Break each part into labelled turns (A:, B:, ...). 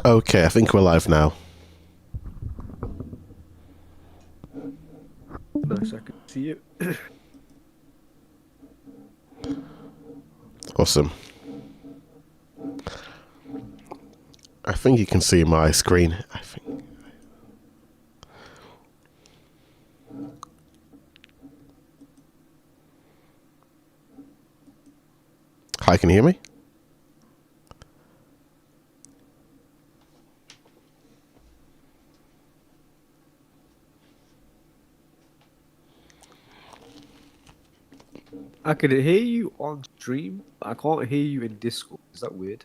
A: Okay, I think we're live now.
B: Nice, I can see it.
A: Awesome. I think you can see my screen. I think. Hi, can you hear me?
B: I can hear you on stream, but I can't hear you in Discord. Is that weird?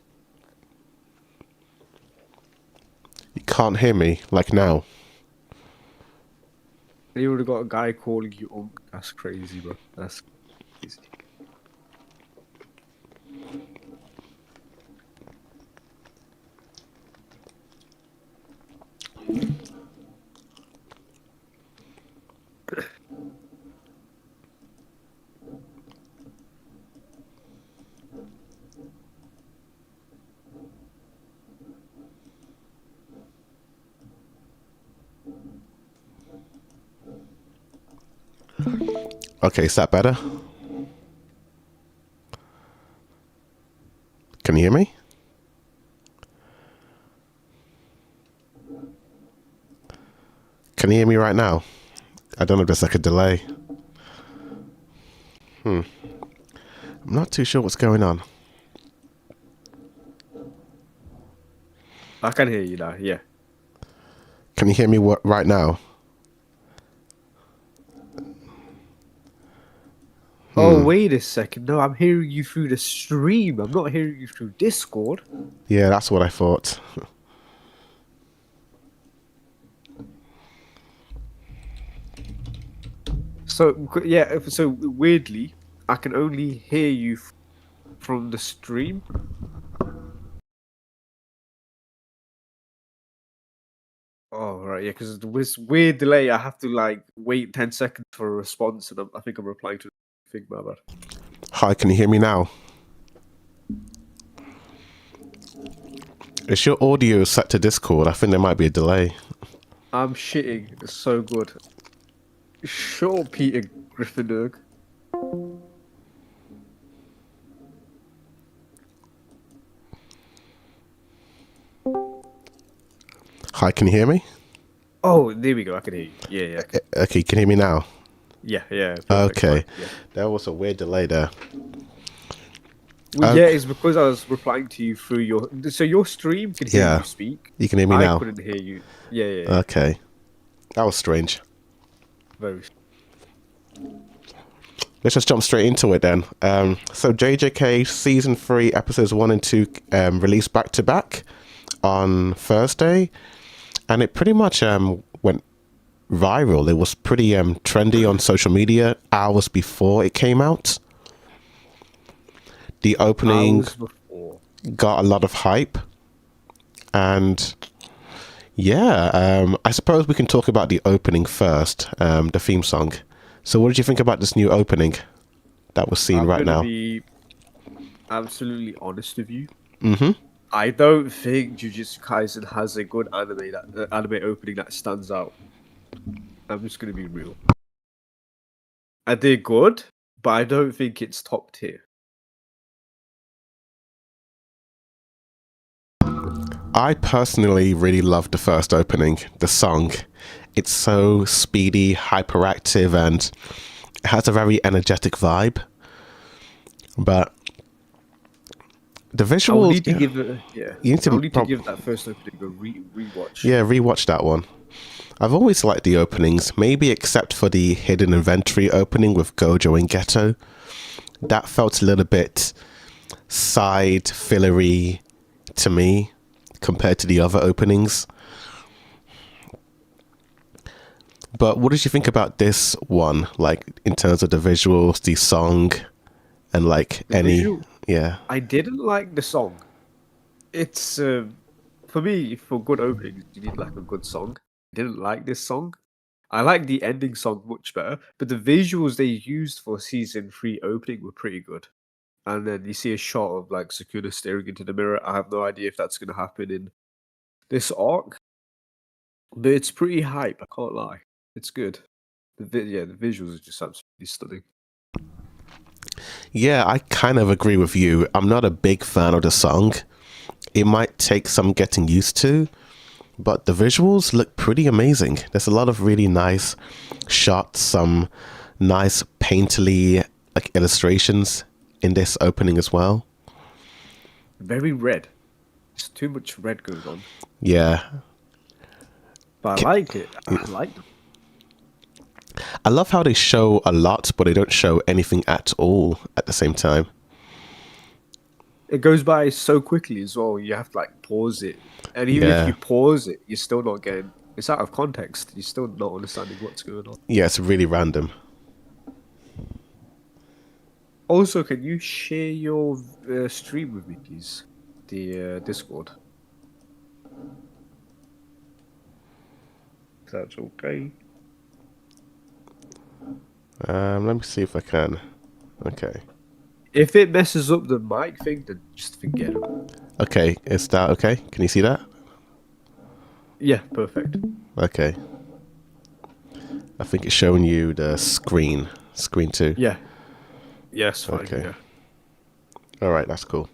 A: You can't hear me like now.
B: You would have got a guy calling you That's crazy, bro. That's crazy.
A: Okay, is that better? Can you hear me? Can you hear me right now? I don't know if there's like a delay. I'm not too sure what's going on.
B: I can hear you now. Yeah.
A: Can you hear me right now?
B: Oh,
A: Hmm.
B: wait a second. No, I'm hearing you through the stream. I'm not hearing you through Discord.
A: Yeah, that's what I thought.
B: Yeah. So weirdly, I can only hear you from the stream. Oh, right. Yeah, because with weird delay, I have to like wait 10 seconds for a response, and I think I'm replying to the thing, my bad.
A: Hi, can you hear me now? Is your audio set to Discord? I think there might be a delay.
B: I'm shitting. It's so good. Sure, Peter Gryffindor.
A: Hi, can you hear me?
B: Oh, there we go. I can hear you. Yeah, yeah,
A: Okay, can you hear me now?
B: yeah. Perfect. Fine.
A: Okay,
B: Yeah.
A: there was a weird delay there.
B: Well, yeah,
A: Okay,
B: it's because I was replying to you through your. So your stream can hear
A: yeah,
B: you speak.
A: you can hear me
B: I
A: now.
B: couldn't hear you. Yeah, yeah, yeah.
A: Okay, that was strange.
B: Very.
A: Let's just jump straight into it then. So JJK season 3 episodes 1 and 2 released back to back on Thursday, and it pretty much went viral. It was pretty trendy on social media hours before it came out. The opening
B: Hours before.
A: got a lot of hype, and yeah, I suppose we can talk about the opening first, the theme song. So, what did you think about this new opening that we're seeing
B: I'm
A: right
B: gonna
A: now?
B: be absolutely honest with you.
A: Mm-hmm.
B: I don't think Jujutsu Kaisen has a good anime opening that stands out. I'm just gonna be real. They're good, but I don't think it's top tier.
A: I personally really loved the first opening, the song. It's so speedy, hyperactive, and it has a very energetic vibe. But the
B: I will
A: visuals,
B: need to
A: yeah,
B: give it, yeah.
A: you need
B: I will
A: to,
B: need to give that first opening a rewatch.
A: yeah, rewatch that one. I've always liked the openings, maybe except for the hidden inventory opening with Gojo and Ghetto. That felt a little bit side fillery to me compared to the other openings. But what did you think about this one? Like in terms of the visuals, the song, and like
B: The
A: any,
B: visual,
A: yeah.
B: I didn't like the song. It's for me for good openings, you need like a good song. I didn't like this song. I like the ending song much better, but the visuals they used for season 3 opening were pretty good. And then you see a shot of like Sakuna staring into the mirror. I have no idea if that's going to happen in this arc, but it's pretty hype. I can't lie, it's good. The visuals are just absolutely stunning.
A: Yeah, I kind of agree with you. I'm not a big fan of the song. It might take some getting used to, but the visuals look pretty amazing. There's a lot of really nice shots, some nice painterly like illustrations in this opening as well.
B: Very red. There's too much red going on.
A: Yeah.
B: But I like it. I like them.
A: I love how they show a lot, but they don't show anything at all at the same time.
B: It goes by so quickly as well. You have to like pause it, and even if
A: Yeah.
B: you pause it, you're still not getting. It's out of context. You're still not understanding what's going on.
A: Yeah, it's really random.
B: Also, can you share your stream with me, please? The Discord. If that's okay.
A: Let me see if I can. Okay.
B: If it messes up the mic thing, then just forget it.
A: Okay, is that okay? Can you see that?
B: Yeah, perfect.
A: Okay. I think it's showing you the screen too.
B: Yeah. Yes, fine.
A: Okay.
B: Yeah.
A: All right, that's cool.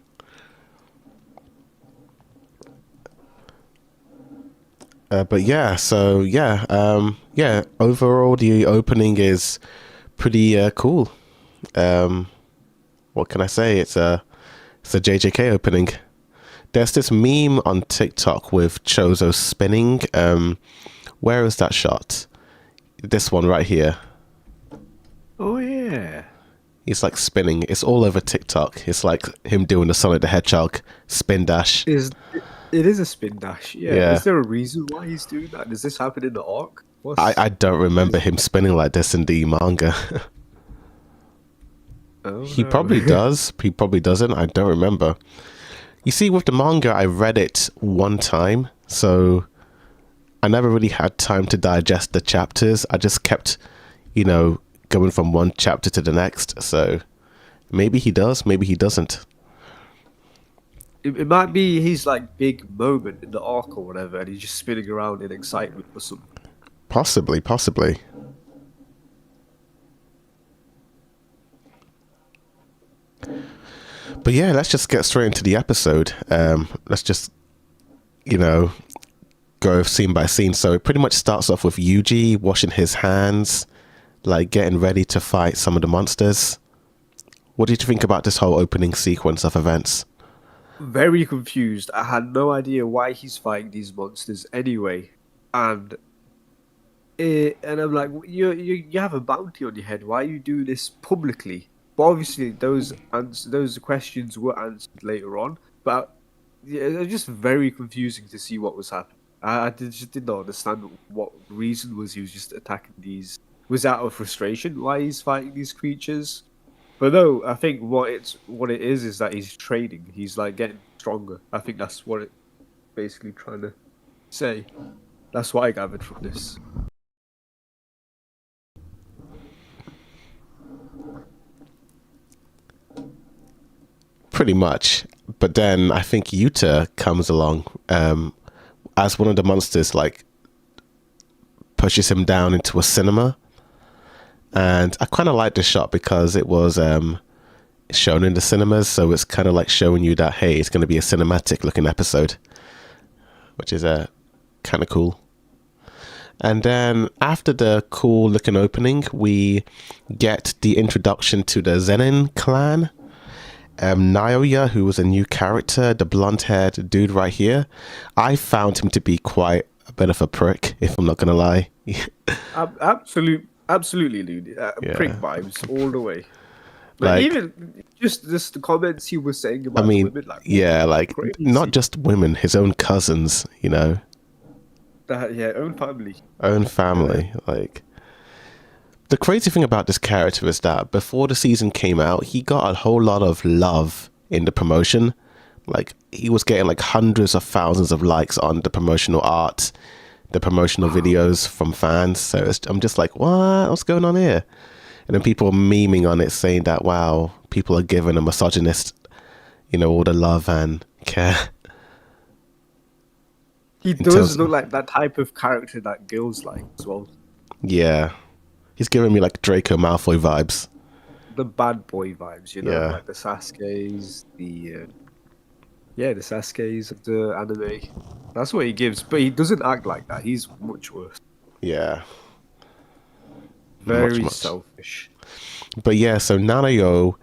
A: But yeah, so yeah, yeah. Overall, the opening is pretty cool. What can I say? It's a JJK opening. There's this meme on TikTok with Chozo spinning. Where is that shot? This one right here.
B: Oh yeah.
A: He's like spinning. It's all over TikTok. It's like him doing the Sonic the Hedgehog spin dash.
B: It is a spin dash. Yeah.
A: Yeah.
B: Is there a reason why he's doing that? Does this happen in the arc?
A: I don't remember him spinning like this in the manga.
B: Oh,
A: He
B: no.
A: probably does. He probably doesn't. I don't remember. You see, with the manga, I read it one time, so I never really had time to digest the chapters. I just kept, going from one chapter to the next. So maybe he does, maybe he doesn't.
B: It might be his like big moment in the arc or whatever, and he's just spinning around in excitement or something.
A: Possibly. But yeah, let's just get straight into the episode. Let's just, go scene by scene. So it pretty much starts off with Yuji washing his hands, like getting ready to fight some of the monsters. What did you think about this whole opening sequence of events?
B: Very confused. I had no idea why he's fighting these monsters anyway, and I'm like, you have a bounty on your head. Why are you doing this publicly? But obviously, those questions were answered later on. But yeah, it was just very confusing to see what was happening. Just did not understand what reason was he was just attacking these. Was out of frustration why he's fighting these creatures? But no, I think what it is that he's training. He's like getting stronger. I think that's what it basically trying to say. That's what I gathered from this.
A: Pretty much. But then I think Yuta comes along as one of the monsters, like pushes him down into a cinema. And I kind of like this shot because it was shown in the cinemas. So it's kind of like showing you that, hey, it's going to be a cinematic looking episode, which is kind of cool. And then after the cool looking opening, we get the introduction to the Zenin clan. Naoya, who was a new character, the blonde-haired dude right here, I found him to be quite a bit of a prick, if I'm not gonna lie.
B: Absolutely, dude. Prick vibes all the way. Like even just the comments he was saying about women,
A: not just women, his own cousins,
B: own family.
A: Like, the crazy thing about this character is that before the season came out, he got a whole lot of love in the promotion. Like, he was getting like hundreds of thousands of likes on the promotional art, the promotional videos from fans. So I'm just like, what's going on here? And then people are memeing on it, saying that, wow, people are giving a misogynist, all the love and care.
B: He
A: in terms
B: does look like that type of character that girls like as well.
A: yeah. He's giving me like Draco Malfoy vibes.
B: The bad boy vibes,
A: Yeah.
B: like the Sasuke's, the Sasuke's of the anime. That's what he gives, but he doesn't act like that. He's much worse.
A: Yeah. Much,
B: Very
A: much.
B: selfish.
A: But yeah, so Nanayo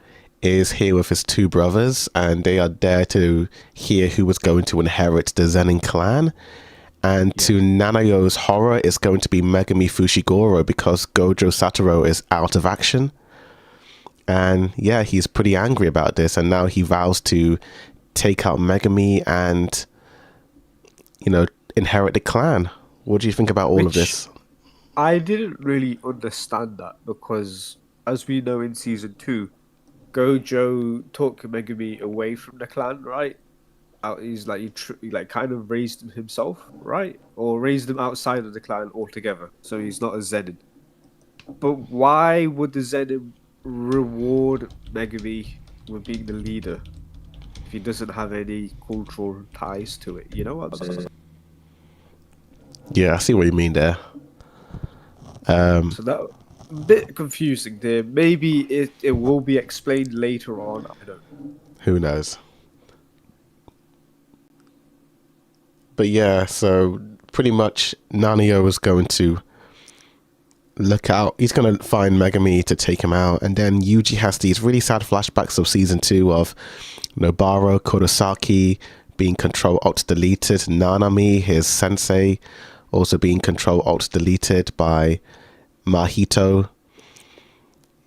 A: is here with his two brothers, and they are there to hear who was going to inherit the Zenin clan. And
B: Yeah.
A: to Nanayo's horror, it's going to be Megami Fushiguro because Gojo Satoru is out of action. And yeah, he's pretty angry about this, and now he vows to take out Megami and, inherit the clan. What do you think about all of
B: Which
A: this?
B: I didn't really understand that because, as we know in season 2, Gojo took Megami away from the clan, right? He's like he like kind of raised him himself, right? Or raised him outside of the clan altogether, so he's not a Zenin. But why would the Zenin reward Megami with being the leader if he doesn't have any cultural ties to it? You know what I'm saying?
A: Yeah, I see what you mean there.
B: So that a bit confusing there. Maybe it will be explained later on. I don't know.
A: Who knows? But yeah, so pretty much Nanio is going to look out. He's going to find Megami to take him out. And then Yuji has these really sad flashbacks of season 2 of Nobara Kurosaki being control alt deleted. Nanami, his sensei, also being control alt deleted by Mahito.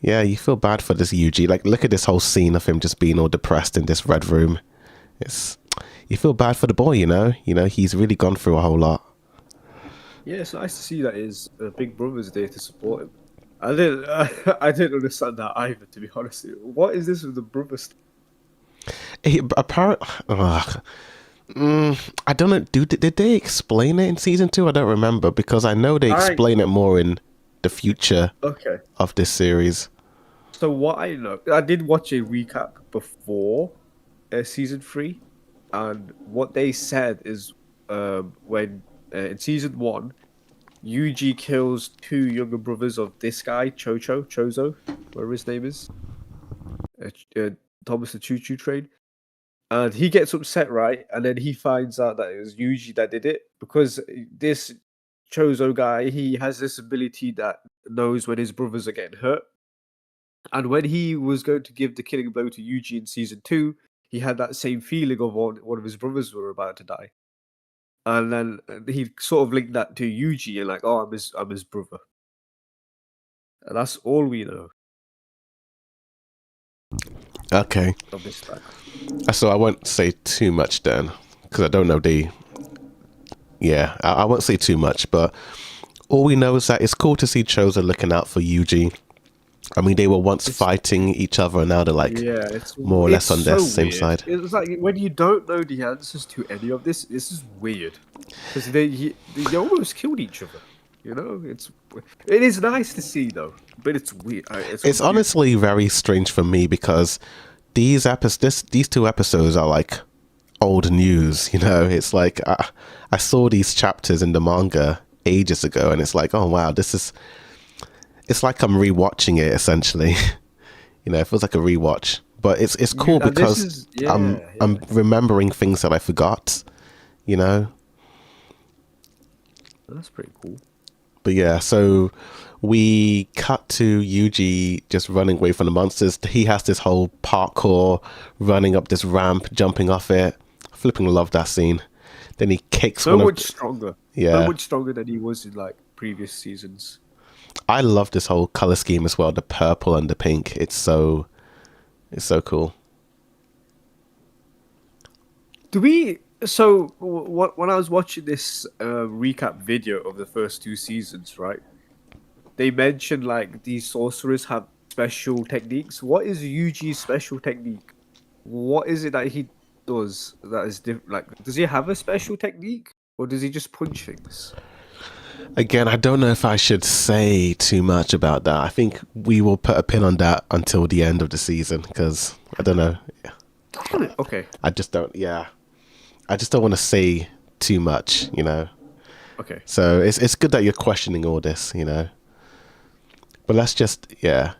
A: Yeah, you feel bad for this Yuji. Like, look at this whole scene of him just being all depressed in this red room. You feel bad for the boy, he's really gone through a whole lot.
B: Yeah, it's nice to see that his big brother's there to support him. I didn't, I didn't understand that either. To be honest, what is this with the brother stuff?
A: Apparently, I don't know. Did they explain it in season 2? I don't remember because I know they explain it more in the future
B: Okay.
A: of this series.
B: So what I know, I did watch a recap before season 3, and what they said is when in season 1, Yuji kills 2 younger brothers of this guy, Chozo, whatever his name is, Thomas the Choo Choo Train. And he gets upset, right? And then he finds out that it was Yuji that did it because this Chozo guy, he has this ability that knows when his brothers are getting hurt. And when he was going to give the killing blow to Yuji in season 2, he had that same feeling of one of his brothers were about to die. And then he sort of linked that to Yuji and like, oh, I'm his brother. And that's all we know
A: Okay.
B: of this time.
A: So I won't say too much then because I don't know I won't say too much, but all we know is that it's cool to see Chozo looking out for Yuji. I mean, they were once fighting each other, and now they're like more or less on their same side.
B: It's like when you don't know the answers to any of this, this is weird because they almost killed each other. It is nice to see though, but it's weird.
A: It's honestly very strange for me because these 2 episodes are like old news. It's like I saw these chapters in the manga ages ago, and it's like, oh wow, it's like I'm rewatching it essentially. It feels like a rewatch, but it's cool because I'm remembering things that I forgot.
B: That's pretty cool.
A: But yeah, so we cut to Yuji just running away from the monsters. He has this whole parkour, running up this ramp, jumping off it. I flipping love that scene. Then he kicks
B: stronger.
A: Yeah.
B: So much stronger than he was in like previous seasons.
A: I love this whole color scheme as well. The purple and the pink. It's so cool.
B: So when I was watching this recap video of the first 2 seasons, right? They mentioned like these sorcerers have special techniques. What is Yuji's special technique? What is it that he does that is different? Like, does he have a special technique, or does he just punch things?
A: Again, I don't know if I should say too much about that. I think we will put a pin on that until the end of the season because I don't know.
B: Okay.
A: I just don't want to say too much, you know.
B: Okay.
A: So it's good that you're questioning all this, you know. But let's just, yeah,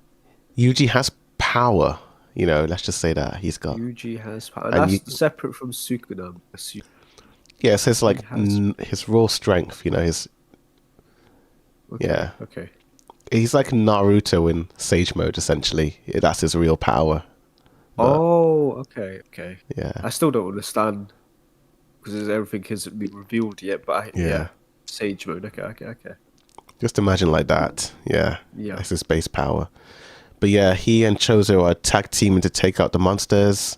A: Yuji has power, you know. Let's just say that he's got,
B: Yuji has power.
A: and you,
B: That's separate from Sukuna.
A: yeah, it's his
B: He
A: like
B: has.
A: his raw strength, you know. His
B: Okay.
A: yeah,
B: Okay.
A: he's like Naruto in Sage Mode essentially. That's his real power. But
B: Oh, okay. Okay.
A: yeah,
B: I still don't understand because everything hasn't been revealed yet. But
A: yeah.
B: yeah, Sage mode. Okay. Okay. Okay.
A: Just imagine like that. Yeah,
B: Yeah.
A: that's his base power. But yeah, he and Chozo are tag teaming to take out the monsters.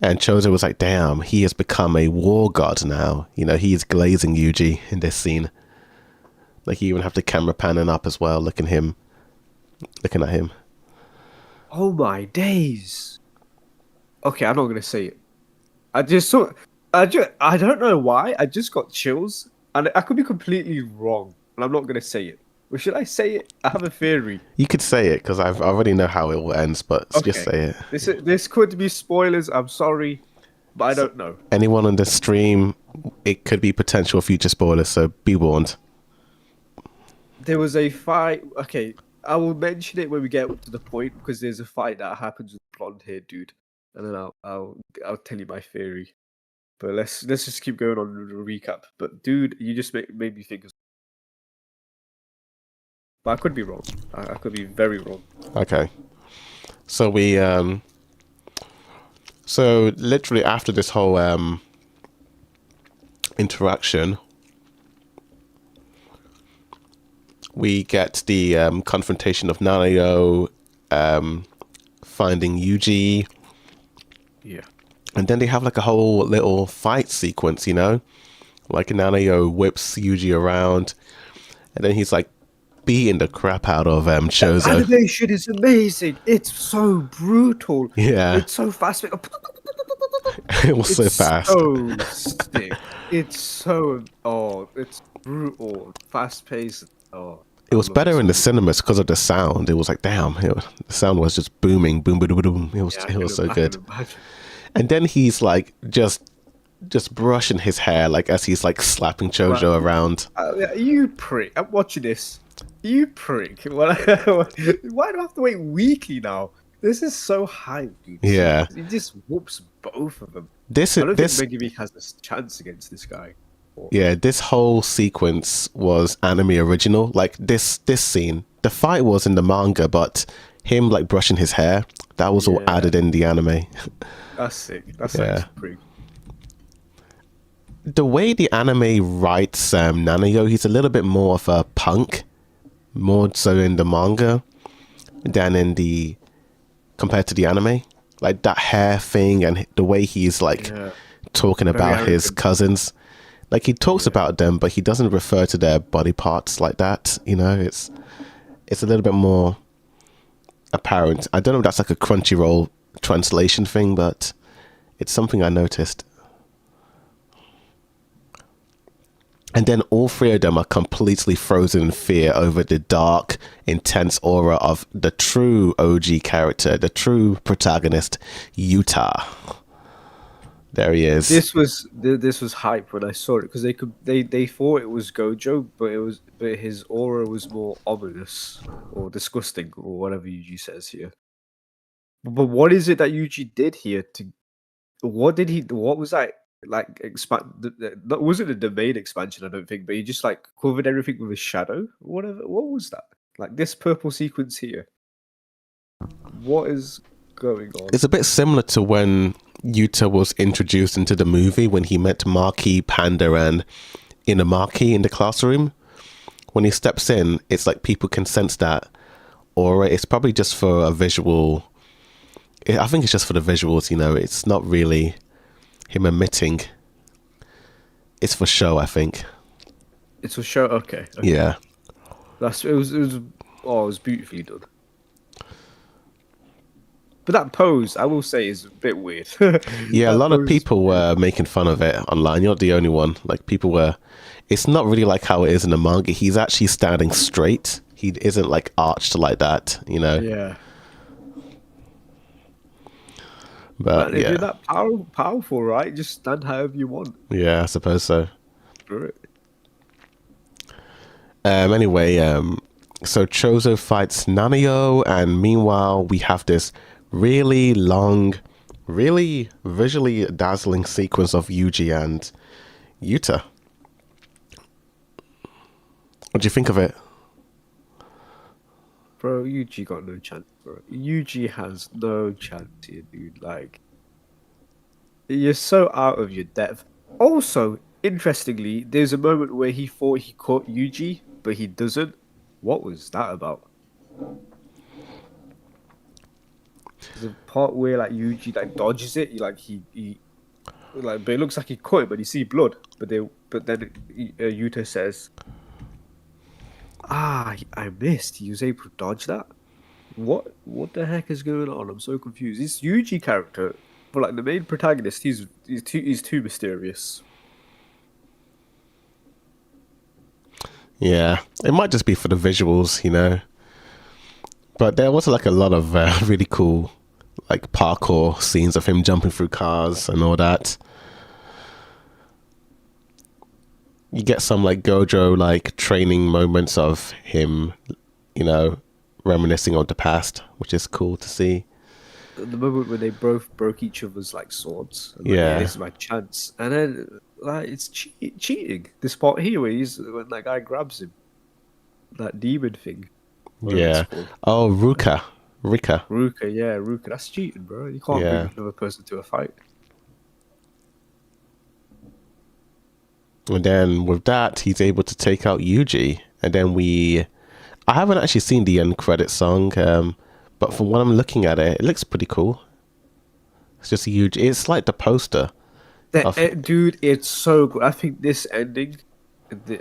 A: And Chozo was like, damn, he has become a war god now. You know, he's glazing Yuji in this scene. Like, you even have the camera panning up as well, looking at him.
B: Oh my days. Okay, I'm not gonna say it. I just saw. I don't know why. I just got chills, and I could be completely wrong, and I'm not gonna say it. Or should I say it? I have a theory.
A: You could say it, because I already know how it will end, but just
B: Okay,
A: say it.
B: this could be spoilers. I'm sorry, but I
A: So,
B: don't know.
A: anyone on the stream, it could be potential future spoilers, so be warned.
B: There was a fight. Okay, I will mention it when we get to the point because there's a fight that happens with blonde haired dude, and then I'll tell you my theory. But let's just keep going on the recap. But dude, you just made me think. But I could be wrong. I could be very wrong.
A: Okay. So so literally after this whole interaction, we get the confrontation of Nanayo finding Yuji,
B: Yeah.
A: and then they have like a whole little fight sequence, you know, like Nanayo whips Yuji around, and then he's like beating the crap out of Chozo.
B: Animation is amazing. It's so brutal.
A: Yeah.
B: It's so fast.
A: It was so fast.
B: So sick. It's brutal, fast paced. Oh,
A: It was better in the cinemas because of the sound. It was like, damn, the sound was just booming, boom, boom, boom, boom. It was so good. And then he's like just brushing his hair, like as he's like slapping Chozo around.
B: You prick! I'm watching this. You prick! Why do I have to wait weekly now? This is so hype, dude.
A: Yeah.
B: He just whoops both of them. I don't think Megumi has a chance against this guy.
A: Yeah, this whole sequence was anime original. Like this scene, the fight was in the manga, but him like brushing his hair, that was all added in the anime.
B: That's sick. That's like pretty.
A: The way the anime writes Nanayo, he's a little bit more of a punk, more so in the manga than in the compared to the anime. Like that hair thing and the way he's like talking about his cousins. Like he talks about them, but he doesn't refer to their body parts like that. You know, it's a little bit more apparent. I don't know if that's like a Crunchyroll translation thing, but it's something I noticed. And then all three of them are completely frozen in fear over the dark, intense aura of the true OG character, the true protagonist, Yuta. There he is.
B: This was hype when I saw it because they thought it was Gojo, but his aura was more ominous or disgusting or whatever Yuji says here. But what is it that Yuji did here what was that like expand? That wasn't a domain expansion, I don't think, but he just like covered everything with a shadow. Whatever. What was that? Like this purple sequence here. What is going on?
A: It's a bit similar to when Yuta was introduced into the movie when he met Maki, Panda, and Inamaki in the classroom. When he steps in, it's like people can sense that aura. It's probably just for a visual. I think it's just for the visuals, you know. It's not really him emitting. It's for show, I think.
B: It's for show. Okay.
A: Yeah.
B: It was beautifully done. But that pose, I will say, is a bit weird.
A: Yeah, a lot of people were making fun of it online. You're not the only one. Like people were. It's not really like how it is in the manga. He's actually standing straight. He isn't like arched like that, you know.
B: Yeah.
A: But
B: if you're that powerful, right? Just stand however you want.
A: Yeah, I suppose so.
B: for it.
A: Anyway, so Chozo fights Nanayo, and meanwhile we have this really long, really visually dazzling sequence of Yuji and Yuta. What do you think of it?
B: Bro, Yuji got no chance, bro. Yuji has no chance here, dude. Like, you're so out of your depth. Also, interestingly, there's a moment where he thought he caught Yuji, but he doesn't. What was that about? There's a part where like Yuji like dodges it. He like, but it looks like he caught it, but you see blood. But then Yuta says, "Ah, I missed. He was able to dodge that. What the heck is going on? I'm so confused. This Yuji character, but like the main protagonist, he's too mysterious."
A: Yeah, it might just be for the visuals, you know. But there was like a lot of really cool like parkour scenes of him jumping through cars and all that. You get some like Gojo like training moments of him, you know, reminiscing on the past, which is cool to see.
B: The moment when they both broke each other's like swords. And, like,
A: Yeah.
B: this is my chance. And then like it's cheating. This part here where when that guy grabs him, that demon thing. whatever
A: Yeah.
B: it's called.
A: Oh, Rika.
B: Ruka, yeah, Ruka. That's cheating, bro. You can't
A: Yeah.
B: bring another person to a fight.
A: And then with that, he's able to take out Yuji. And then I haven't actually seen the end credit song, but from what I'm looking at it looks pretty cool. It's just a huge. It's like the poster.
B: Dude, it's so good. I think this ending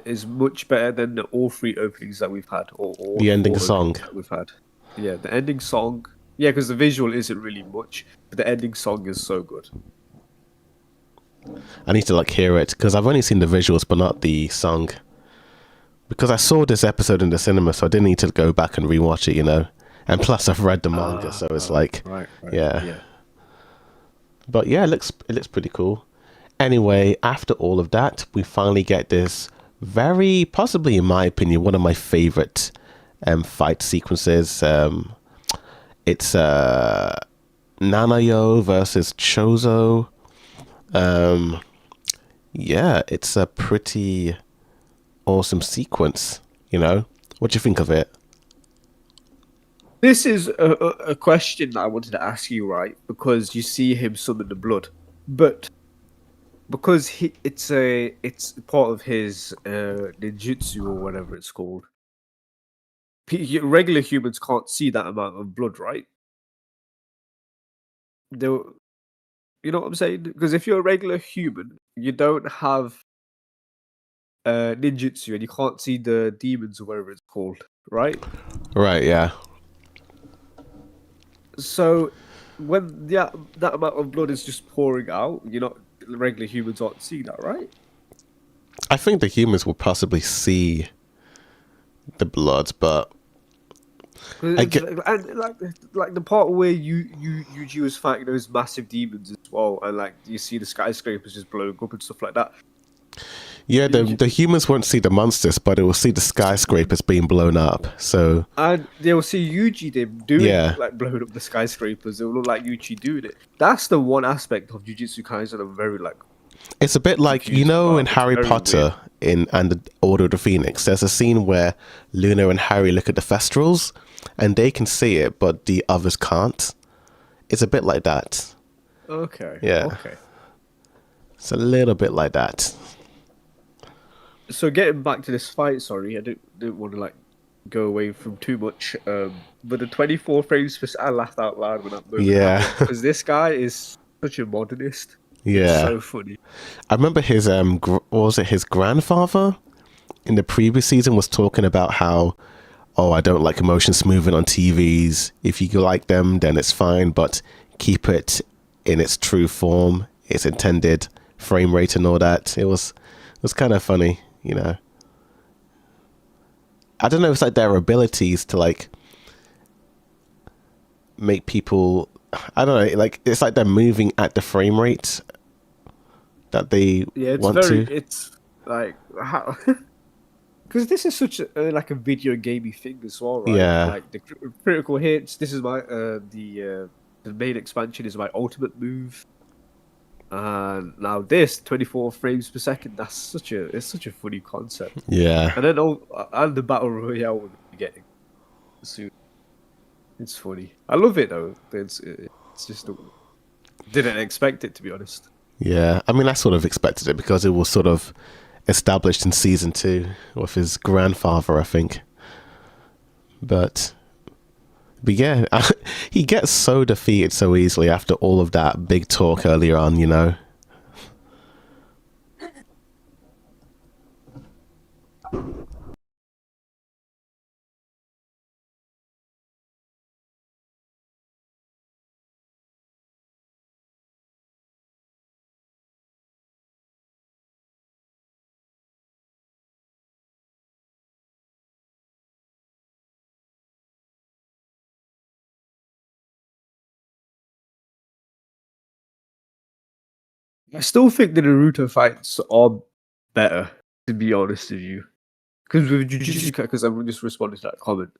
B: is much better than all three openings that we've had, or all
A: The ending
B: four
A: song.
B: openings that we've had. Yeah, the ending song. Yeah, because the visual isn't really much, but the ending song is so good.
A: I need to like hear it because I've only seen the visuals but not the song. Because I saw this episode in the cinema, so I didn't need to go back and rewatch it, you know. And plus, I've read the manga, so it's like,
B: right,
A: yeah. But yeah, it looks pretty cool. Anyway, after all of that, we finally get this very, possibly in my opinion, one of my favorite fight sequences. It's Nanayo versus Chozo. Yeah, it's a pretty awesome sequence, you know. What do you think of it?
B: This is a question that I wanted to ask you, right? Because you see him summon the blood, but because it's part of his ninjutsu or whatever it's called. Regular humans can't see that amount of blood, right? You know what I'm saying? Because if you're a regular human, you don't have ninjutsu and you can't see the demons or whatever it's called, right?
A: Right, yeah.
B: So when that amount of blood is just pouring out, regular humans aren't seeing that, right?
A: I think the humans will possibly see the blood, but
B: And like the part where Yuji was fighting those massive demons as well, and like you see the skyscrapers just blowing up and stuff like that.
A: yeah, the humans won't see the monsters, but they will see the skyscrapers being blown up. So
B: And they will see Yuji like blowing up the skyscrapers. It will look like Yuji doing it. That's the one aspect of Jujutsu Kaisen I'm very like.
A: it's a bit like, you know, in Harry Potter and the Order of the Phoenix, there's a scene where Luna and Harry look at the Thestrals and they can see it, but the others can't. It's a bit like that.
B: Okay.
A: Yeah.
B: Okay.
A: It's a little bit like that.
B: So getting back to this fight, sorry, I didn't want to like go away from too much. But the 24 frames per second, I laughed out loud when that moment happened, because this guy is such a modernist.
A: Yeah.
B: It's so funny.
A: I remember his was it his grandfather in the previous season was talking about how, oh, I don't like emotions moving on TVs. If you like them, then it's fine, but keep it in its true form, its intended frame rate and all that. It was kind of funny, you know. I don't know, it's like their abilities to like make people, I don't know, like it's like they're moving at the frame rate that they want to.
B: Like how? Because this is such like a video gamey thing as well, right?
A: Yeah,
B: Like the critical hits. This is my the main expansion is my ultimate move, and now this 24 frames per second. It's such a funny concept.
A: yeah,
B: And then and the battle royale we're getting soon. It's funny. I love it though. It's just didn't expect it, to be honest.
A: yeah. I mean, I sort of expected it because it was sort of established in season 2 with his grandfather, I think. But yeah, he gets so defeated so easily after all of that big talk earlier on, you know.
B: I still think the Naruto fights are better, to be honest with you. Because with Jujutsu, because I'm just responding to that comment,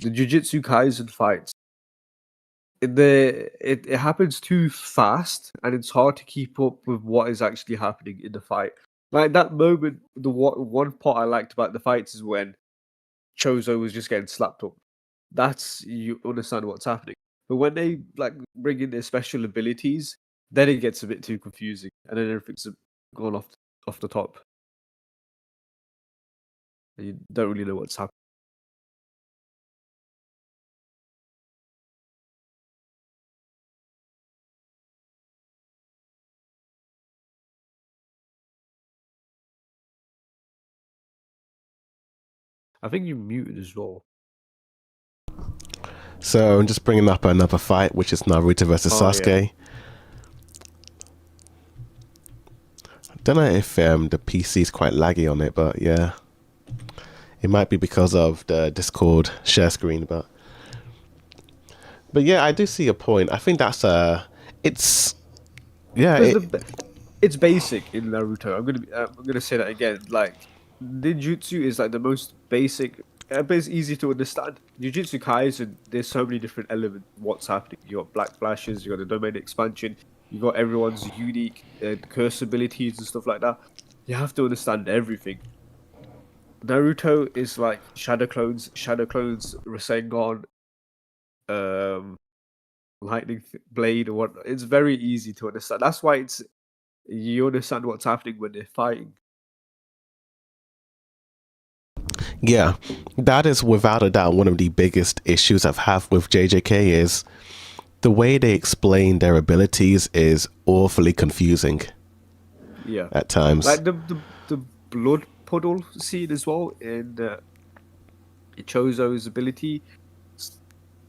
B: the Jujutsu Kaisen fights, it happens too fast, and it's hard to keep up with what is actually happening in the fight. Like that moment, the one part I liked about the fights is when Chozo was just getting slapped up. That's you understand what's happening. But when they like bring in their special abilities, then it gets a bit too confusing, and then everything's gone off the top, and you don't really know what's happening. I think you're muted as well.
A: So I'm just bringing up another fight, which is Naruto versus
B: Oh yeah.
A: Sasuke. Don't know if the PC is quite laggy on it, but yeah, it might be because of the Discord share screen. But yeah, I do see a point. I think that's it's yeah,
B: Because it's basic in Naruto. I'm gonna say that again. Like ninjutsu is like the most basic, but it's easy to understand. Jujutsu Kaisen, there's so many different elements. What's happening? You got black flashes. You got the domain expansion. You got everyone's unique curse abilities and stuff like that. You have to understand everything. Naruto is like Shadow Clones, Rasengan, um, Lightning Blade, or what. It's very easy to understand. That's why it's you understand what's happening when they're fighting.
A: yeah, that is without a doubt one of the biggest issues I've have with JJK is the way they explain their abilities is awfully confusing
B: Yeah,
A: at times.
B: like the blood puddle scene as well in Chozo's ability.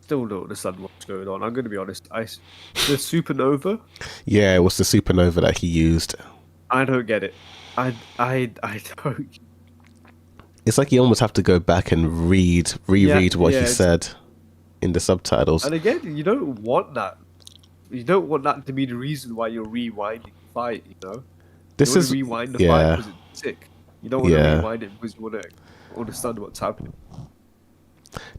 B: Still don't understand what's going on. I'm going to be honest. The supernova.
A: Yeah, it was the supernova that he used.
B: I don't get it. I don't.
A: It's like you almost have to go back and
B: Yeah,
A: reread what he
B: yeah.
A: said in the subtitles.
B: And again, you don't want that. You don't want that to be the reason why you're rewinding the fight. You know, you
A: This
B: want to
A: is
B: rewind the fight
A: yeah,
B: because it's sick. You don't want to
A: yeah.
B: rewind it because you want to understand what's happening.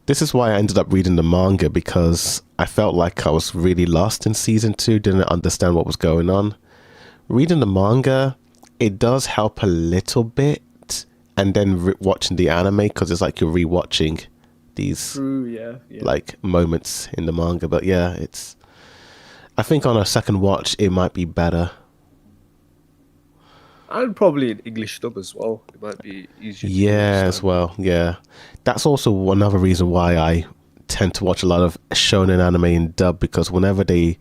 A: This is why I ended up reading the manga because I felt like I was really lost in season 2, didn't understand what was going on. Reading the manga, it does help a little bit, and then watching the anime because it's like you're rewatching these
B: True. Yeah. Yeah.
A: like moments in the manga. But yeah, it's. I think on a second watch, it might be better.
B: And probably an English dub as well. It might be easier to
A: Yeah, as
B: understand.
A: well. Yeah, that's also another reason why I tend to watch a lot of shonen anime in dub because whenever they,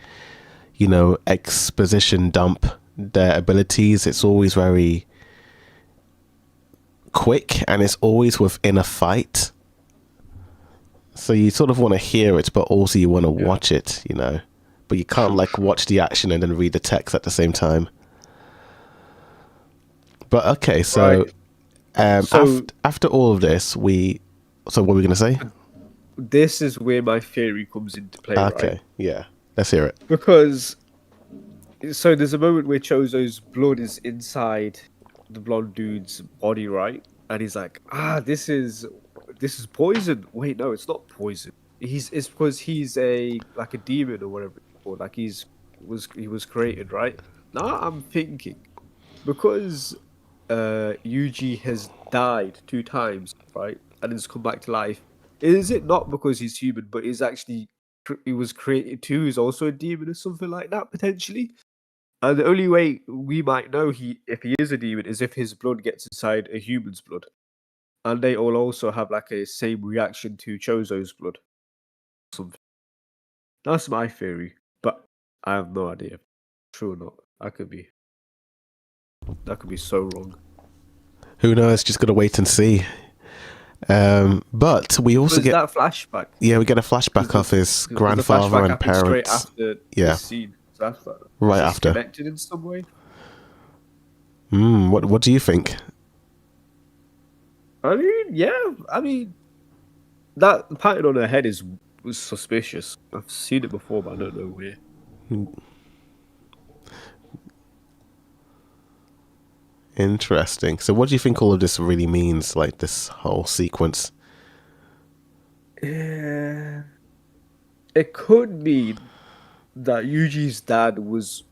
A: exposition dump their abilities, it's always very quick and it's always within a fight. So you sort of want to hear it, but also you want to
B: Yeah.
A: watch it, But you can't
B: True.
A: like watch the action and then read the text at the same time. But okay, so
B: Right. So
A: after all of this, so what were we gonna say?
B: this is where my theory comes into play, right?
A: Okay, yeah, let's hear it.
B: Because there's a moment where Chozo's blood is inside the blonde dude's body, right? And he's like, this is poison. Wait, no, it's not poison. It's because he's a demon or whatever it's called. Like he was created, right? Now I'm thinking because Yuji has died 2 times, right, and has come back to life. Is it not because he's human, but he's actually he was created too? Is also a demon or something like that potentially? And the only way we might know if he is a demon is if his blood gets inside a human's blood, and they all also have like a same reaction to Chozo's blood. Something. That's my theory, but I have no idea. True or not? That could be so wrong.
A: Who knows? Just gotta wait and see. But we also
B: Was
A: get
B: that flashback?
A: yeah, we get a flashback of his grandfather and parents.
B: Straight after this scene. So that's
A: right after.
B: Connected in some way.
A: What do you think?
B: I mean, that pattern on her head was suspicious. I've seen it before, but I don't know where.
A: Interesting. So, what do you think all of this really means? Like this whole sequence?
B: Yeah, it could mean that Yuji's dad was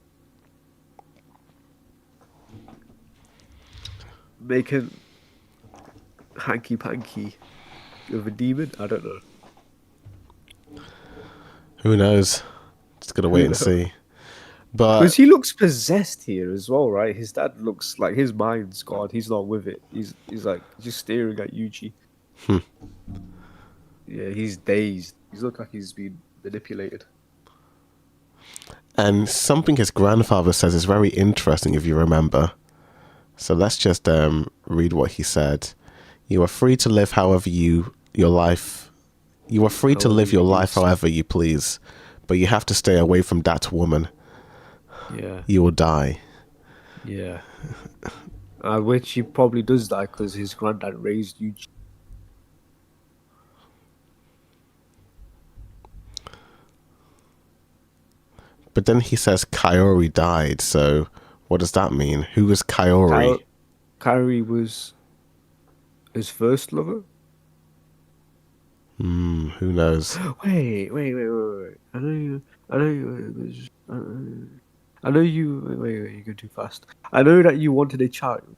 B: making hanky panky with a demon. I don't know.
A: Who knows? Just gotta wait and see. But
B: because he looks possessed here as well, right? His dad looks like his mind's gone. He's not with it. He's like just staring at Yuji. Yeah, he's dazed. He looks like he's been manipulated.
A: And something his grandfather says is very interesting, if you remember. So let's just read what he said. You are free to live your life. You are free to live your life however you please, but you have to stay away from that woman.
B: Yeah.
A: You will die.
B: Yeah. Which he probably does that because his granddad raised Yuji.
A: But then he says Kaori died, so what does that mean? Who was Kaori?
B: Kaori was his first lover?
A: Who knows?
B: Wait. I know you. Wait, you go too fast. I know that you wanted a child,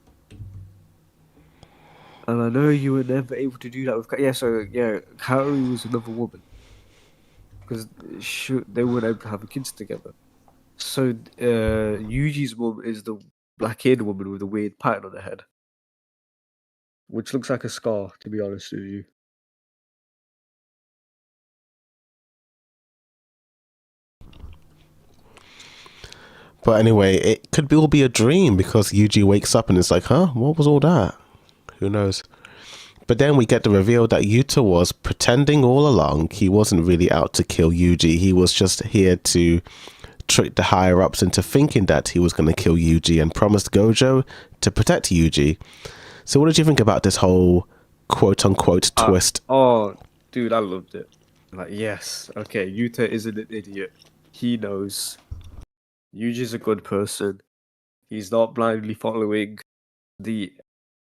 B: and I know you were never able to do that with. Kaori was another woman because they weren't able to have kids together. So Yuji's mum is the black-haired woman with a weird pattern on her head, which looks like a scar. To be honest with you.
A: But anyway, it could all be a dream because Yuji wakes up and it's like, huh? What was all that? Who knows? But then we get the reveal that Yuta was pretending all along. He wasn't really out to kill Yuji. He was just here to trick the higher-ups into thinking that he was going to kill Yuji and promised Gojo to protect Yuji. So what did you think about this whole quote-unquote twist?
B: Oh, dude, I loved it. Like, yes, okay, Yuta isn't an idiot. He knows. Yuji's a good person. He's not blindly following the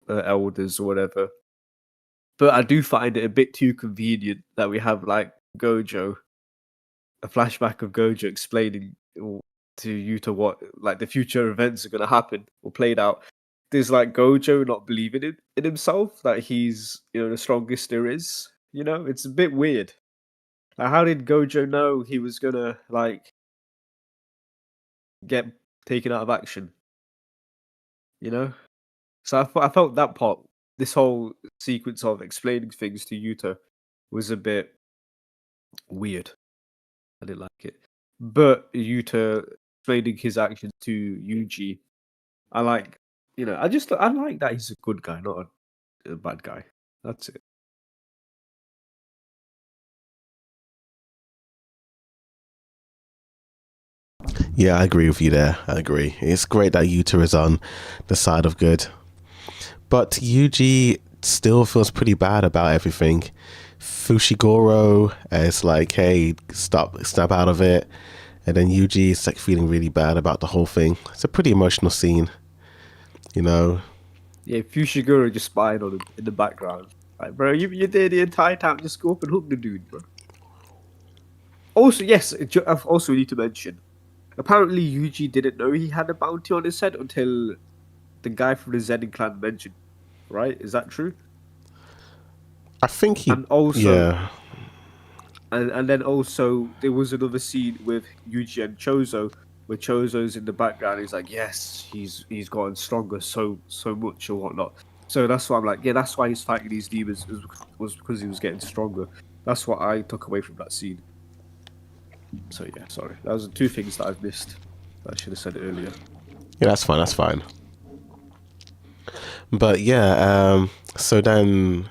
B: elders or whatever. But I do find it a bit too convenient that we have like Gojo, a flashback of Gojo explaining to Yuta what like the future events are gonna happen or played out. There's like Gojo not believing in himself that he's the strongest there is. It's a bit weird. Like, how did Gojo know he was gonna like get taken out of action? So I felt that part, this whole sequence of explaining things to Yuta, was a bit weird. I didn't like it. But Yuta explaining his actions to Yuji, I like. I like that he's a good guy, not a bad guy. That's it.
A: Yeah, I agree with you there. I agree. It's great that Yuta is on the side of good. But Yuji still feels pretty bad about everything. Fushiguro is like, hey, snap out of it. And then Yuji is like feeling really bad about the whole thing. It's a pretty emotional scene,
B: Yeah, Fushiguro just spying on him in the background. Like, bro, you did the entire time. Just go up and hook the dude, bro. Also, yes, I've also need to mention. Apparently, Yuji didn't know he had a bounty on his head until the guy from the Zenin clan mentioned. Right? Is that true?
A: I think he,
B: And also,
A: yeah,
B: and then also there was another scene with Yuji and Chozo where Chozo's in the background. He's like, yes, he's gotten stronger so much or whatnot. So that's why I'm like, yeah, that's why he's fighting these demons was because he was getting stronger. That's what I took away from that scene. So yeah, sorry, that was two things that I've missed. I should have said it earlier.
A: yeah, that's fine, that's fine. But yeah, so then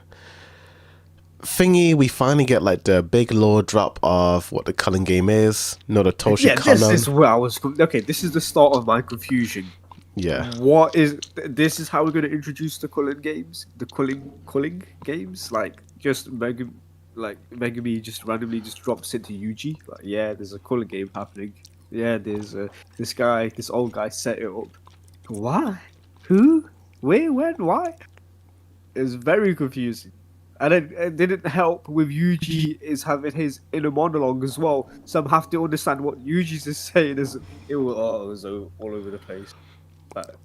A: thingy, we finally get like the big lore drop of what the culling game is. Nototoshi
B: Yeah, this
A: Kanon.
B: is where I was. Okay, this is the start of my confusion.
A: Yeah.
B: What is this? Is how we're going to introduce the culling games? The culling games, like just Megumi just randomly just drops into Yuji. Like, yeah, there's a culling game happening. Yeah, there's this old guy set it up. Why? Who? Where? When? Why? It's very confusing. And it didn't help with Yuji is having his inner monologue as well. Some have to understand what Yuji's is saying. It was all over the place. Like, trying to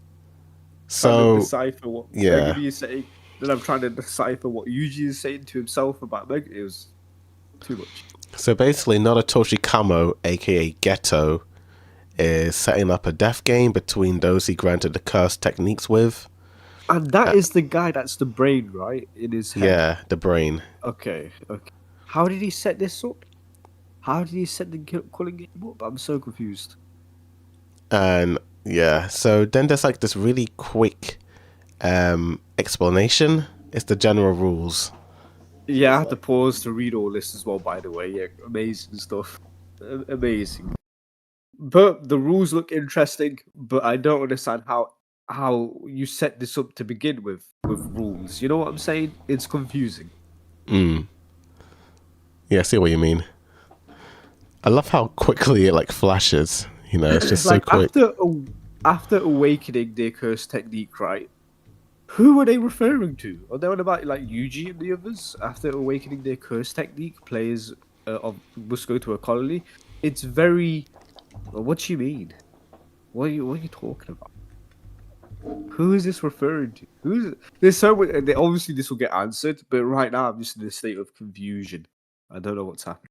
A: So
B: decipher what
A: yeah.
B: Megumi is saying. Then I'm trying to decipher what Yuji is saying to himself about Meg. It was too much.
A: So basically, Nototoshi Kamo, aka Ghetto, is setting up a death game between those he granted the cursed techniques with.
B: And that
A: Uh,
B: is the guy that's the brain, right? In his head.
A: yeah, the brain.
B: Okay, okay. How did he set this up? How did he set the culling game up? I'm so confused.
A: And yeah, so then there's like this really quick explanation. It's the general rules.
B: Yeah, I had to pause to read all this as well, by the way. Yeah, amazing stuff. Amazing. But the rules look interesting, but I don't understand how you set this up to begin with rules. You know what I'm saying? It's confusing.
A: Mm. Yeah, I see what you mean. I love how quickly it like flashes. You know, it's just so
B: Like
A: quick.
B: after awakening their curse technique, right? Who are they referring to? Are they on about like Yuji and the others? After awakening their curse technique, players must go to a colony. It's very. Well, what do you mean? What are you talking about? Who is this referring to? Who's there's so much, obviously this will get answered, but right now I'm just in a state of confusion. I don't know what's happening.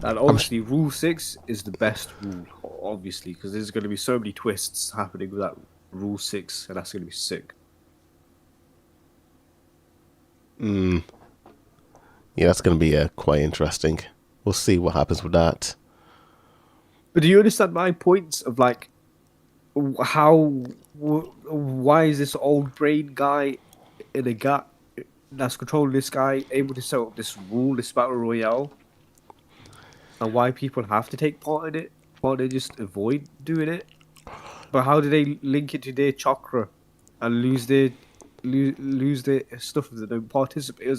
B: And
A: I'm
B: obviously, Rule 6 is the best rule, obviously, because there's going to be so many twists happening with that Rule 6, and that's going to be sick.
A: yeah, that's gonna be quite interesting. We'll see what happens with that.
B: But do you understand my points of like how why is this old brain guy in a gap that's controlling this guy able to set up this rule, this battle royale, and why people have to take part in it? Why they just avoid doing it? But how do they link it to their chakra and lose their stuff if they don't participate?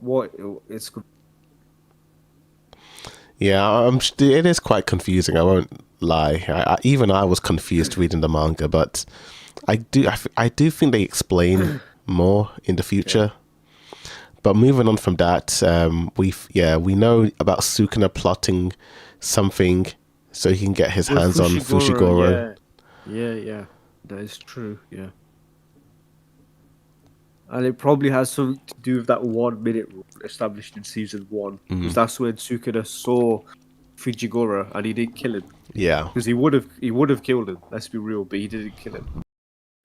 B: What it's
A: Yeah, it is quite confusing. I won't lie. Even I was confused reading the manga, but I do think they explain more in the
B: okay.
A: future. But moving on from that, we know about Sukuna plotting something so he can get his
B: With
A: hands on
B: Fushiguro,
A: Fushiguro.
B: yeah, that is true, yeah. And it probably has something to do with that 1 minute rule established in season one, because that's when Sukuna saw Fujigura and he didn't kill him,
A: Yeah,
B: because he would have killed him. Let's be real, but he didn't kill him,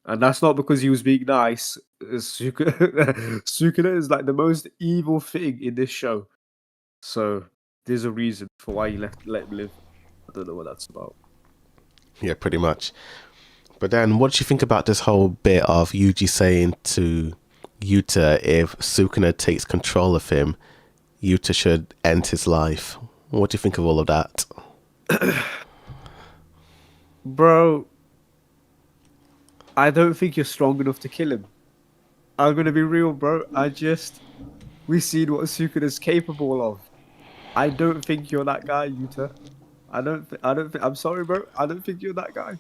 B: and that's not because he was being nice. Sukuna, Sukuna is like the most evil thing in this show, so there's a reason for why you let him live. I don't know what that's about.
A: yeah, pretty much. But then, what do you think about this whole bit of Yuji saying to Yuta if Sukuna takes control of him, Yuta should end his life? What do you think of all of that?
B: Bro, I don't think you're strong enough to kill him. I'm gonna be real, bro. I just We've seen what Sukuna's capable of. I don't think you're that guy, Yuta. I don't think. I'm sorry, bro. I don't think you're that guy.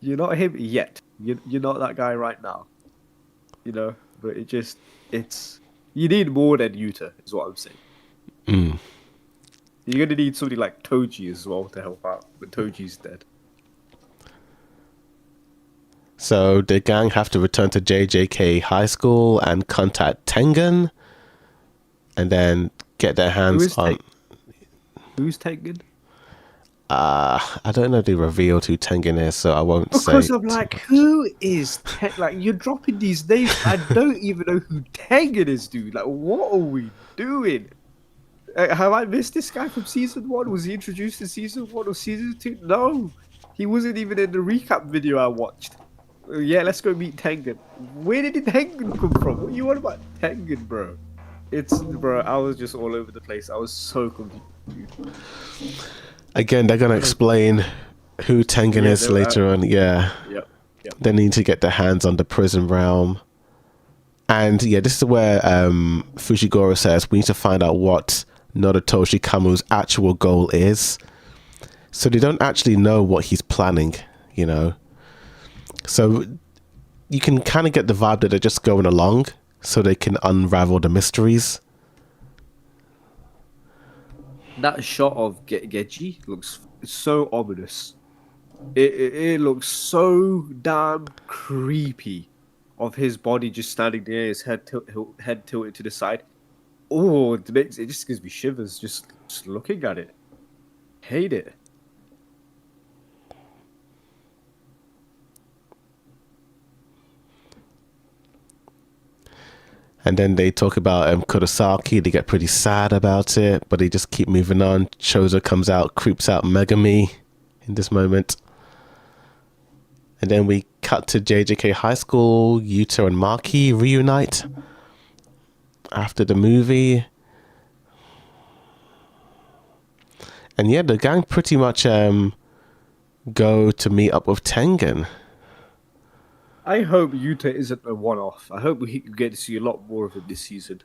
B: You're not him yet. You're not that guy right now. You know, but it's you need more than Yuta, is what I'm saying.
A: Mm.
B: You're gonna need somebody like Toji as well to help out, but Toji's dead.
A: So the gang have to return to JJK High School and contact Tengen, and then get their hands on.
B: Who's Tengen?
A: I don't know the reveal who Tengen is, so I won't say.
B: Because I'm like, who is like you're dropping these names? I don't even know who Tengen is, dude. Like, what are we doing? Have I missed this guy from season 1? Was he introduced in season 1 or season 2? No, he wasn't even in the recap video I watched. Yeah, let's go meet Tengen. Where did Tengen come from? What you want about Tengen, bro? Bro, I was just all over the place. I was so confused.
A: Again, they're gonna explain who Tengen is later on. Yeah.
B: Yep.
A: They need to get their hands on the prison realm. And yeah, this is where Fushiguro says we need to find out what Nodotoshi Kamu's actual goal is. So they don't actually know what he's planning, you know. So you can kind of get the vibe that they're just going along so they can unravel the mysteries.
B: That shot of Geji looks so ominous. It looks so damn creepy. Of his body just standing there, his head tilted to the side. Oh, it just gives me shivers just looking at it. Hate it.
A: And then they talk about Kurosaki. They get pretty sad about it, but they just keep moving on. Chozo comes out, creeps out Megami in this moment. And then we cut to JJK High School. Yuta and Maki reunite after the movie. And yeah, the gang pretty much go to meet up with Tengen.
B: I hope Yuta isn't a one-off. I hope we get to see a lot more of him this season.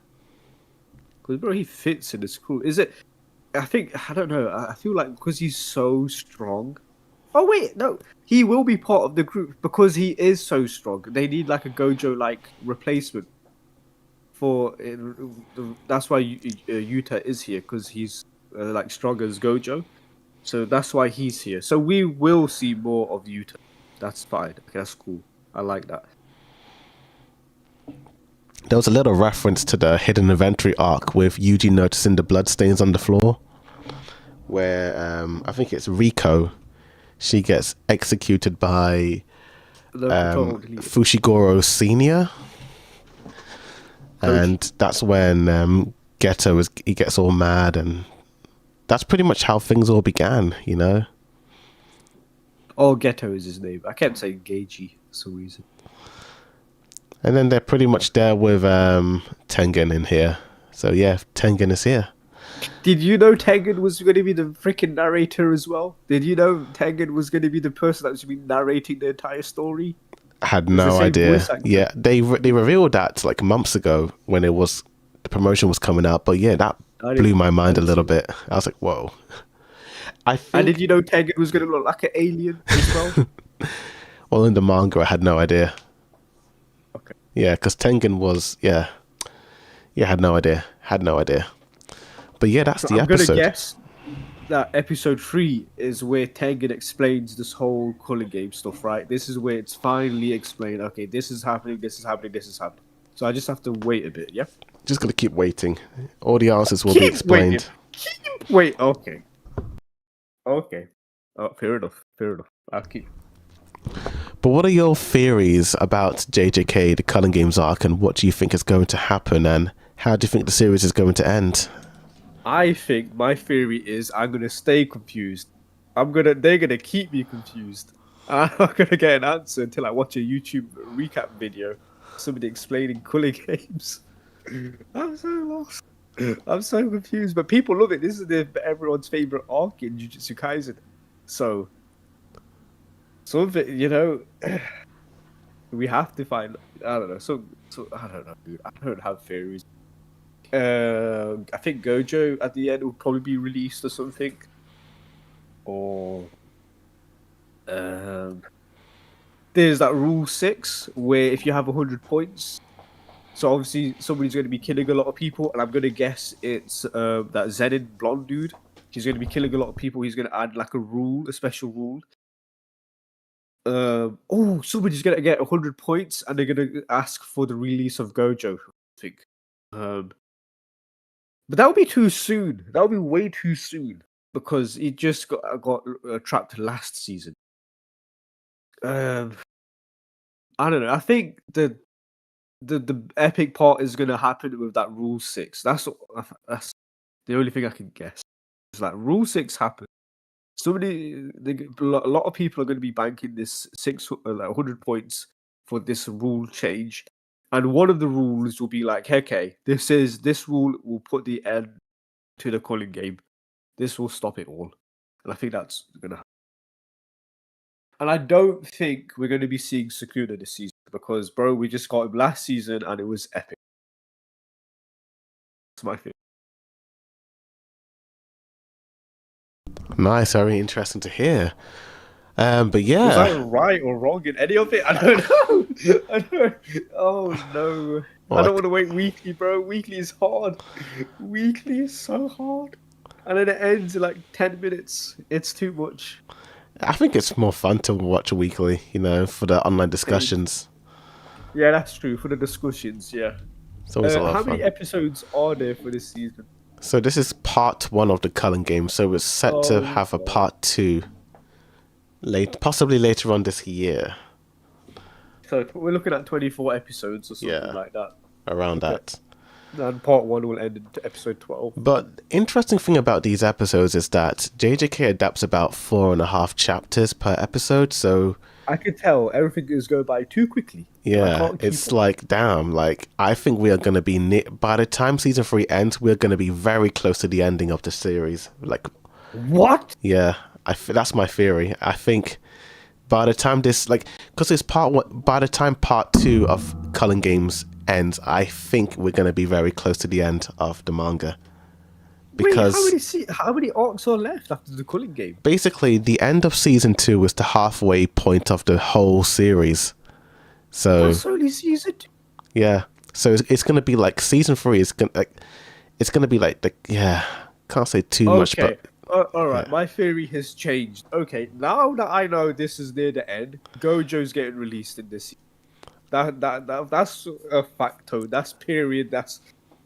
B: Because, bro, he fits in this crew. I don't know. I feel like because he's so strong. Oh, wait, no. He will be part of the group because he is so strong. They need like a Gojo-like replacement. That's why Yuta is here, because he's like strong as Gojo. So that's why he's here. So we will see more of Yuta. That's fine. Okay, that's cool. I like that.
A: There was a little reference to the hidden inventory arc with Yuji noticing the bloodstains on the floor, where I think it's Riko. She gets executed by Fushiguro Senior, and that's when Geto he gets all mad, and that's pretty much how things all began, you know.
B: Oh, Geto is his name. I kept saying Geiji for some reason.
A: And then they're pretty much there with Tengen in here. So yeah, Tengen is here.
B: Did you know Tengen was going to be the freaking narrator as well? Did you know Tengen was going to be the person that was going to be narrating the entire story?
A: I had no idea. Yeah, they revealed that like months ago when the promotion was coming out. But yeah, that blew my mind a little bit. I was like, whoa.
B: And did you know Tengen was going to look like an alien as well?
A: Well, in the manga, I had no idea.
B: Okay.
A: Yeah, because Tengen was, I had no idea. But yeah, that's the episode.
B: I'm going to guess that episode 3 is where Tengen explains this whole color game stuff, right? This is where it's finally explained, okay, this is happening, this is happening, this is happening. So I just have to wait a bit, yeah?
A: Just got to keep waiting. All the answers will be explained.
B: Wait, okay. Okay. Oh, fair enough. I'll keep.
A: But what are your theories about JJK, the Culling Games arc, and what do you think is going to happen, and how do you think the series is going to end?
B: I think my theory is I'm gonna stay confused. They're gonna keep me confused. I'm not gonna get an answer until I watch a YouTube recap video, somebody explaining Culling Games. I'm so lost. I'm so confused, but people love it. This is everyone's favorite arc in Jujutsu Kaisen. So, some of it, you know, We have to find. I don't know. So I don't know, dude. I don't have theories. I think Gojo at the end will probably be released or something. Or um, there's that rule 6 where if you have 100 points, so obviously somebody's going to be killing a lot of people, and I'm going to guess it's that Zenin blonde dude. He's going to be killing a lot of people. He's going to add like a rule, a special rule. Oh, somebody's going to get 100 points, and they're going to ask for the release of Gojo. I think. Um, but that would be too soon. That would be way too soon because he just got trapped last season. Um, I don't know. I think the epic part is gonna happen with that Rule 6. That's the only thing I can guess. It's like Rule 6 happens. A lot of people are going to be banking this 100 points for this rule change, and one of the rules will be like, okay, this rule will put the end to the calling game. This will stop it all, and I think that's gonna happen. And I don't think we're going to be seeing Sukuna this season because, bro, we just got him last season and it was epic. That's my thing.
A: Nice, very interesting to hear. But
B: Was
A: yeah,
B: I right or wrong in any of it? I don't know. I don't. Oh no. I don't
A: like
B: want to wait weekly, bro. Weekly is hard. Weekly is so hard. And then it ends in like 10 minutes. It's too much.
A: I think it's more fun to watch weekly, you know, for the online discussions.
B: Yeah, that's true. For the discussions, yeah.
A: It's always a lot of
B: How many
A: fun.
B: episodes are there for this season?
A: So this is part 1 of the Cullen game, so it's set to
B: Oh,
A: have a
B: God.
A: part 2 possibly later on this year.
B: So we're looking at 24 episodes or something
A: Yeah,
B: like that.
A: around
B: Okay.
A: that.
B: And part 1 will end in episode 12.
A: But interesting thing about these episodes is that JJK adapts about 4.5 chapters per episode, so
B: I could tell everything is going by too quickly. I
A: yeah,
B: can't keep
A: it's
B: up.
A: like damn. Like I think we are going to be by the time season 3 ends, we're going to be very close to the ending of the series. Like,
B: What?
A: yeah, that's my theory. I think by the time this, like, because it's part 1, by the time part 2 of Cullen Games ends, I think we're going to be very close to the end of the manga.
B: Wait,
A: Because
B: how many arcs are left after the Culling game?
A: basically the end of season 2 was the halfway point of the whole series. So
B: That's only season 2.
A: yeah, so it's gonna be like season 3 is gonna like it's gonna be like the yeah, can't say too much,
B: Okay.
A: but
B: All right.
A: yeah.
B: My theory has changed. Okay, now that I know this is near the end, Gojo's getting released in this. That's a facto. That's period.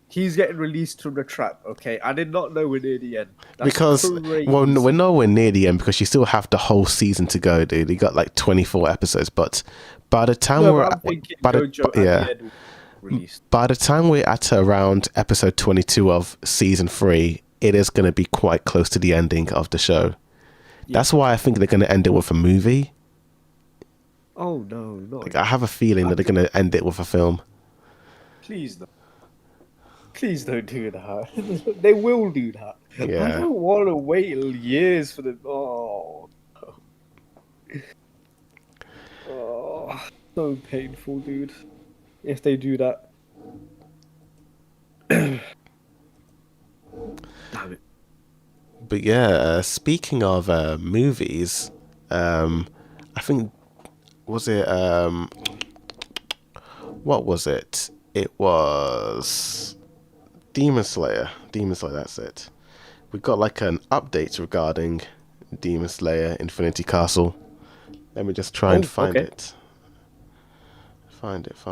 B: He's getting released from the trap. Okay, I did not know we're near the end. That's
A: Because
B: crazy.
A: well, we're nowhere near the end because you still have the whole season to go, dude. You got like 24 episodes, but by the time
B: No,
A: we're
B: but I'm thinking
A: by the
B: Gojo at
A: yeah,
B: the end will be released.
A: by the time we're at around episode 22 of season 3, it is going to be quite close to the ending of the show.
B: Yeah.
A: That's why I think they're going to end it with a movie.
B: Oh no, no!
A: Like, I have a feeling that they're going to end it with a film.
B: Please don't. Please don't do that. They will do that. I
A: Yeah.
B: don't want to wait years for the. Oh. Oh, so painful, dude. If they do that. Damn it.
A: But yeah, speaking of movies, I think was it what was it? It was Demon Slayer. Demon Slayer, that's it. We got like an update regarding Demon Slayer Infinity Castle. Let me just try and find
B: Okay.
A: it. Find it.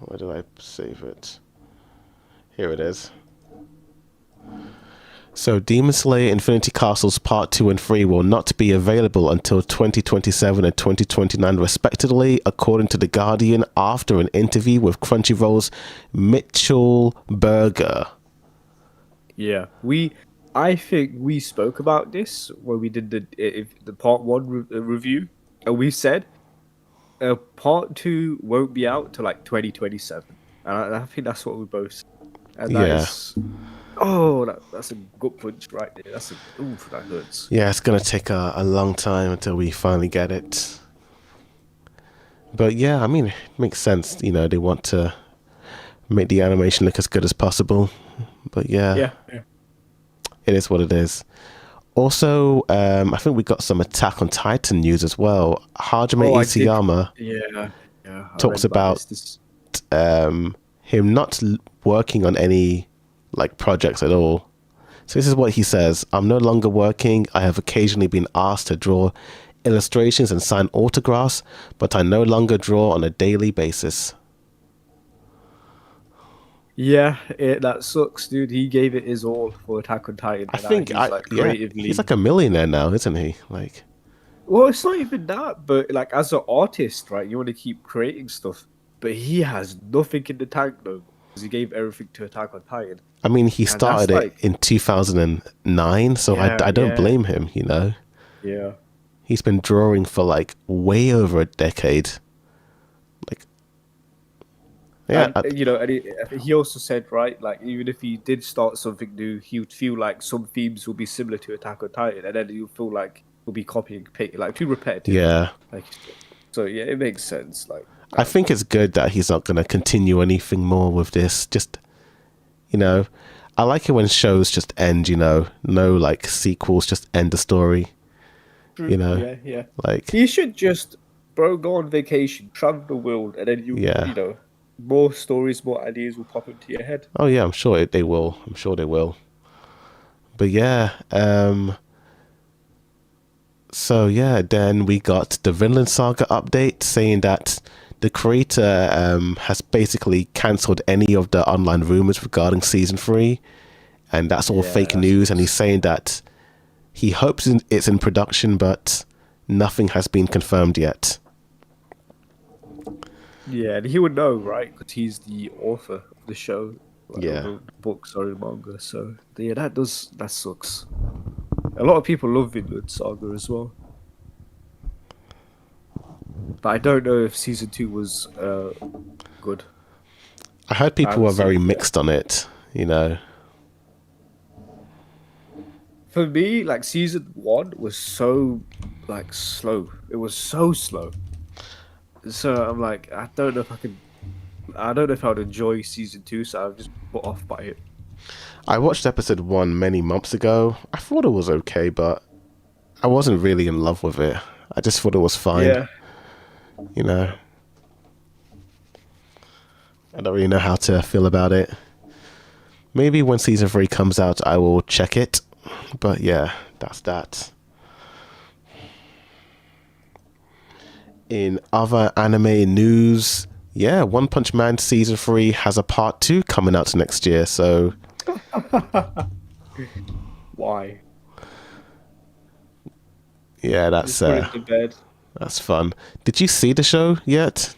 A: Where did I save it? Here it is. So, Demon Slayer Infinity Castles Part 2 and 3 will not be available until 2027 and 2029 respectively, according to The Guardian, after an interview with Crunchyroll's Mitchell Berger.
B: Yeah, I think we spoke about this when we did the part 1 review, and we said part 2 won't be out till like 2027, and I think that's what we both said. And that
A: Yeah.
B: is, that's a gut punch right there. That hurts.
A: Yeah, it's going to take a long time until we finally get it. But yeah, I mean, it makes sense. You know, they want to make the animation look as good as possible. But yeah,
B: Yeah. Yeah.
A: it is what it is. Also, I think we got some Attack on Titan news as well. Hajime
B: Oh, I did.
A: Isayama
B: Yeah. Yeah. I
A: talks
B: read about
A: about
B: this.
A: him not working on any like projects at all. So this is what he says: I'm no longer working. I have occasionally been asked to draw illustrations and sign autographs, but I no longer draw on a daily basis.
B: Yeah, that sucks, dude. He gave it his all for Attack on Titan,
A: I
B: and now
A: think
B: he's like
A: yeah, he's
B: creatively.
A: like a millionaire now, isn't he? Like,
B: Well, it's not even that, but like as an artist, right? You want to keep creating stuff, but he has nothing in the tank though, because he gave everything to Attack on Titan,
A: I mean, he
B: and that's
A: started it
B: like,
A: in 2009, so
B: yeah,
A: I don't
B: yeah,
A: blame him, you know.
B: yeah.
A: He's been drawing for like way over a decade. Like, yeah,
B: And and he also said, right, like even if he did start something new, he would feel like some themes will be similar to Attack on Titan, and then he'll feel like he'll be copying, like too repetitive.
A: yeah.
B: Like, so yeah, it makes sense. Like,
A: I think it's good that he's not going to continue anything more with this. Just, you know, I like it when shows just end, you know, no like sequels, just end the story, you
B: true.
A: know,
B: Yeah, yeah.
A: like,
B: He should just, bro, go on vacation, travel the world, and then
A: yeah.
B: more stories, more ideas will pop into your head.
A: Oh, yeah, I'm sure they will. I'm sure they will. But yeah, so yeah, then we got the Vinland Saga update saying that the creator has basically cancelled any of the online rumors regarding season 3, and that's all
B: Yeah,
A: fake
B: that
A: news. And he's
B: sucks.
A: saying that he hopes it's in production, but nothing has been confirmed yet.
B: Yeah, and he would know, right? Because he's the author of the show, like, of
A: Yeah,
B: the books or the manga. So yeah, that sucks. A lot of people love Vinland Saga as well, but I don't know if season two was good.
A: I heard
B: I
A: people
B: haven't
A: were
B: seen
A: very
B: it yet.
A: mixed on it. You know,
B: For me, like season one was so like slow. It was so slow. So I'm like, I don't know if I can. I don't know if I would enjoy season two. So I'm just put off by it.
A: I watched episode 1 many months ago. I thought it was okay, but I wasn't really in love with it. I just thought it was fine.
B: Yeah,
A: You know,
B: yeah.
A: I don't really know how to feel about it. Maybe when season 3 comes out, I will check it. But yeah, that's that. In other anime news, yeah, One Punch Man season 3 has a part 2 coming out next year. So
B: Why?
A: yeah,
B: Just put it to bed.
A: that's fun. Did you see the show yet,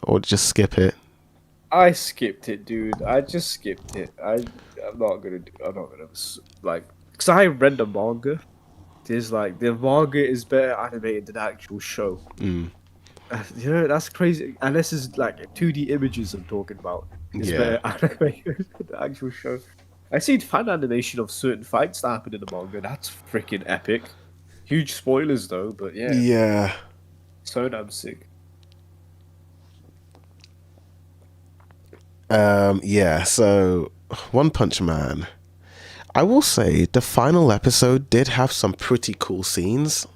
A: or just skip it?
B: I skipped it, dude. I just skipped it. I'm not gonna do. I'm not gonna like because I read the manga. There's like the manga is better animated than the actual show.
A: Mm,
B: That's crazy. And this is like 2D images I'm talking about. It's
A: yeah,
B: better animated than the actual show. I seen fan animation of certain fights that happen in the manga. That's freaking epic. Huge spoilers though, but yeah,
A: yeah,
B: so damn sick.
A: yeah. So One Punch Man. I will say the final episode did have some pretty cool scenes,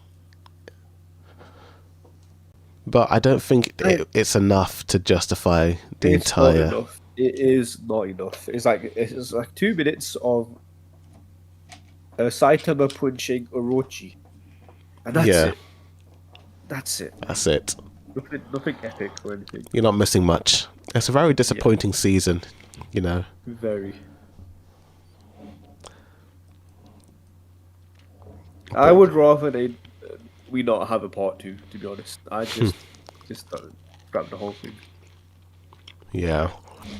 A: but I don't think it's enough to justify the
B: It's not
A: entire.
B: enough. It is not enough. It's like 2 minutes of Saitama punching Orochi, and that's
A: Yeah,
B: it. That's it.
A: that's it.
B: Nothing epic or anything.
A: You're not missing much. It's a very
B: Yeah,
A: disappointing season, you know.
B: very. I
A: But
B: would rather we not have a part two. To be honest, I just don't grab the whole thing.
A: yeah,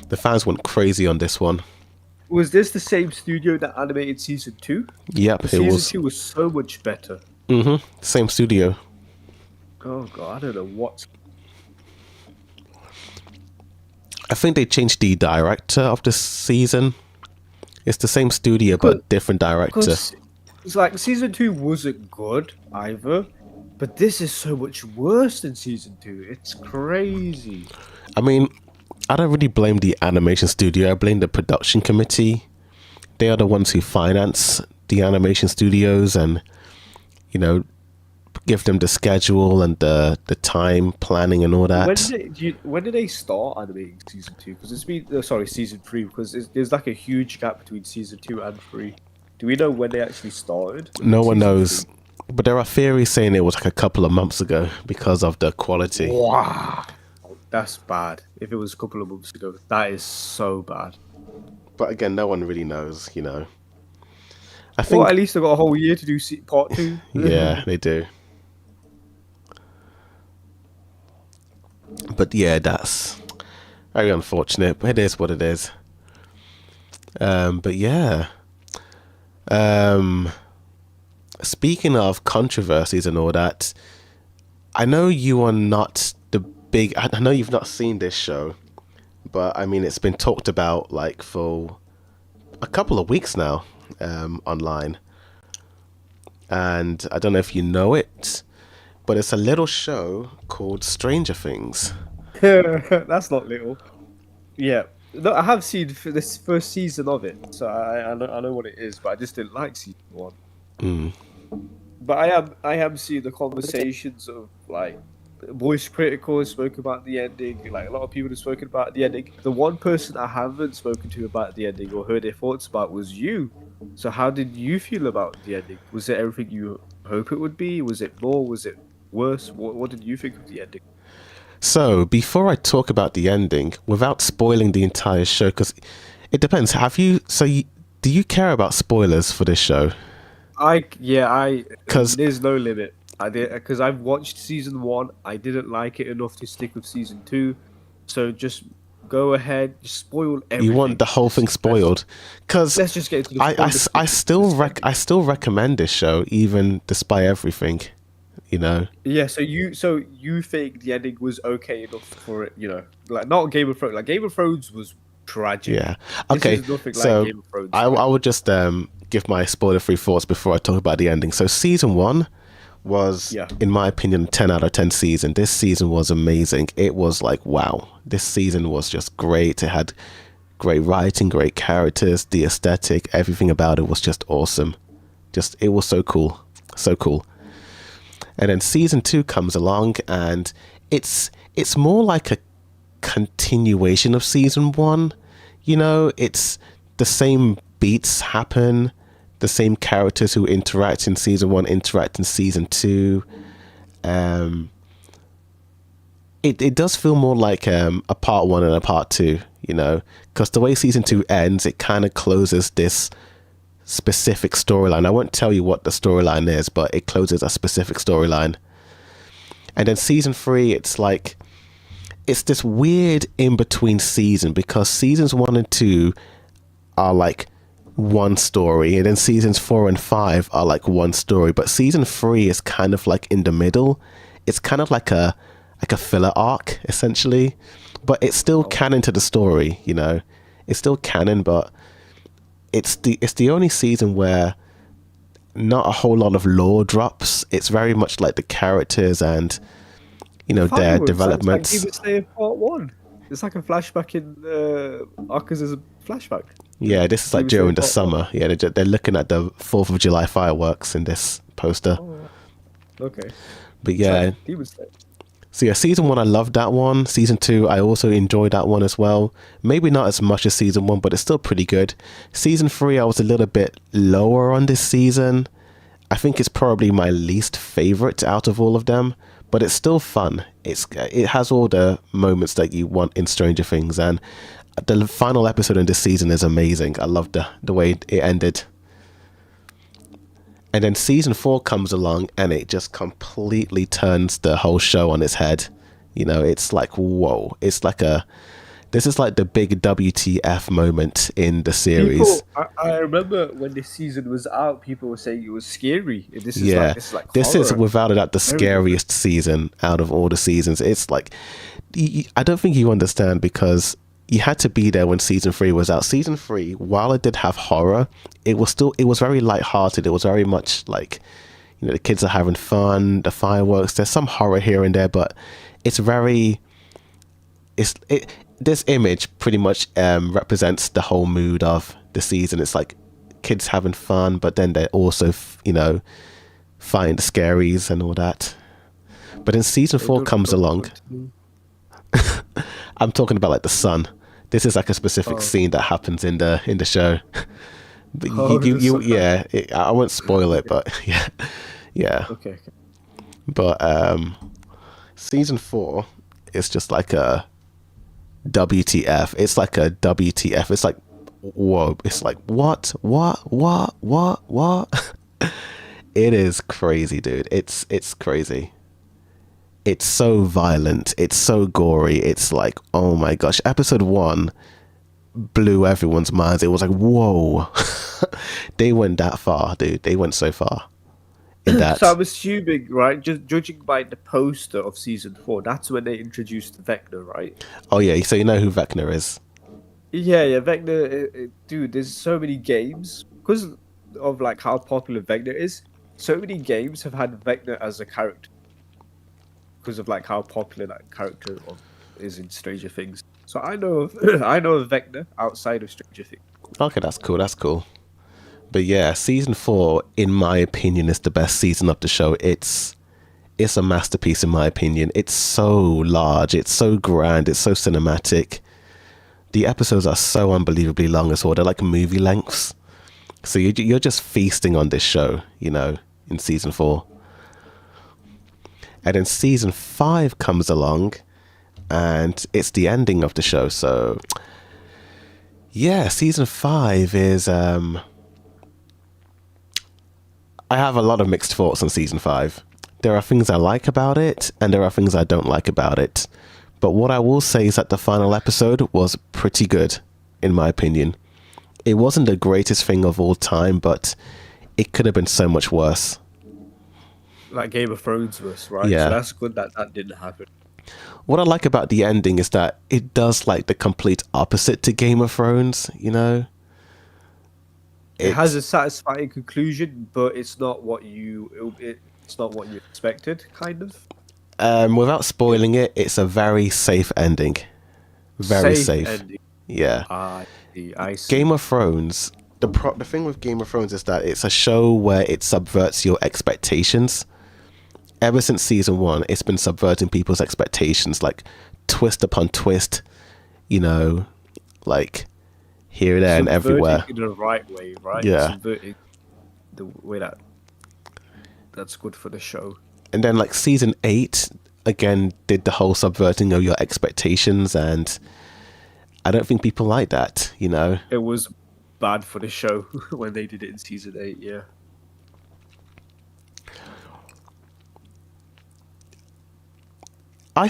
A: the fans went crazy on this one.
B: Was this the same studio that animated season two?
A: Yep,
B: Because
A: it
B: season
A: was.
B: two was so much better.
A: Same studio.
B: Oh god, I don't know what.
A: I think they changed the director of the season. It's the same studio but different director.
B: Because it's like season two wasn't good either, But this is so much worse than season 2. It's crazy.
A: I mean, I don't really blame the animation studio. I blame the production committee. They are the ones who finance the animation studios and, you know, give them the schedule and the time planning and all that.
B: When did they start animating season 2? Because it's been season 3. Because there's like a huge gap between season 2 and 3. Do we know when they actually started?
A: No one knows. But there are theories saying it was like a couple of months ago because of the quality.
B: Wow. That's bad. If it was a couple of months ago, that is so bad.
A: But again, no one really knows, you know. I think.
B: Well, at least they got a whole year to do part 2.
A: Yeah, they do. But yeah, that's very unfortunate. But it is what it is. But yeah. Speaking of controversies and all that, I know you are not the big. I know you've not seen this show, but I mean, it's been talked about like for a couple of weeks now online. And I don't know if you know it, but it's a little show called Stranger Things.
B: That's not little. Yeah. No, I have seen this first season of it, so I know what it is, but I just didn't like season 1. But I am seeing the conversations of like voice critical has spoken about the ending. Like a lot of people have spoken about the ending. The one person I haven't spoken to about the ending or heard their thoughts about was you. So how did you feel about the ending? Was it everything you hope it would be? Was it more? Was it worse? What did you think of the ending?
A: So before I talk about the ending, without spoiling the entire show, because it depends. Do you care about spoilers for this show?
B: There's no limit. Because I've watched season 1, I didn't like it enough to stick with season 2. So just go ahead, just spoil everything.
A: You want the whole thing spoiled? Because
B: let's just get into the
A: I still recommend this show even despite everything. You know.
B: Yeah. So you think the ending was okay enough for it? You know, like not Game of Thrones. Like Game of Thrones was tragic.
A: Yeah. Okay.
B: This is nothing
A: so
B: like Game of Thrones.
A: I would just give my spoiler-free thoughts before I talk about the ending. So season 1 was, in my opinion, 10 out of 10 season. This season was amazing. It was like, wow, this season was just great. It had great writing, great characters, the aesthetic, everything about it was just awesome. It was so cool. So cool. And then season 2 comes along and it's more like a continuation of season 1. You know, it's the same beats happen. The same characters who interact in season 1 interact in season 2. It does feel more like a part 1 and a part 2, you know, because the way season 2 ends, it kind of closes this specific storyline. I won't tell you what the storyline is, but it closes a specific storyline. And then season 3, it's like, it's this weird in-between season, because seasons 1 and 2 are like one story, and then seasons 4 and 5 are like one story, but season 3 is kind of like in the middle. It's kind of like a filler arc essentially, but it's still canon to the story, you know. It's still canon, but it's the only season where not a whole lot of lore drops. It's very much like the characters and, you know, their developments.
B: It's like Demon Slayer Part 1. It's like a flashback in Akaza's flashback.
A: Yeah, this is like during the summer. Yeah, they're looking at the 4th of July fireworks in this poster.
B: Oh, okay.
A: But yeah. So yeah, season 1, I loved that one. Season 2, I also enjoyed that one as well. Maybe not as much as season 1, but it's still pretty good. Season 3, I was a little bit lower on this season. I think it's probably my least favorite out of all of them, but it's still fun. It has all the moments that you want in Stranger Things, and the final episode in this season is amazing. I loved the way it ended. And then season 4 comes along and it just completely turns the whole show on its head. You know, it's like, whoa. It's like this is like the big WTF moment in the series.
B: I remember when this season was out, people were saying it was scary. This
A: is without a doubt the scariest season out of all the seasons. It's like, I don't think you understand, because you had to be there when season 3 was out. Season 3, while it did have horror, it was very lighthearted. It was very much like, You know, the kids are having fun, the fireworks. There's some horror here and there, but it's very. This image pretty much represents the whole mood of the season. It's like kids having fun, but then they're also, fighting the scaries and all that. But then season 4 comes along. I'm talking about like the sun. This is like a specific scene that happens in the show. But I won't spoil it, but yeah.
B: Okay.
A: But season 4 is just like a WTF. It's like a WTF. It's like, whoa. It's like, what? It is crazy, dude. It's crazy. It's so violent. It's so gory. It's like, oh my gosh. Episode 1 blew everyone's minds. It was like, whoa. They went that far, dude. They went so far in that.
B: So I'm assuming, right, just judging by the poster of season 4, that's when they introduced Vecna, right?
A: Oh yeah, so you know who Vecna is?
B: Yeah, Vecna, dude, there's so many games, because of like how popular Vecna is, so many games have had Vecna as a character. Because of like how popular that character is in Stranger Things. So I know of Vecna outside of Stranger Things.
A: Okay, that's cool. But yeah, season 4, in my opinion, is the best season of the show. It's a masterpiece in my opinion. It's so large, it's so grand, it's so cinematic. The episodes are so unbelievably long as well. They're like movie lengths. So you're just feasting on this show, in season 4. And then season 5 comes along, and it's the ending of the show. So yeah, season 5 is I have a lot of mixed thoughts on season 5. There are things I like about it, and there are things I don't like about it. But what I will say is that the final episode was pretty good, in my opinion. It wasn't the greatest thing of all time, but it could have been so much worse.
B: Like Game of Thrones was, right?
A: Yeah.
B: So that's good that didn't happen.
A: What I like about the ending is that it does like the complete opposite to Game of Thrones,
B: It has a satisfying conclusion, but it's not what you expected, kind of.
A: Without spoiling it, it's a very safe ending. Very safe.
B: Ending.
A: Yeah.
B: I see.
A: Game of Thrones, the thing with Game of Thrones is that it's a show where it subverts your expectations. Ever since season 1, it's been subverting people's expectations, like twist upon twist, like here, there, and everywhere.
B: In the right way, right?
A: Yeah.
B: Subverting the way that's good for the show.
A: And then like season 8 again did the whole subverting of your expectations, and I don't think people like that,
B: It was bad for the show when they did it in season 8, yeah.
A: I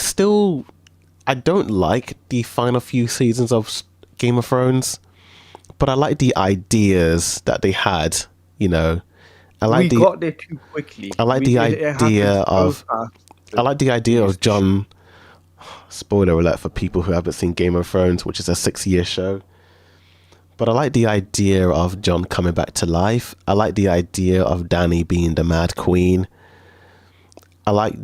A: don't like the final few seasons of Game of Thrones, but I like the ideas that they had, I like
B: we got there too quickly.
A: I like the idea of John. Spoiler alert for people who haven't seen Game of Thrones, which is a 6-year show. But I like the idea of John coming back to life. I like the idea of Dany being the Mad Queen. I like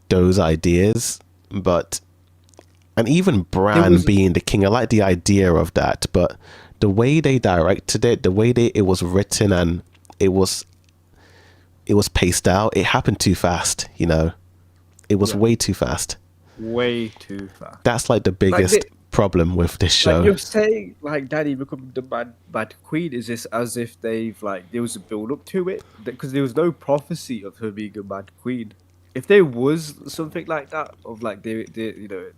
A: those ideas, and even Bran being the king. I like the idea of that, but the way they directed it, the way it was written, and it was paced out. It happened too fast, It was way too fast.
B: Way too fast.
A: That's like the biggest problem with this show.
B: Like you're saying, like Dany becoming the bad queen. Is this as if there was a build up to it? Because there was no prophecy of her being a mad queen. If there was something like that, of like there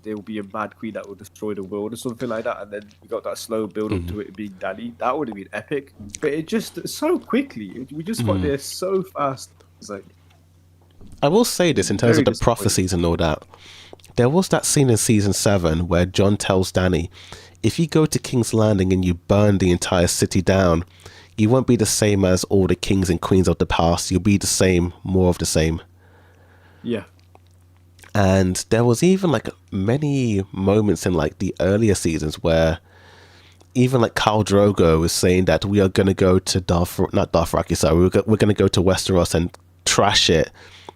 B: will be a mad queen that will destroy the world or something like that, and then we got that slow build up to it being Dany, that would have been epic. But it just so quickly, we just got there so fast. It's like,
A: I will say this in terms of the prophecies and all that. There was that scene in season 7 where Jon tells Dany, if you go to King's Landing and you burn the entire city down, you won't be the same as all the kings and queens of the past. You'll be the same, more of the same.
B: Yeah.
A: And there was even like many moments in like the earlier seasons where even like Khal Drogo was saying that we are going to go to we're going to go to Westeros and trash it,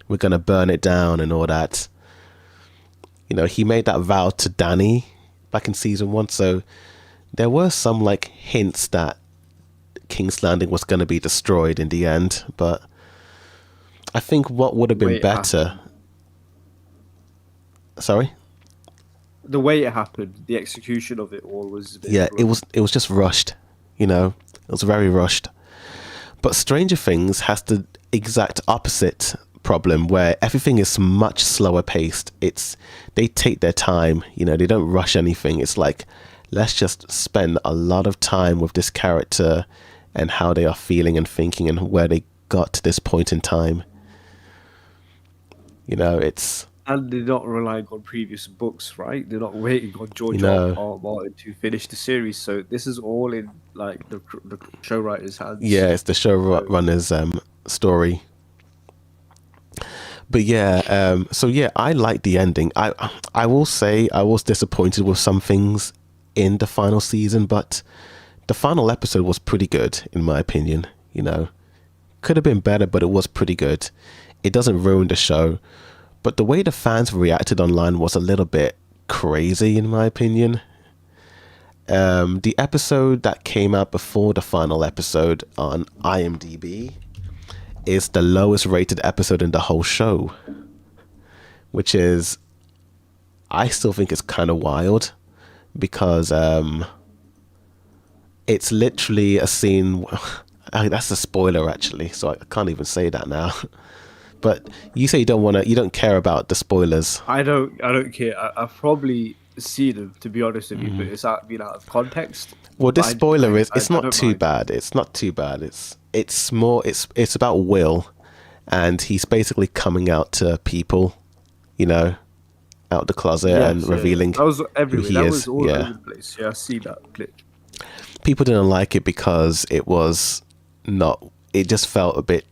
A: we're gonna burn it down and all that. You know, he made that vow to Danny back in season 1, so there were some like hints that King's Landing was going to be destroyed in the end, but I think what would have been better. Sorry?
B: The way it happened, the execution of it all was a bit
A: Yeah, it was just rushed, you know. It was very rushed. But Stranger Things has the exact opposite problem, where everything is much slower paced. They take their time, you know, they don't rush anything. It's like, let's just spend a lot of time with this character and how they are feeling and thinking and where they got to this point in time. You know,
B: and they're not relying on previous books, right? They're not waiting on George R. R. Martin to finish the series. So this is all in like the show writer's hands.
A: Yeah, it's the showrunner's story. But yeah, so yeah, I like the ending. I will say I was disappointed with some things in the final season, but the final episode was pretty good in my opinion. You know, could have been better, but it was pretty good. It doesn't ruin the show, but the way the fans reacted online was a little bit crazy in my opinion. The episode that came out before the final episode on IMDb is the lowest rated episode in the whole show, which is, I still think it's kind of wild, because it's literally a scene. That's a spoiler actually, so I can't even say that now. But you say you don't care about the spoilers.
B: I don't care. I've probably seen them, to be honest with you, but it's been out of context.
A: Well, this spoiler it's not too bad. It's not too bad. It's more it's about Will, and he's basically coming out to people, you know, out the closet and revealing
B: that was everywhere.
A: Who he
B: that
A: is.
B: was all over the place. Yeah, I see that clip.
A: People didn't like it because it was not. It just felt a bit.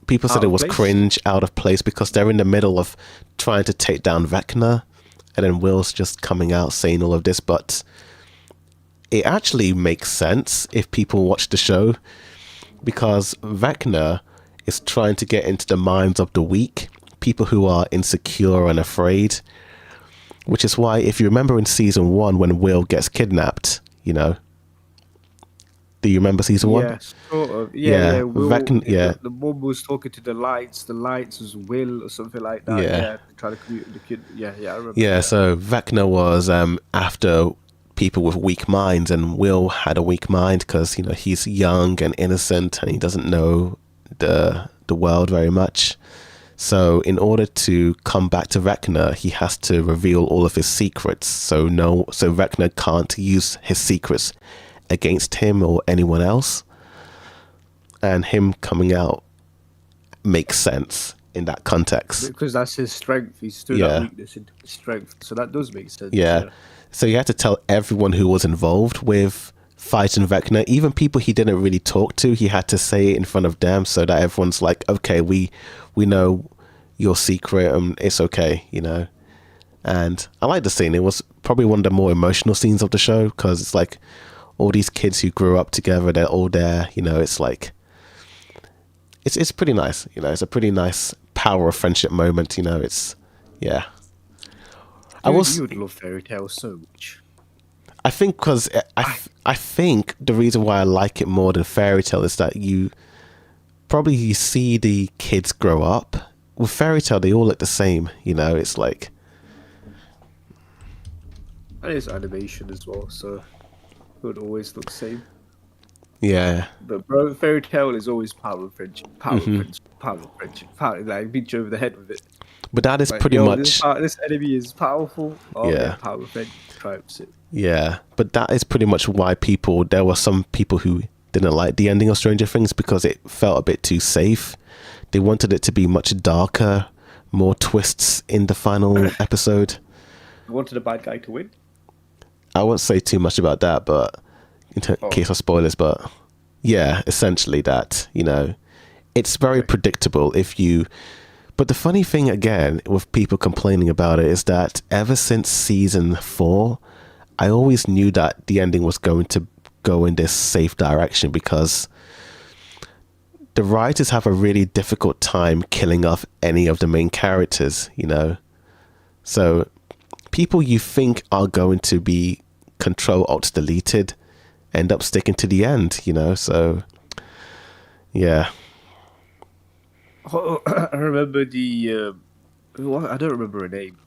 A: People said it was cringe, out of place, because they're in the middle of trying to take down Vecna, and then Will's just coming out saying all of this. But it actually makes sense if people watch the show, because Vecna is trying to get into the minds of the weak, people who are insecure and afraid, which is why, if you remember in season 1 when Will gets kidnapped, you know, do you remember season 1?
B: Yeah, sort of. Yeah. Will,
A: yeah.
B: The mom was talking to the lights. The lights was Will or something like that. Yeah. Trying to commute the kid. Yeah, I remember.
A: Yeah, so Vecna was after people with weak minds, and Will had a weak mind because, you know, he's young and innocent and he doesn't know the world very much. So in order to come back to Vecna, he has to reveal all of his secrets. So Vecna can't use his secrets against him or anyone else. And him coming out makes sense in that context.
B: Because that's his strength. He's through that weakness into his strength. So that does make sense.
A: Yeah. So you had to tell everyone who was involved with fighting Vecna, even people he didn't really talk to, he had to say it in front of them so that everyone's like, okay, we know your secret and it's okay, you know. And I like the scene. It was probably one of the more emotional scenes of the show, because it's like all these kids who grew up together, they're all there, you know. It's like it's pretty nice, you know. It's a pretty nice power of friendship moment, you know. It's you would
B: love fairy tales so much.
A: I think because I think the reason why I like it more than fairy tale is that you see the kids grow up. With fairy tale, they all look the same, you know. It's like,
B: and it's animation as well, so it would always look the same.
A: Yeah.
B: But fairy tale is always power of friendship, power of friendship, like beat you over the head with it.
A: But that is like, pretty much
B: this enemy is powerful. Oh, yeah, power of friendship triumphs it.
A: Yeah, but that is pretty much why there were some people who didn't like the ending of Stranger Things, because it felt a bit too safe. They wanted it to be much darker, more twists in the final episode.
B: They wanted a bad guy to win.
A: I won't say too much about that, but in case of spoilers, but yeah, essentially that, you know, it's very predictable but the funny thing again with people complaining about it is that ever since season 4, I always knew that the ending was going to go in this safe direction, because the writers have a really difficult time killing off any of the main characters, you know. So people you think are going to be Control Alt deleted end up sticking to the end, you know. So yeah.
B: I remember I don't remember her name,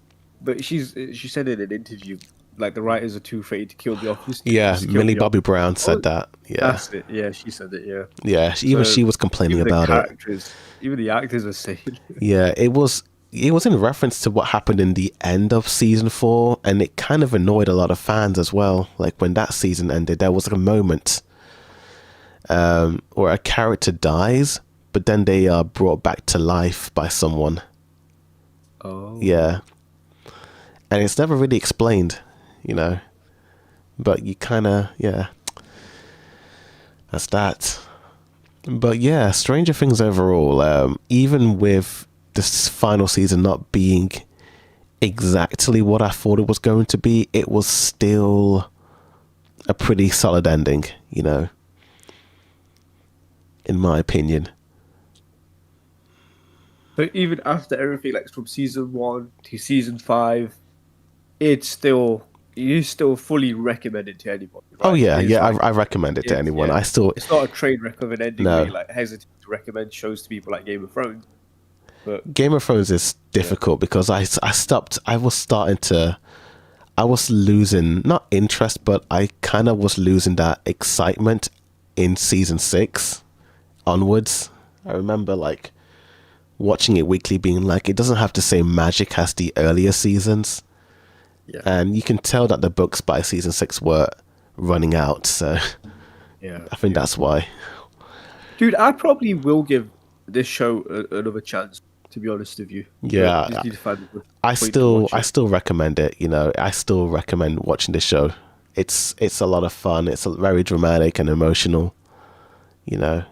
B: but she said in an interview like the writers are too afraid to kill the office.
A: Yeah,
B: Just kill
A: Millie
B: the
A: Bobby
B: office.
A: Brown said
B: Oh,
A: that. Yeah.
B: that's it. Yeah, she said it. Yeah.
A: Yeah, even
B: So
A: she was complaining
B: even the
A: about it.
B: characters, even the actors are saying.
A: Yeah, it was in reference to what happened in the end of season 4, and it kind of annoyed a lot of fans as well. Like when that season ended, there was like a moment where a character dies, but then they are brought back to life by someone.
B: Oh.
A: Yeah, and it's never really explained, you know. But you kind of, yeah, that's that. But yeah, Stranger Things overall, even with this final season not being exactly what I thought it was going to be, it was still a pretty solid ending, you know, in my opinion.
B: But even after everything, like from season 1 to season 5, you still fully recommend it to anybody, right?
A: Oh yeah,
B: It's
A: yeah,
B: like
A: I recommend it to anyone.
B: yeah,
A: I still,
B: it's not a train wreck of an ending where
A: no.
B: you like hesitate to recommend shows to people like Game of Thrones. But
A: Game of Thrones is difficult because I stopped, I was losing, not interest, but I kind of was losing that excitement in season 6 onwards. I remember like watching it weekly being like, it doesn't have the same magic as the earlier seasons.
B: yeah,
A: And you can tell that the books by season 6 were running out. So
B: yeah,
A: I think that's why.
B: dude, I probably will give this show another chance. To be honest with you,
A: Yeah,
B: but just need to find a good
A: I
B: point to
A: still
B: watch
A: I
B: it.
A: still recommend it, you know. I still recommend watching this show. It's a lot of fun. It's very dramatic and emotional, you know.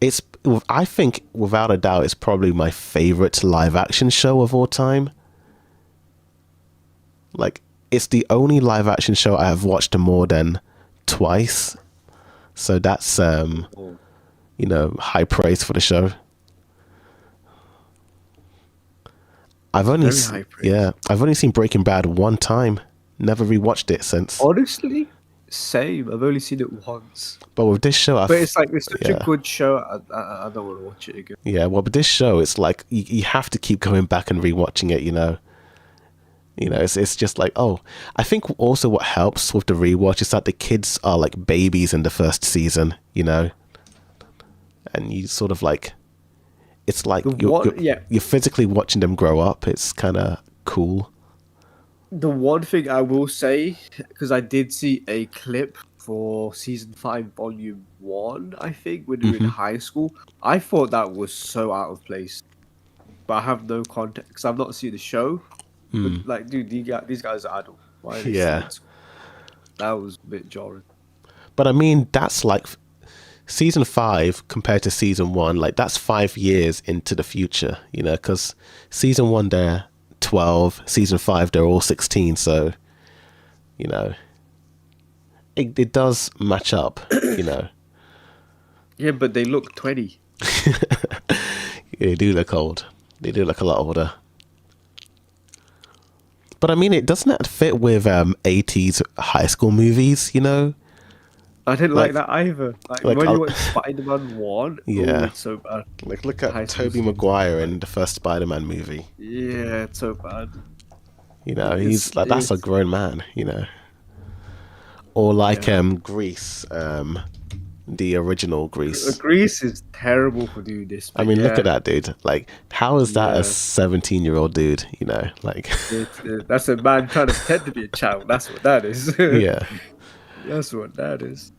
A: It's, I think without a doubt it's probably my favorite live action show of all time. Like it's the only live action show I have watched more than twice. So that's
B: Oh,
A: you know, high praise for the show. I've only
B: very high praise.
A: yeah, I've only seen Breaking Bad one time. Never rewatched it since.
B: Honestly, same. I've only seen it once,
A: But with this show,
B: but it's like it's such a
A: yeah,
B: good show. I don't want to watch it again.
A: yeah. Well, with this show, it's like you have to keep going back and rewatching it. You know, it's just like, oh, I think also what helps with the rewatch is that the kids are like babies in the first season. You know, and you sort of like, it's like you're physically watching them grow up. It's kind of cool.
B: The one thing I will say, because I did see a clip for season 5, volume 1, I think, when we were in high school, I thought that was so out of place. But I have no context, because I've not seen the show. But, like, dude, these guys are adults. Why are they still
A: Yeah.
B: in school? That was a bit jarring.
A: But I mean, that's like season 5 compared to season 1. Like that's 5 years into the future, you know, because season 1 they're 12, season 5 they're all 16. So, you know, it does match up, you know.
B: Yeah, but they look 20.
A: They do look old. They do look a lot older. But I mean, it doesn't fit with 80s high school movies, you know.
B: I didn't like that either. Like when
A: I'll-
B: you watch Spider-Man 1,
A: Yeah.
B: oh, it's so bad.
A: Like look
B: High
A: at
B: school
A: Tobey
B: scenes.
A: Maguire in the first Spider-Man movie.
B: Yeah, it's so bad.
A: You know,
B: It's-
A: he's like, that's a
B: it's-
A: grown man, you know. Or like
B: Yeah.
A: Grease, the original Grease.
B: Greece is terrible for doing this.
A: I mean, look at that dude. Like, how is that
B: Yeah.
A: a 17-year-old dude? You know, like,
B: That's a man trying to pretend to be a child. That's what that is.
A: yeah,
B: That's what that is.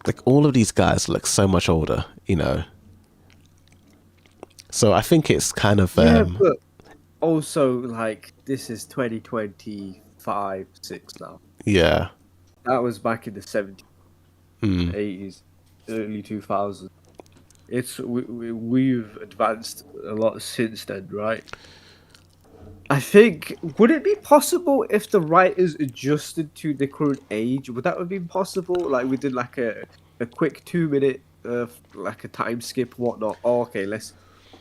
A: like all of these guys look so much older. You know, so I think it's kind of
B: Yeah, but also like this is 2025, 6 now.
A: yeah,
B: That was back in the 70s,
A: mm,
B: 80s, early 2000s. We've advanced a lot since then, right? I think, would it be possible if the writers adjusted to the current age? Would that have been possible? Like we did like a quick 2-minute like a time skip, whatnot. Oh, okay, let's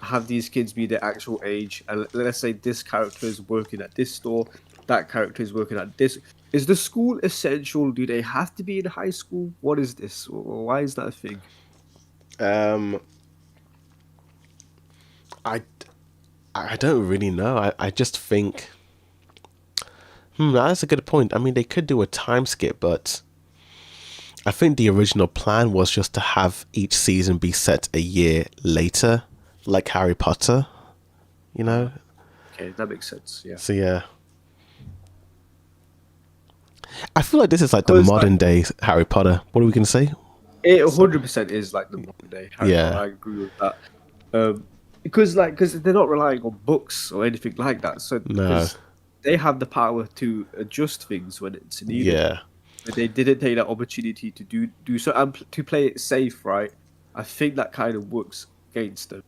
B: have these kids be their actual age, and let's say this character is working at this store, that character is working at this. Is the school essential? Do they have to be in high school? What is this? Why is that a thing?
A: Um, I I don't really know. I just think, that's a good point. I mean, they could do a time skip, but I think the original plan was just to have each season be set a year later, like Harry Potter, you know?
B: Okay, that makes sense. Yeah,
A: So yeah. I feel like this is like the
B: because like
A: modern day Harry Potter. What are we going to say?
B: it 100% is like the modern day Harry Potter.
A: Yeah.
B: I agree with that. Because they're not relying on books or anything like that. So
A: No.
B: because they have the power to adjust things when it's needed.
A: Yeah.
B: But they didn't take that opportunity to do so and to play it safe, right? I think that kind of works against them.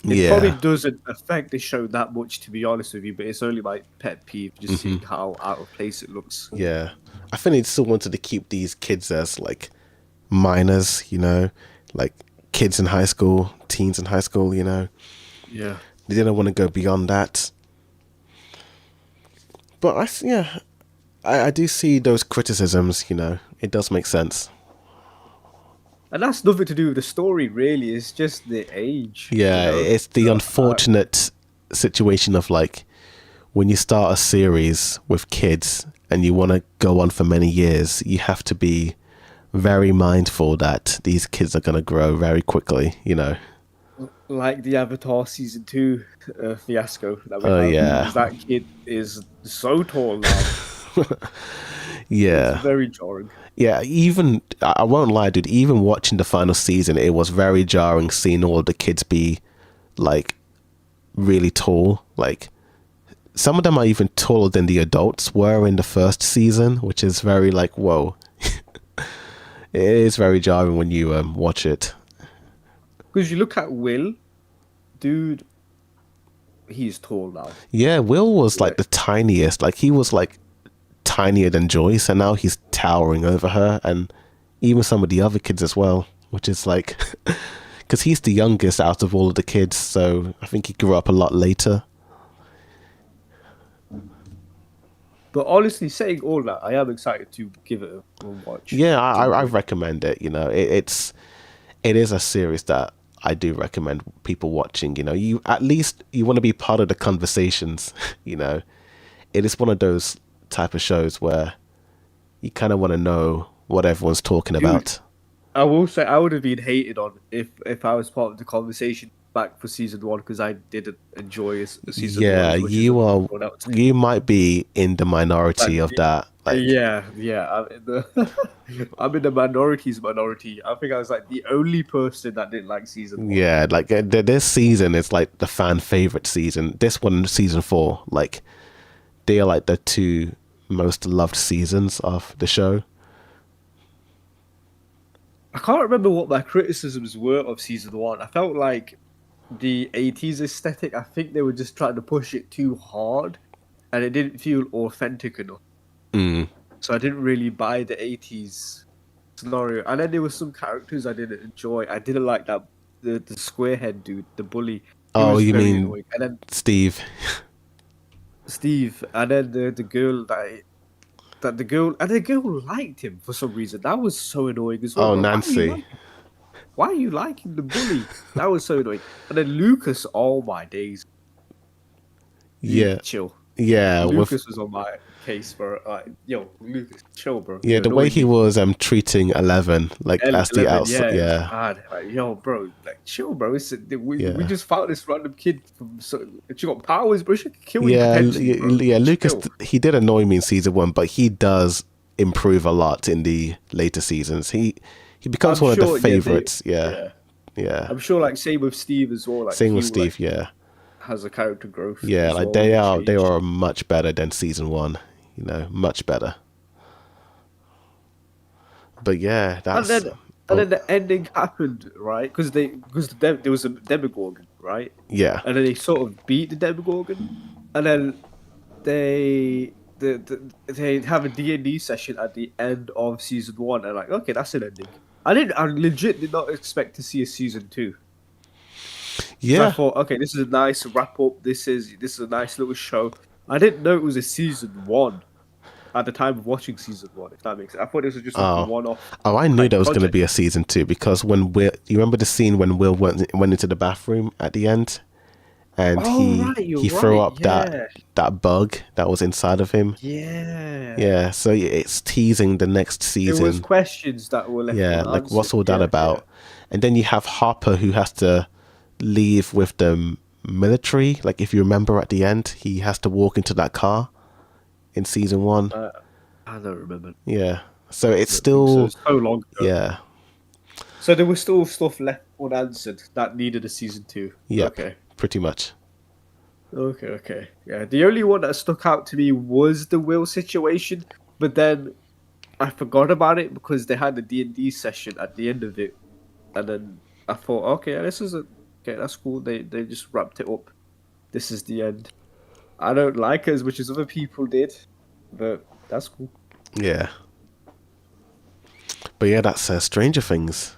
B: It probably
A: Yeah.
B: doesn't affect the show that much, to be honest with you, but it's only my pet peeve, just seeing how out of place it looks.
A: Yeah. I think they still wanted to keep these kids as like minors, like kids in high school, teens in high school,
B: Yeah.
A: They didn't want to go beyond that. But I do see those criticisms, it does make sense.
B: And that's nothing to do with the story, really. It's just the age,
A: Yeah, it's the unfortunate situation of like when you start a series with kids and you want to go on for many years, you have to be very mindful that these kids are going to grow very quickly.
B: Like the Avatar season 2 fiasco that we
A: Oh,
B: have.
A: yeah.
B: Because that kid is so tall now. It's
A: Yeah.
B: very jarring.
A: Yeah, even I won't lie, dude. Even watching the final season, it was very jarring seeing all the kids be like really tall. Like some of them are even taller than the adults were in the first season, which is very like whoa. It is very jarring when you watch it.
B: Because you look at Will, dude, he's tall now.
A: Yeah, Will was like
B: Like,
A: the tiniest. Like he was like tinier than Joyce, and now he's towering over her, and even some of the other kids as well, which is like because he's the youngest out of all of the kids, so I think he grew up a lot later.
B: but honestly, saying all that, I am excited to give it a watch.
A: Yeah, I recommend it. It is a series that I do recommend people watching. You at least you want to be part of the conversations. It is one of those type of shows where you kind of want to know what everyone's talking
B: Dude,
A: about.
B: I will say I would have been hated on if I was part of the conversation back for season 1 because I didn't enjoy season 1
A: Yeah,
B: as much as everyone else.
A: you might be in the minority
B: Like,
A: of that. Like,
B: yeah. I'm in the minority's minority. I think I was like the only person that didn't like season 1.
A: yeah, like this season is like the fan favorite season. This one, season 4, like they are like the two most loved seasons of the show.
B: I can't remember what my criticisms were of season 1. I felt like the 80s aesthetic, I think they were just trying to push it too hard and it didn't feel authentic enough. So I didn't really buy the 80s scenario. And then there were some characters I didn't enjoy. I didn't like that the squarehead dude, the bully. He
A: Oh,
B: was
A: you
B: very
A: mean
B: annoying. And then
A: Steve?
B: Steve, and then the girl that the girl liked him for some reason. That was so annoying as well.
A: Oh,
B: Bro.
A: Nancy.
B: Why are you liking the bully? That was so annoying. And then Lucas, oh my days. You
A: Yeah,
B: chill.
A: yeah,
B: Lucas was on my case, bro. Yo, Lucas, chill, bro.
A: yeah.
B: You're
A: The way
B: annoying
A: he
B: me.
A: was treating 11, like as the
B: 11,
A: outside.
B: yeah, it's
A: Yeah,
B: bad. Like, yo, bro, like chill, bro. We
A: yeah.
B: just found this random kid from she got powers, bro. She could kill you
A: Yeah,
B: potentially, bro.
A: yeah. Lucas,
B: Chill.
A: he did annoy me in season 1, but he does improve a lot in the later seasons. He becomes
B: I'm
A: one of
B: sure,
A: the favorites. Yeah,
B: yeah.
A: yeah.
B: I'm sure, like same with Steve as well. Like
A: Same
B: he
A: with Steve.
B: like,
A: Yeah,
B: has a character growth.
A: yeah.
B: as
A: Like
B: well when he
A: they
B: changed.
A: are much better than season 1. Much better. But yeah,
B: And
A: that's
B: then the ending happened, right? Because there was a Demogorgon, right?
A: yeah,
B: And then they sort of beat the Demogorgon, and then they have a D&D session at the end of season 1, and like, okay, that's an ending. I legit did not expect to see a season 2. Because I
A: Yeah.
B: thought, okay, this is a nice wrap up. This is a nice little show. I didn't know it was a season 1 at the time of watching season 1. If that makes sense, I thought it was just like a
A: Oh.
B: one-off
A: Oh, I knew
B: type
A: there was going to
B: project.
A: be a season 2 because when Will, you remember the scene when Will went into the bathroom at the end and
B: Oh right, you're
A: he threw
B: right.
A: up
B: Yeah,
A: that bug that was inside of him.
B: yeah.
A: Yeah, so it's teasing the next
B: There was
A: season.
B: questions that were left
A: Yeah, like what's
B: unanswered.
A: all that
B: Yeah, yeah.
A: about? And then you have Harper who has to leave with the military. Like if you remember at the end, he has to walk into that car in season 1.
B: Uh, I don't remember.
A: Yeah. So
B: I
A: it's
B: don't think so.
A: still
B: It's so long ago.
A: yeah.
B: So there was still stuff left unanswered that needed a season 2.
A: Yep,
B: Okay.
A: pretty much.
B: Okay, okay. Yeah, the only one that stuck out to me was the Will situation, but then I forgot about it because they had a D&D session at the end of it, and then I thought, okay, okay, that's cool. They just wrapped it up. This is the end. I don't like it as much as other people did, but that's cool.
A: Yeah. But yeah, that's Stranger Things.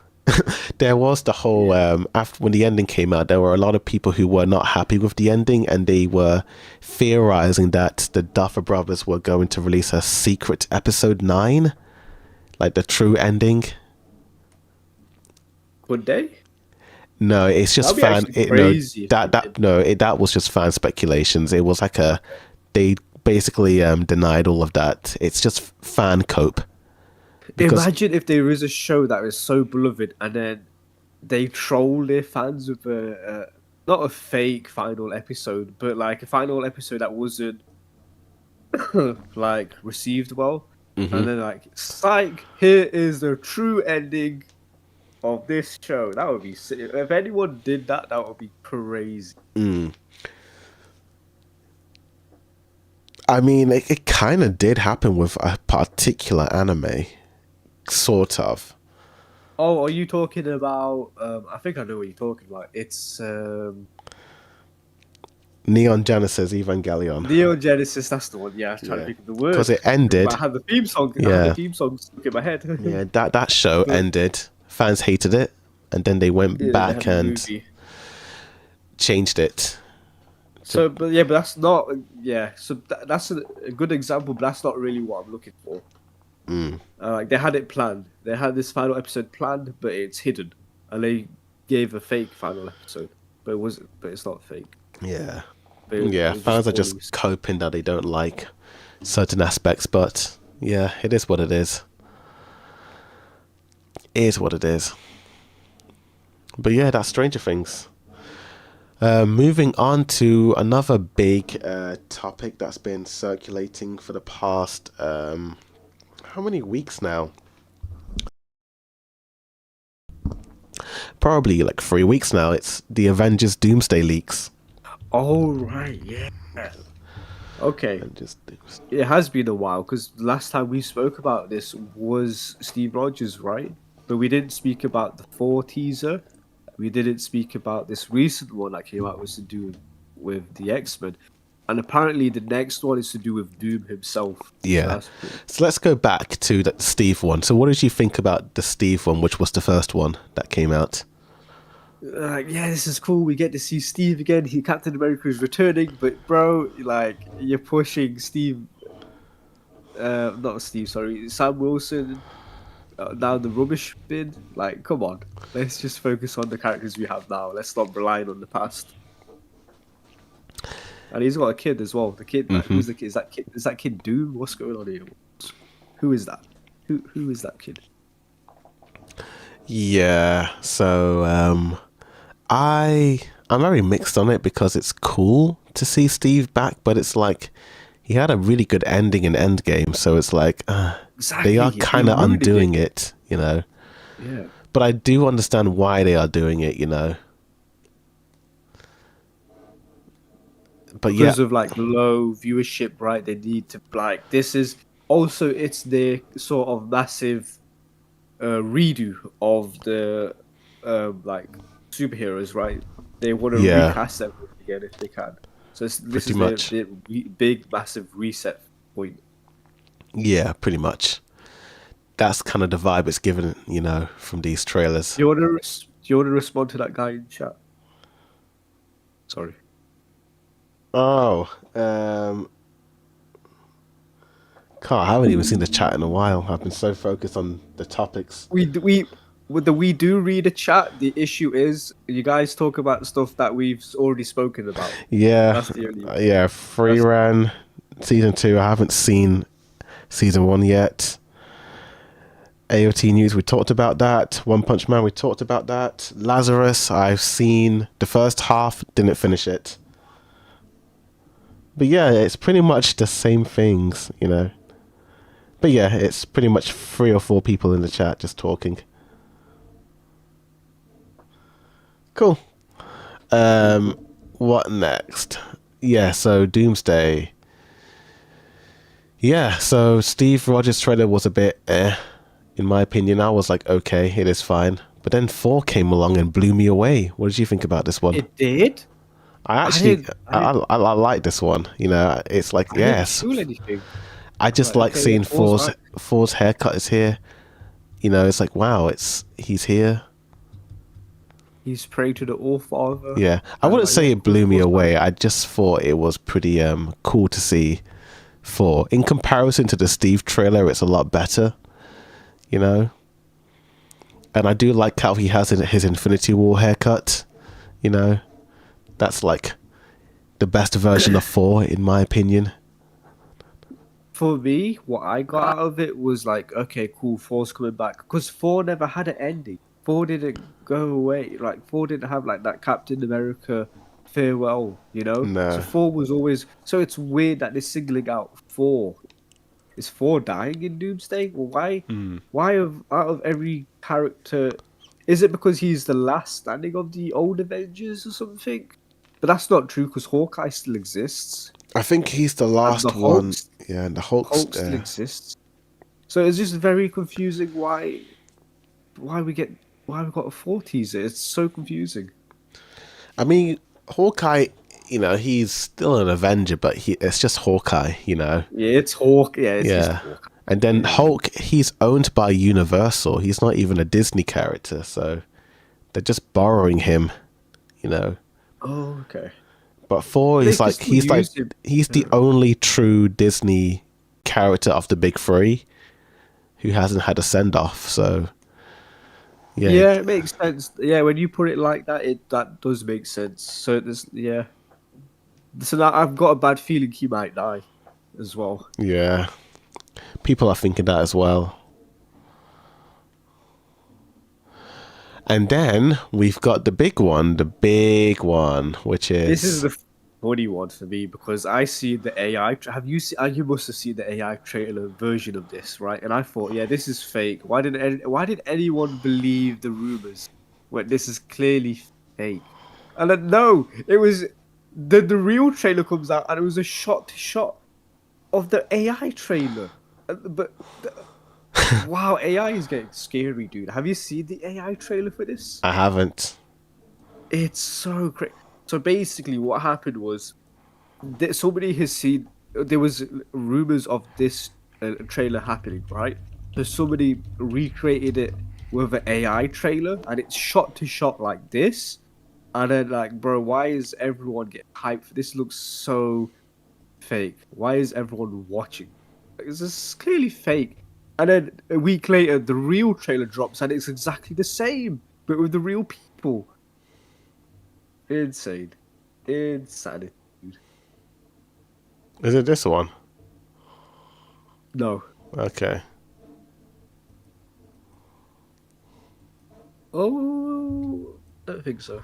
A: There was the whole
B: Yeah.
A: after when the ending came out, there were a lot of people who were not happy with the ending, and they were theorizing that the Duffer Brothers were going to release a secret episode 9, like the true ending.
B: Would they?
A: No, it's just
B: That'd be
A: fan.
B: actually
A: It, no,
B: crazy if they
A: that
B: did.
A: that no, that was just fan speculations. It was like
B: Okay.
A: they basically denied all of that. It's just fan cope because
B: Imagine if there is a show that is so beloved and then they troll their fans with not a fake final episode, but like a final episode that wasn't like received well, and then like psych, here is the true ending of this show. That would be sick. If anyone did that, that would be crazy.
A: I mean, it kind of did happen with a particular anime, sort of.
B: Oh, are you talking about? I think I know what you're talking about. It's
A: Neon Genesis Evangelion.
B: Neo Genesis. That's the one. Yeah, I was trying to
A: Yeah,
B: think of the
A: because
B: word.
A: it ended.
B: I had the theme song. I had the
A: Yeah,
B: theme song stuck in my head.
A: yeah. That show
B: But
A: ended. Fans hated it, and then they went
B: yeah, they
A: back
B: had the
A: and
B: movie.
A: changed it.
B: So, but yeah, but that's not. Yeah, so that's a good example, but that's not really what I'm looking for. Like they had it planned. They had this final episode planned, but it's hidden, and they gave a fake final episode, but it was, but it's not fake.
A: Yeah,
B: But
A: yeah.
B: it was just
A: Fans are
B: poorly
A: just coping that they don't like certain aspects, but yeah, it is what it is. It is what it is. But yeah, that's Stranger Things. Moving on to another big topic that's been circulating for the past how many weeks now? Probably like 3 weeks now. It's the Avengers Doomsday leaks.
B: Oh right, yeah. Okay,
A: Avengers Doomsday.
B: it has been a while because last time we spoke about this was Steve Rogers, right? But we didn't speak about the 4 teaser. We didn't speak about this recent one that came out was to do with the X-Men. And apparently the next one is to do with Doom himself. So
A: Yeah.
B: that's cool.
A: So let's go back to the Steve one. So what did you think about the Steve one, which was the first one that came out?
B: Yeah, this is cool. We get to see Steve again. Captain America is returning, but bro, like you're pushing Steve, not Steve, sorry, Sam Wilson down the rubbish bin. Like, come on, let's just focus on the characters we have now. Let's stop relying on the past. And he's got a kid as well. The kid, like, who's the kid? Is that kid? Is that kid Doom? What's going on here? Who is that? Who is that kid?
A: Yeah. So I'm very mixed on it because it's cool to see Steve back, but it's like he had a really good ending in Endgame, so it's like
B: Exactly.
A: they are
B: They
A: kind of
B: ruined
A: undoing it, you know.
B: Yeah.
A: But I do understand why they are doing it, you know. But yeah,
B: Because of like low viewership, right? They need to like this is also it's their sort of massive redo of the like superheroes, right? They want to
A: yeah,
B: recast them again if they can. So this
A: pretty
B: is
A: much.
B: their big massive reset point.
A: Yeah, pretty much. that's kind of the vibe it's given, from these trailers.
B: Do you want to respond to that guy in chat? Sorry.
A: Oh, God, I haven't even seen the chat in a while. I've been so focused on the topics.
B: We do read a chat. The issue is you guys talk about stuff that we've already spoken about.
A: Yeah,
B: That's the only.
A: yeah. Free
B: That's
A: Ran season 2. I haven't seen season 1 yet. AOT News, we talked about that. One Punch Man, we talked about that. Lazarus, I've seen the first half, didn't finish it. But yeah, it's pretty much the same things, But yeah, it's pretty much 3 or 4 people in the chat just talking. Cool. What next? Yeah, so Doomsday. Yeah, so Steve Rogers' trailer was a bit in my opinion. I was like, okay, it is fine. But then 4 came along and blew me away. What did you think about this one?
B: it. Did.
A: I like this one. It's like,
B: I didn't
A: yes.
B: feel anything.
A: I just like
B: okay,
A: seeing
B: Four's
A: Four's haircut is here. It's like, wow, he's here.
B: He's praying to the All Father.
A: Yeah, I wouldn't say it blew me away. I just thought it was pretty cool to see 4. In comparison to the Steve trailer, it's a lot better. And I do like how he has his Infinity War haircut. That's like the best version of 4, in my opinion.
B: For me, what I got out of it was like, okay, cool, 4's coming back. Because 4 never had an ending. 4 didn't go away. Like, 4 didn't have like that Captain America farewell,
A: No.
B: So 4 was always. So it's weird that they're singling out 4. Is 4 dying in Doomsday? Well, why? Why out of every character? Is it because he's the last standing of the old Avengers or something? But that's not true because Hawkeye still exists.
A: I think he's the last
B: And the
A: one.
B: Hulk,
A: Yeah, and the Hulk
B: still exists. So it's just very confusing why we got a 4 teaser. It's so confusing.
A: I mean, Hawkeye, he's still an Avenger, but it's just Hawkeye,
B: Yeah, it's Hawk. Yeah, it's just Hawkeye.
A: And then Hulk, he's owned by Universal. He's not even a Disney character, so they're just borrowing him,
B: Oh, okay.
A: But 4 is like he's the only true Disney character of the big 3 who hasn't had a send off. So
B: yeah, it makes sense. Yeah, when you put it like that, that does make sense. So So now I've got a bad feeling he might die as well.
A: Yeah, people are thinking that as well. And then we've got the big one, which is...
B: This is the funny one for me because I see the AI. Have you seen? You must have seen the AI trailer version of this, right? And I thought, yeah, this is fake. Why did anyone believe the rumors when this is clearly fake? And then no, it was the real trailer comes out and it was a shot of the AI trailer. But wow, AI is getting scary, dude. Have you seen the AI trailer for this?
A: I haven't.
B: It's so crazy. So basically, what happened was that somebody has seen. There was rumors of this trailer happening, right? So somebody recreated it with an AI trailer, and it's shot to shot like this. And then, like, bro, why is everyone getting hyped for this? Looks so fake. Why is everyone watching? Like, this is clearly fake. And then a week later, the real trailer drops, and it's exactly the same, but with the real people. Insane. Insanity.
A: Is it this one?
B: No.
A: Okay.
B: Oh, I don't think so.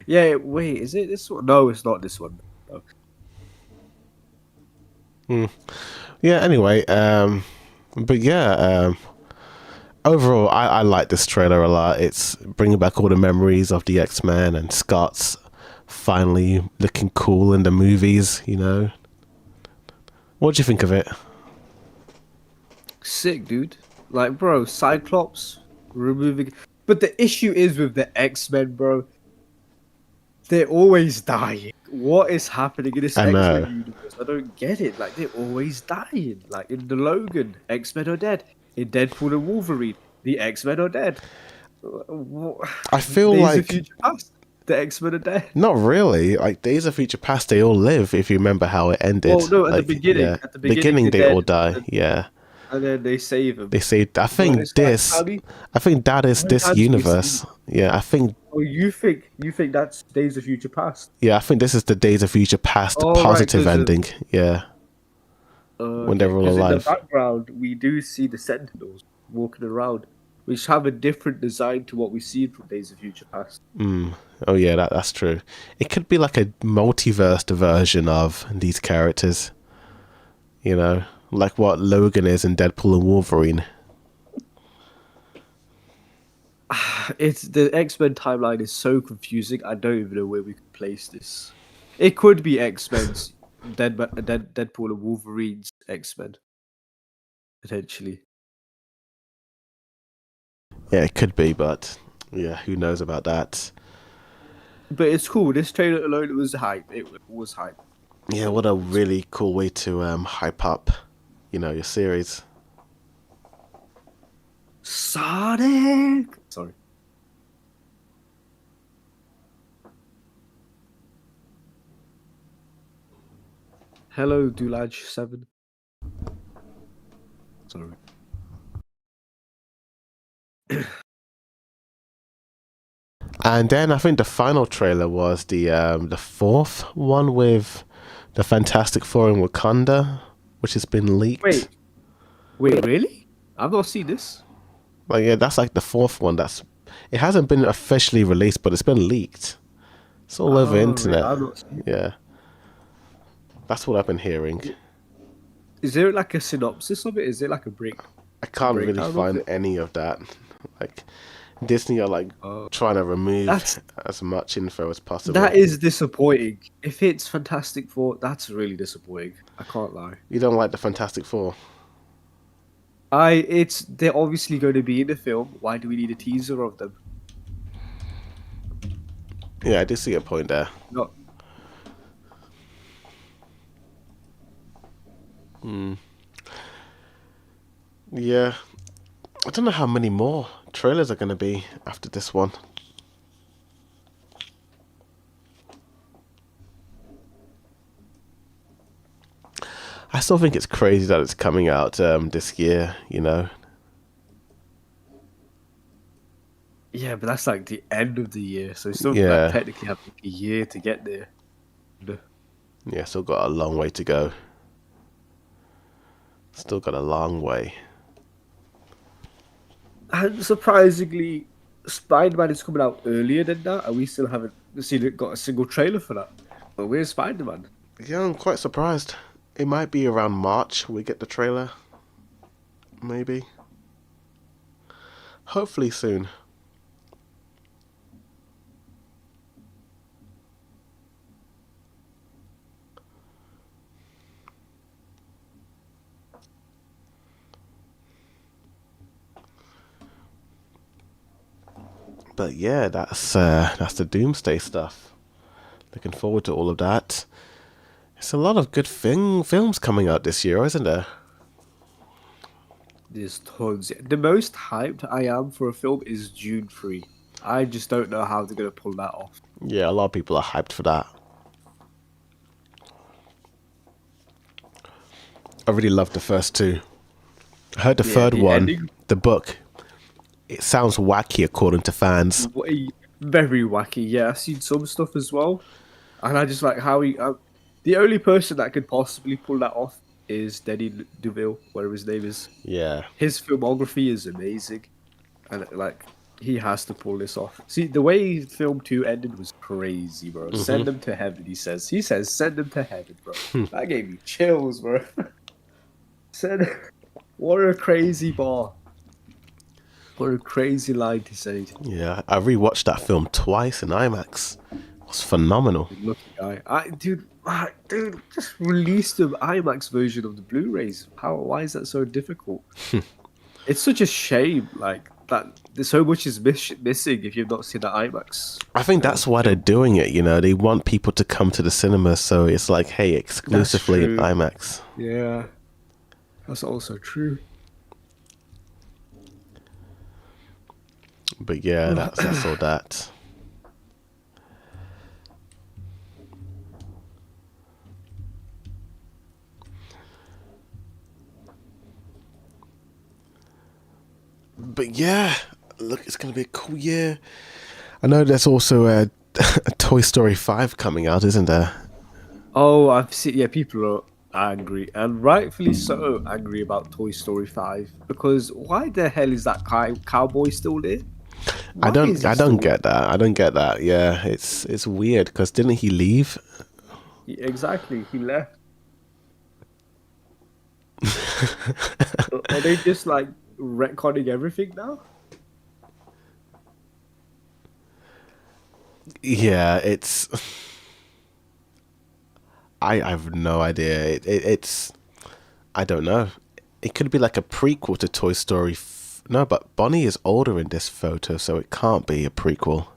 B: Yeah, wait, is it this one? No, it's not this one. No.
A: Yeah, anyway, but yeah, overall, I like this trailer a lot. It's bringing back all the memories of the X-Men and Scott's finally looking cool in the movies, What do you think of it?
B: Sick, dude. Like, bro, Cyclops removing... But the issue is with the X-Men, bro. They're always dying. What is happening in this X-Men universe? I don't get it. Like, they're always dying. Like, in the Logan, X-Men are dead. in Deadpool and Wolverine. The X-Men are dead.
A: I feel
B: Days of
A: like
B: Future Past. The X-Men are dead.
A: not really. Like Days of Future Past, they all live. If you remember how it ended,
B: Well, no, at the
A: like
B: beginning.
A: yeah,
B: At the beginning,
A: beginning
B: they're
A: they
B: dead,
A: all die. Yeah,
B: and then they save them.
A: they say.
B: But it's like,
A: I think that is this
B: times we see.
A: universe. Yeah, I think.
B: Oh, you think that's Days of Future Past?
A: Yeah, I think this is the Days of Future Past
B: Oh, right,
A: positive
B: because
A: ending. Yeah, when
B: okay,
A: they're all
B: because in the
A: alive.
B: background we do see the Sentinels walking around, which have a different design to what we see from Days of Future Past.
A: Oh yeah, that's true. It could be like a multiverse version of these characters. You know, like what Logan is in Deadpool and Wolverine.
B: It's the X-Men timeline is so confusing. I don't even know where we could place this. It could be X-Men's Deadpool and Wolverine's X-Men potentially.
A: Yeah, it could be, but yeah, who knows about that?
B: But it's cool. This trailer alone was hype. It was hype.
A: Yeah, what a really cool way to hype up, your series.
B: Sonic. Sorry. Hello, Dulage7. Sorry.
A: And then I think the final trailer was the fourth one with the Fantastic Four in Wakanda, which has been leaked.
B: Wait, really? I've not seen this.
A: Like yeah, that's like the fourth one. It hasn't been officially released, but it's been leaked. It's all over the internet.
B: I've not seen it.
A: Yeah, that's what I've been hearing.
B: Is there like a synopsis of it? Is there like a break?
A: I can't really
B: breakdown of
A: find
B: it?
A: any of that. Like Disney are like trying to remove
B: That's
A: as much info as possible.
B: that is disappointing. If it's Fantastic Four, that's really disappointing. I can't lie.
A: You don't like the Fantastic Four?
B: They're obviously going to be in the film. Why do we need a teaser of them?
A: Yeah, I did see a point there.
B: No.
A: Yeah, I don't know how many more trailers are going to be after this one. I still think it's crazy that it's coming out this year,
B: Yeah, but that's like the end of the year, so still
A: Yeah.
B: like, technically have like a year to get there.
A: Yeah, still got a long way to go. Still got a long way.
B: And surprisingly, Spider-Man is coming out earlier than that, and we still haven't got a single trailer for that. But where's Spider-Man?
A: Yeah, I'm quite surprised. It might be around March we get the trailer. Maybe. Hopefully soon. But yeah, that's the Doomsday stuff. Looking forward to all of that. It's a lot of good films coming out this year, isn't there?
B: There's tons. The most hyped I am for a film is June 3. I just don't know how they're going to pull that off.
A: Yeah, a lot of people are hyped for that. I really loved the first two. I heard the third
B: the
A: one,
B: ending-
A: the book. It sounds wacky according to fans.
B: Very wacky. Yeah, I've seen some stuff as well. And I just like how the only person that could possibly pull that off is Denny DeVille, whatever his name is.
A: Yeah.
B: His filmography is amazing. And like, he has to pull this off. See, the way film 2 ended was crazy, bro. Send them to heaven, he says. He says, send them to heaven, bro. That gave me chills, bro. What a crazy bar. What a crazy line to say.
A: Yeah, I rewatched that film twice in IMAX. It was phenomenal.
B: Lucky guy. Dude, just release the IMAX version of the Blu-rays. Why is that so difficult? It's such a shame, like, that there's so much is missing if you've not seen the IMAX.
A: I think that's why they're doing it, They want people to come to the cinema, so it's like, hey, exclusively in
B: true.
A: IMAX.
B: Yeah. That's also true.
A: But yeah, that's all that. But yeah, look, it's gonna be a cool year. I know there's also a Toy Story 5 coming out, isn't there?
B: Oh, I've seen. Yeah, people are angry, and rightfully so, angry about Toy Story 5. Because why the hell is that cowboy still there? Why is he
A: I don't
B: still there?
A: get that. I don't get that. Yeah, it's weird because didn't he leave?
B: Exactly, he left. Are they just like retconning everything now?
A: Yeah, I have no idea. It's I don't know. It could be like a prequel to Toy Story. No, but Bonnie is older in this photo, so it can't be a prequel.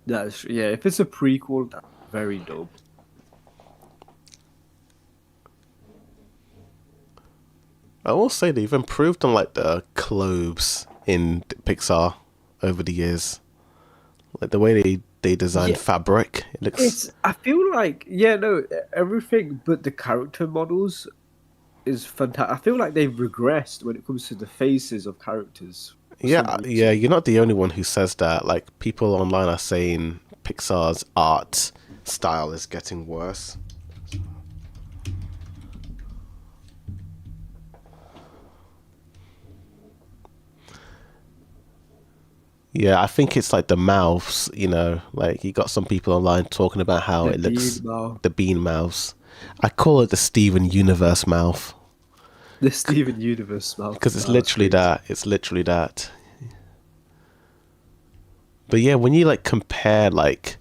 B: Yeah. If it's a prequel, that's very dope.
A: I will say they've improved on like the clothes in Pixar over the years. Like the way they designed
B: Yeah,
A: fabric, it looks.
B: it's. I feel like yeah, no, everything but the character models is fantastic. I feel like they've regressed when it comes to the faces of characters for
A: Yeah,
B: some
A: yeah.
B: reason.
A: You're not the only one who says that. Like people online are saying Pixar's art style is getting worse. Yeah, I think it's like the mouths, like you got some people online talking about how
B: The
A: it looks,
B: bean mouth,
A: the bean mouths. I call it the Steven Universe mouth
B: the Steven Universe mouth.
A: because it's
B: Nah, that's
A: literally
B: crazy.
A: that. It's literally that. But yeah, when you like compare like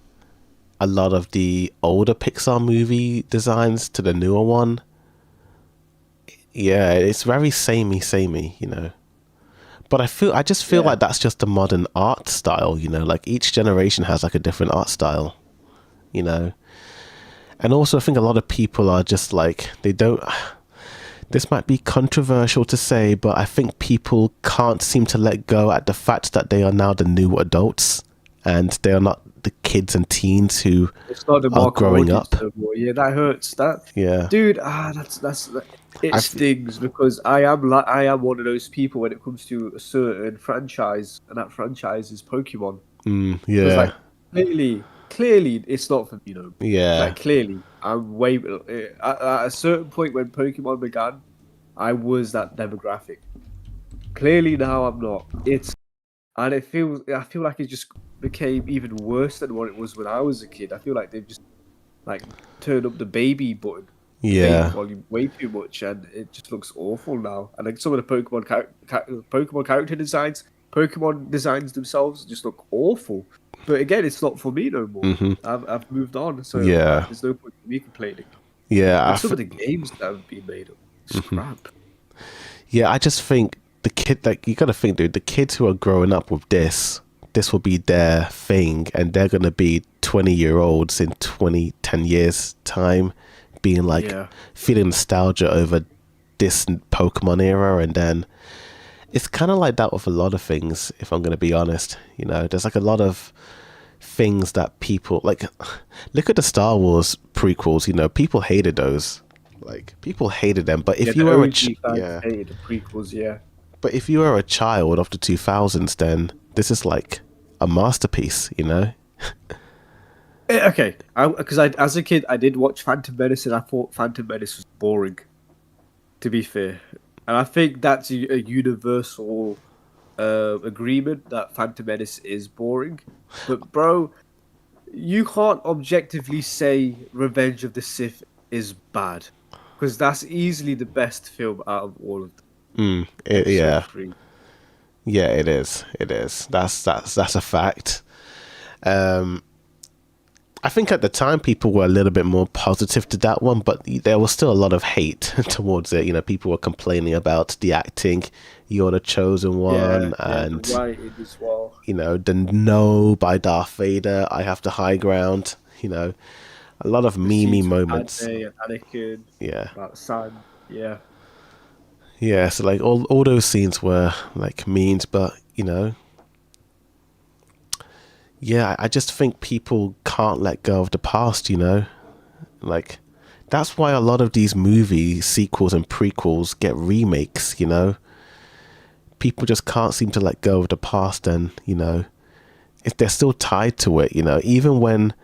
A: a lot of the older Pixar movie designs to the newer one, yeah, it's very samey. But I just feel
B: Yeah,
A: like that's just the modern art style, like each generation has like a different art style, you know. And also, I think a lot of people are just like, they don't. This might be controversial to say, but I think people can't seem to let go at the fact that they are now the new adults and they are not the kids and teens who
B: it's not the
A: are
B: market
A: growing
B: audience
A: up.
B: no more. Yeah, that hurts. That
A: Yeah.
B: dude, it
A: I've,
B: stings because I am one of those people when it comes to a certain franchise, and that franchise is Pokemon. Because
A: yeah.
B: like clearly, it's not for me no more.
A: Yeah.
B: Like clearly, I'm way at a certain point when Pokemon began, I was that demographic. Clearly now I'm not. And I feel like it just became even worse than what it was when I was a kid. I feel like they've just like turned up the baby button, the baby
A: Yeah.
B: volume way too much, and it just looks awful now. And like some of the Pokemon character designs, Pokemon designs themselves just look awful. But again, it's not for me no more.
A: Hmm.
B: I've moved on, so
A: Yeah.
B: there's no point in me complaining.
A: Yeah.
B: And some of the games that have been made up, it's crap.
A: Yeah, I just think the kid, like, you gotta think, dude, the kids who are growing up with this will be their thing, and they're gonna be 20-year-olds in 10 years' time, being like,
B: Yeah,
A: feeling nostalgia over this Pokemon era, and then it's kind of like that with a lot of things, if I'm gonna be honest. There's like a lot of things that people like. Look at the Star Wars prequels. People hated those. Like people hated them, but
B: yeah.
A: if you
B: The
A: were
B: OG fans
A: yeah,
B: hated the prequels. Yeah.
A: but if you were a child of the 2000s, then this is like a masterpiece.
B: Okay, because as a kid I did watch Phantom Menace and I thought Phantom Menace was boring. To be fair, and I think that's a universal agreement that Phantom Menace is boring. But bro, you can't objectively say Revenge of the Sith is bad because that's easily the best film out of all of them. Episode
A: Yeah,
B: 3.
A: yeah, it is. It is. That's a fact. Um, I think at the time people were a little bit more positive to that one, but there was still a lot of hate towards it. People were complaining about the acting. You're the chosen
B: Yeah,
A: one,
B: yeah, the
A: and
B: writing as well.
A: the no by Darth Vader. I have the high ground. A lot of
B: The
A: meme
B: scenes with
A: moments.
B: Padme and Anakin
A: Yeah,
B: about San. Yeah,
A: Yeah, so like all those scenes were like means, but yeah, I just think people can't let go of the past, like that's why a lot of these movie sequels and prequels get remakes, people just can't seem to let go of the past, and if they're still tied to it, even when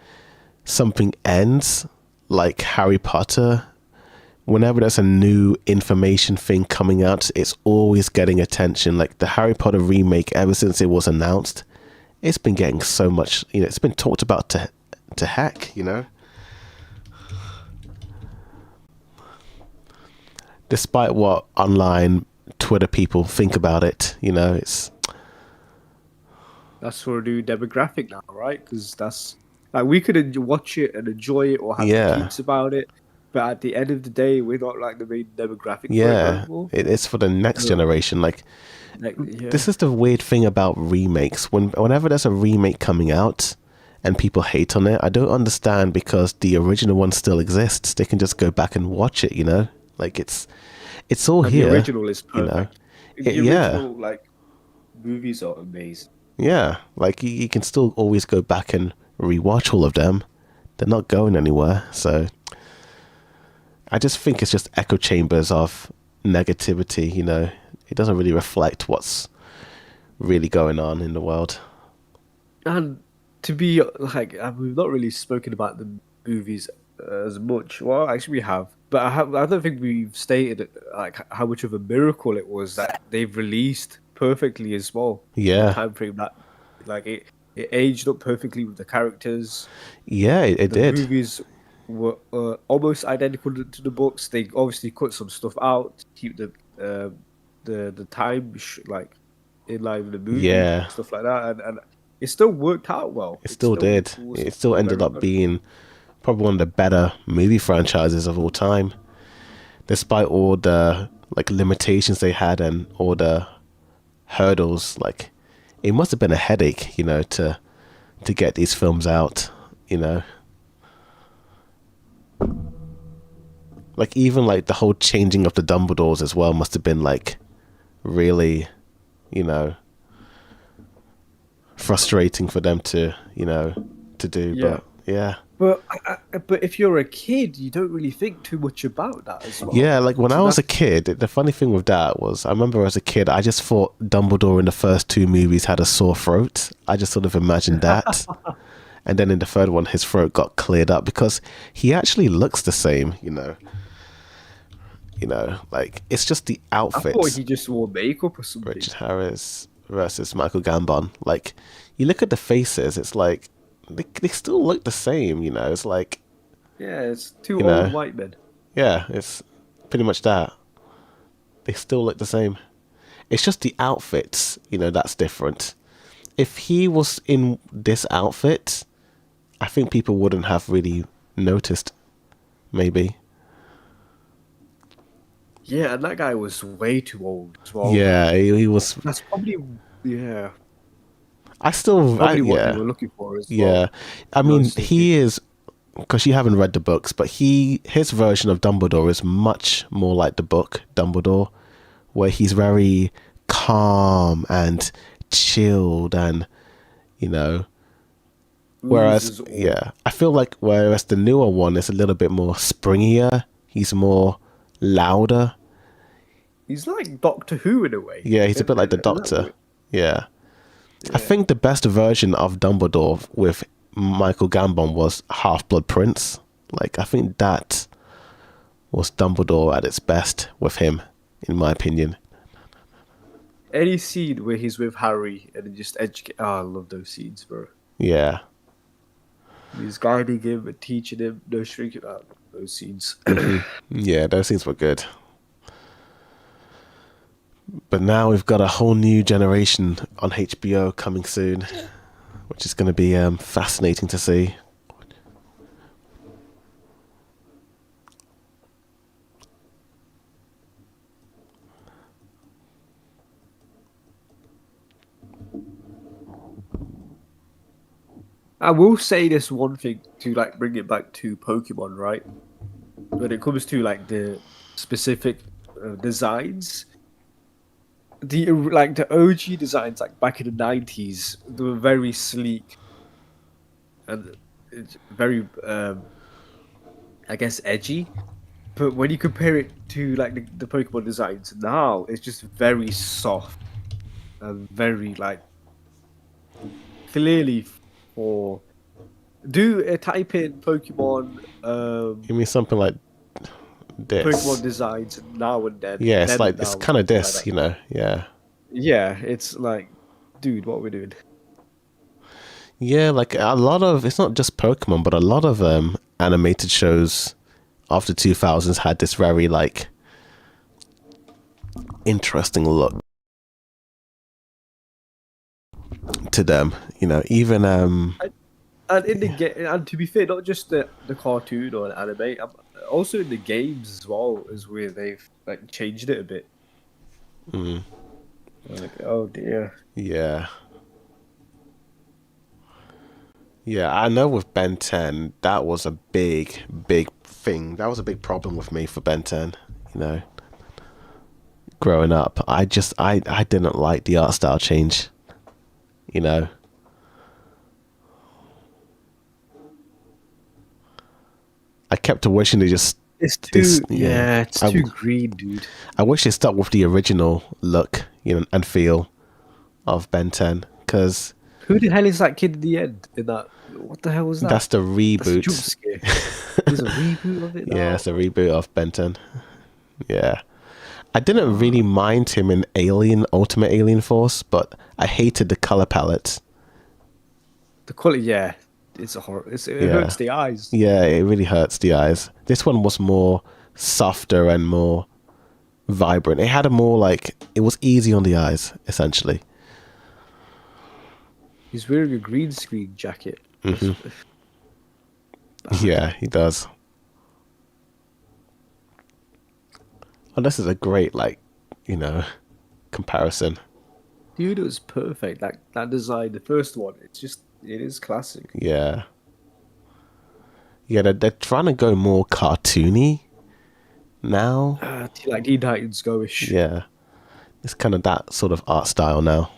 A: something ends, like Harry Potter, whenever there's a new information thing coming out, it's always getting attention. Like the Harry Potter remake, ever since it was announced, it's been getting so much, it's been talked about to heck, despite what online Twitter people think about it, it's
B: That's for a new demographic now, right? Because that's like we could watch it and enjoy it or have
A: yeah,
B: critiques about it, but at the end of the day, we're not like the main demographic for it no
A: yeah,
B: more.
A: it's for the next
B: So,
A: generation. Like
B: like, yeah,
A: this is the weird thing about remakes. Whenever there's a remake coming out and people hate on it, I don't understand, because the original one still exists. They can just go back and watch it, like it's all
B: and the
A: here,
B: original is
A: you know.
B: perfect. The
A: Yeah,
B: original like movies are amazing.
A: yeah. Like you can still always go back and rewatch all of them. They're not going anywhere. So I just think it's just echo chambers of negativity. It doesn't really reflect what's really going on in the world.
B: And to be like, we've not really spoken about the movies as much. Well, actually, we have, but I don't think we've stated like how much of a miracle it was that they've released perfectly as well in the
A: Yeah,
B: time frame that, like, it aged up perfectly with the characters.
A: yeah, it
B: The
A: did.
B: movies were almost identical to the books. They obviously cut some stuff out to keep the time like in line with the movie
A: Yeah,
B: stuff like that, and it still worked out well.
A: it
B: It
A: still
B: still
A: did.
B: was
A: It still ended
B: very
A: up
B: good.
A: being probably one of the better movie franchises of all time, despite all the like limitations they had and all the hurdles. Like it must have been a headache, to get these films out, you know. Like even like the whole changing of the Dumbledores as well must have been like really, you know, frustrating for them to do.
B: Yeah,
A: But yeah.
B: but but if you're a kid, you don't really think too much about that as well.
A: Yeah, like when
B: So
A: I was a
B: that's
A: kid, the funny thing with that was I remember as a kid, I just thought Dumbledore in the first two movies had a sore throat. I just sort of imagined that. And then in the third one, his throat got cleared up because he actually looks the same, like it's just the
B: I thought
A: outfits.
B: he just wore makeup or something.
A: Richard Harris versus Michael Gambon. Like you look at the faces, it's like they still look the same, It's like,
B: Yeah, it's two
A: you
B: old
A: know,
B: white men.
A: yeah, it's pretty much that. They still look the same. It's just the outfits, that's different. If he was in this outfit, I think people wouldn't have really noticed, maybe.
B: Yeah, and that guy was way too old as well.
A: Yeah, he was.
B: That's probably yeah, probably what they
A: Yeah,
B: were looking for as
A: yeah.
B: well.
A: I
B: To be
A: mean,
B: honest with you.
A: he is, because you haven't read the books, but his version of Dumbledore is much more like the book Dumbledore, where he's very calm and chilled, and you know. Whereas,
B: Oozes all.
A: yeah, I feel like whereas the newer one is a little bit more springier. He's more louder.
B: He's like Doctor Who in a way.
A: Yeah, he's a bit like the
B: In that
A: Doctor.
B: way.
A: Yeah. I
B: Yeah.
A: think the best version of Dumbledore with Michael Gambon was Half Blood Prince. Like, I think that was Dumbledore at its best with him, in my opinion.
B: Any scene where he's with Harry and just educate. Oh, I love those scenes, bro.
A: Yeah.
B: He's guiding him and teaching him, no shrinking out those scenes.
A: Yeah, those scenes were good. But now we've got a whole new generation on HBO coming soon, which is going to be fascinating to see.
B: I will say this one thing to like bring it back to Pokemon, right? When it comes to like the specific designs. The OG designs like back in the 90s, they were very sleek and it's very I guess edgy. But when you compare it to like the Pokemon designs now, it's just very soft and very like clearly for do a type in
A: You mean something like
B: Pokemon
A: this?
B: designs now
A: Yeah, it's
B: then and
A: like it's
B: now,
A: kind of
B: something like
A: this,
B: that.
A: you know. Yeah,
B: Yeah, it's like, dude, what are we doing?
A: yeah. Like a lot of it's not just Pokemon, but a lot of animated shows after 2000s had this very like interesting look to them. You know, even
B: And in the game, and to be fair, not just the cartoon or an anime, also in the games as well is where they've like changed it a bit. Like, oh dear.
A: yeah, yeah. I know with Ben 10, that was a big thing. That was a big problem with me for Ben 10. You know, growing up, I didn't like the art style change. You know, I kept wishing they just
B: It's
A: this.
B: too,
A: Yeah,
B: yeah, it's too green, dude.
A: I wish they stuck with the original look, you know, and feel of Ben 10 because
B: Who the hell is that kid in the end? In that, what the hell was that?
A: that's the
B: That's a jump
A: reboot.
B: scare. There's a reboot of it
A: Yeah,
B: now.
A: it's a reboot of Ben 10. Yeah. I didn't really mind him in Alien, Ultimate Alien Force, but I hated the color palette.
B: The quality, yeah, it's a horror. It
A: Yeah.
B: hurts the eyes.
A: Yeah, it really hurts the eyes. This one was more softer and more vibrant. It had a more like, it was easy on the eyes, essentially.
B: He's wearing a green screen jacket. It's bad.
A: Yeah, he does. Oh, this is a great, like, you know, comparison.
B: Dude, it was perfect. That design, the first one, it is classic.
A: Yeah. Yeah, they're trying to go more cartoony now.
B: Like Teen Titans go-ish.
A: Yeah. It's kind of that sort of art style now.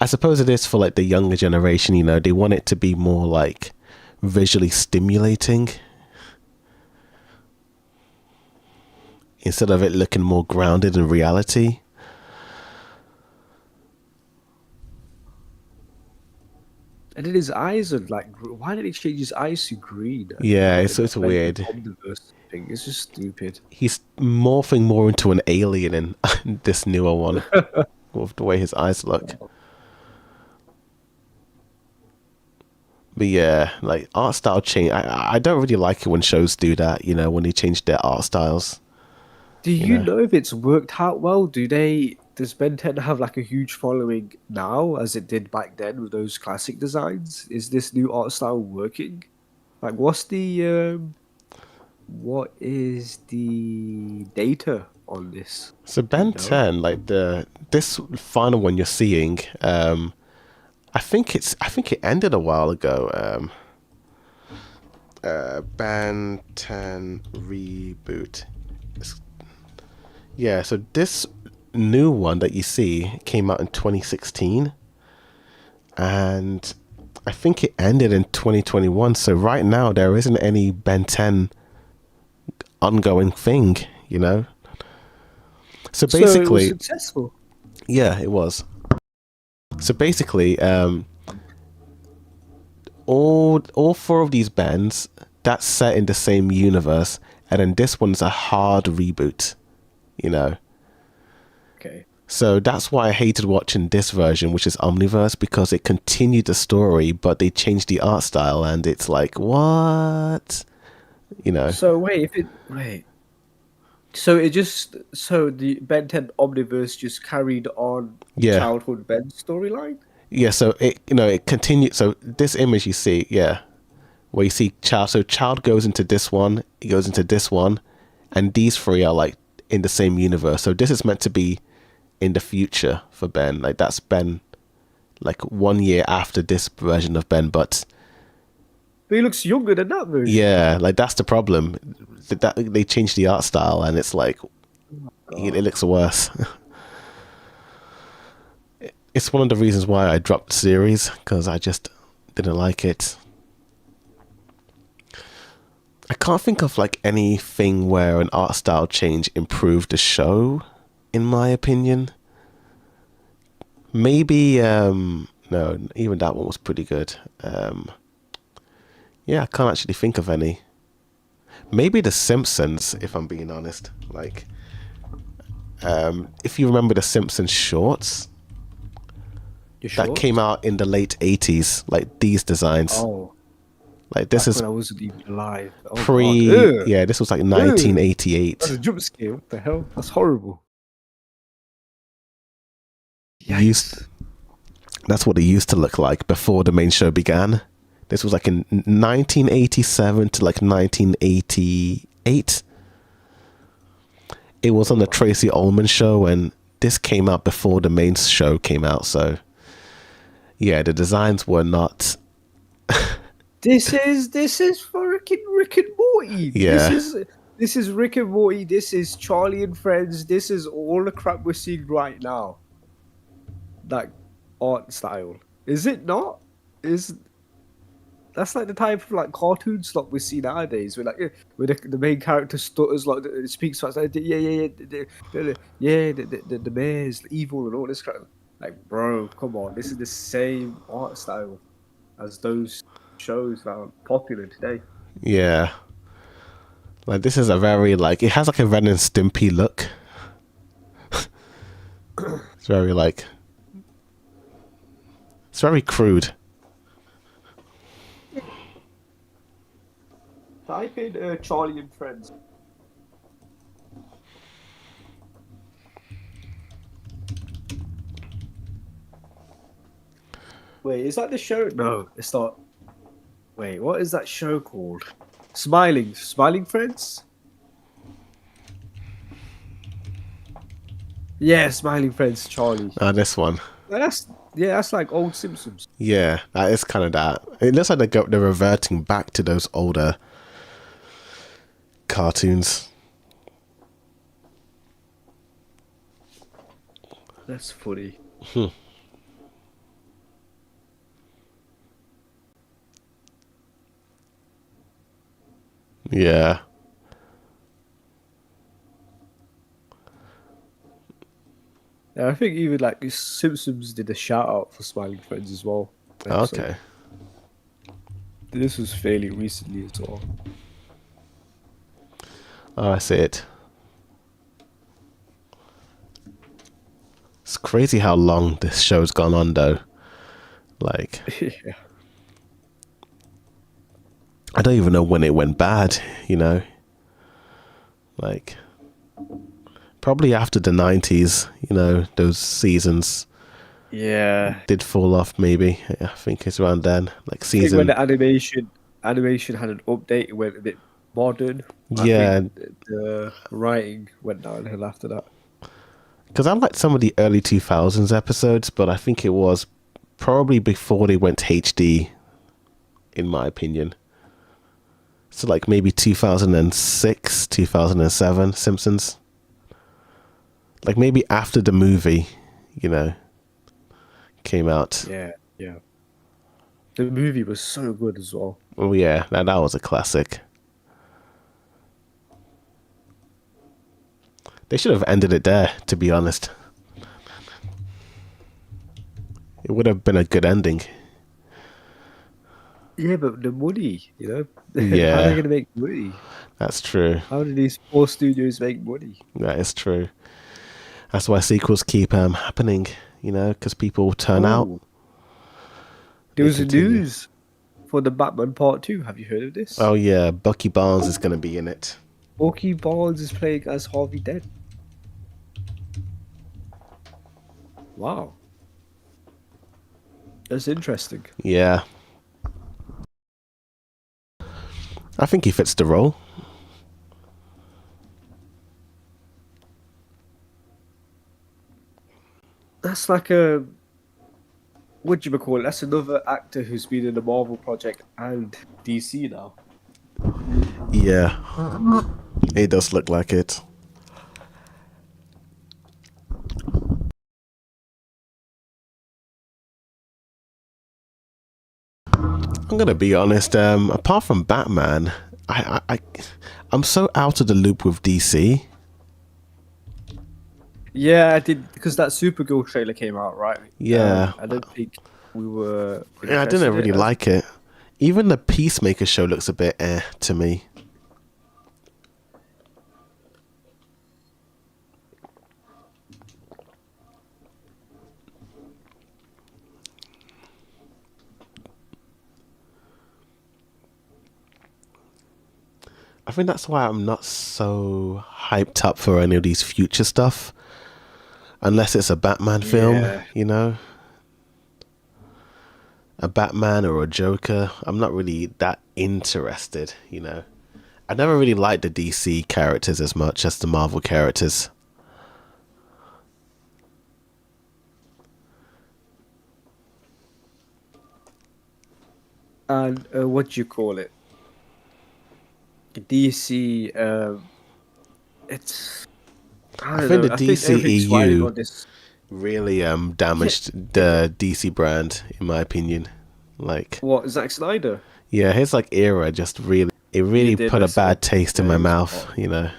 A: I suppose it is for like the younger generation, you know, they want it to be more like visually stimulating instead of it looking more grounded in reality.
B: And then his eyes are like, why did he change his eyes to green?
A: Yeah,
B: In
A: it's
B: that mental
A: weird.
B: omniverse thing. It's just stupid.
A: He's morphing more into an alien in this newer one with the way his eyes look. But yeah, like art style change. I don't really like it when shows do that, you know, when they change their art styles,
B: Do
A: you
B: you
A: know.
B: know if it's worked out well? Does Ben 10 have like a huge following now as it did back then with those classic designs? Is this new art style working? Like what is the data on this?
A: So
B: Do you
A: Ben
B: know?
A: 10, like this final one you're seeing, I think it ended a while ago. Ben 10 reboot. Yeah, so this new one that you see came out in 2016, and I think it ended in 2021. So right now there isn't any Ben 10 ongoing thing, you know. So
B: So it was
A: basically,
B: successful.
A: yeah, it was. So basically, all four of these bands that's set in the same universe, and then this one's a hard reboot, you know.
B: Okay.
A: So that's why I hated watching this version, which is Omniverse, because it continued the story, but they changed the art style, and it's like, what? You know?
B: So wait. So the Ben 10 Omniverse just carried on
A: Yeah,
B: childhood Ben's storyline?
A: yeah. So it, you know, it continued. So this image you see, yeah, where you see Child. So Child goes into this one, he goes into this one, and these three are like in the same universe. So this is meant to be in the future for Ben. Like that's Ben, like 1 year after this version of Ben. But
B: But he looks younger than that version.
A: yeah, like that's the problem. That they changed the art style, and it's like, it looks worse. It's one of the reasons why I dropped the series, because I just didn't like it. I can't think of like anything where an art style change improved the show, in my opinion. Maybe no, even that one was pretty good. Yeah, I can't actually think of any. Maybe The Simpsons, if I'm being honest. Like, if you remember the Simpsons shorts that came out in the late 80s, like these designs.
B: Oh,
A: like this is
B: when I wasn't even alive. Oh,
A: pre.
B: God.
A: Yeah, this was like
B: That's
A: 1988.
B: a jump scare. What the hell? That's horrible.
A: Used, that's what it used to look like before the main show began. This was like in 1987 to like 1988. It was on the Tracy Ullman show, and this came out before the main show came out. So, yeah, the designs were not.
B: This is fucking Rick and Morty.
A: Yeah.
B: This is Rick and Morty. This is Charlie and Friends. This is all the crap we're seeing right now. That art style, is it not? That's like the type of like cartoon stuff we see nowadays. Where the main character stutters, like speaks fast, like the mayor's evil and all this crap. Like, bro, come on, this is the same art style as those shows that are popular today.
A: Yeah. Like, this is a very, like, it has like a Ren and Stimpy look. It's very, like, it's very crude.
B: Type in Charlie and Friends. Wait, is that the show? No, it's not. Wait, what is that show called? Smiling Friends? Yeah, Smiling Friends, Charlie.
A: This one.
B: That's like old Simpsons.
A: Yeah, that is kind of that. It looks like they're reverting back to those older cartoons.
B: That's funny.
A: Yeah.
B: Yeah, I think even like Simpsons did a shout out for Smiling Friends as well.
A: Okay.
B: This was fairly recently as well.
A: Oh, I see it. It's crazy how long this show's gone on, though. Like,
B: Yeah.
A: I don't even know when it went bad, you know? Like, probably after the 90s, you know, those seasons
B: Yeah.
A: did fall off, maybe. I think it's around then. Like,
B: I think
A: season.
B: when the animation had an update, it went a bit modern.
A: Yeah.
B: I think the writing went downhill after that.
A: Because I liked some of the early 2000s episodes, but I think it was probably before they went to HD, in my opinion. So like maybe 2006, 2007 Simpsons. Like maybe after the movie, you know, came out.
B: Yeah. The movie was so good as well.
A: Oh yeah, that was a classic. They should have ended it there, to be honest. It would have been a good ending.
B: Yeah, but the money, you know?
A: Yeah.
B: How are they going to make money?
A: That's true.
B: How do these poor studios make money?
A: That is true. That's why sequels keep happening, you know, because people turn out.
B: There was
A: continue.
B: news for the Batman Part 2. Have you heard of this?
A: Oh yeah, Bucky Barnes is going to be in it.
B: Bucky Barnes is playing as Harvey Dent. Wow. That's interesting.
A: Yeah. I think he fits the role.
B: That's like a... What do you call it? That's another actor who's been in the Marvel project and DC now.
A: Yeah. It does look like it. I'm gonna be honest. Apart from Batman, I'm so out of the loop with DC.
B: Yeah, I did because that Supergirl trailer came out, right?
A: Yeah,
B: I don't think we were
A: yeah, I didn't
B: interested in
A: really
B: it as.
A: like it. Even the Peacemaker show looks a bit to me. I think that's why I'm not so hyped up for any of these future stuff, unless it's a Batman film,
B: Yeah,
A: you know, a Batman or a Joker. I'm not really that interested, you know. I never really liked the DC characters as much as the Marvel characters.
B: and what do you call it? DC. It's I
A: I
B: don't
A: think
B: know.
A: the
B: I think everything's riding
A: DCEU
B: on this.
A: really
B: Yeah,
A: damaged
B: yeah.
A: the DC brand, in my opinion. Like,
B: What Zack Snyder?
A: yeah, his like era just
B: He
A: really
B: did
A: put a
B: mess it
A: bad
B: up.
A: taste in
B: Yeah,
A: my
B: he was
A: mouth,
B: hot.
A: you know.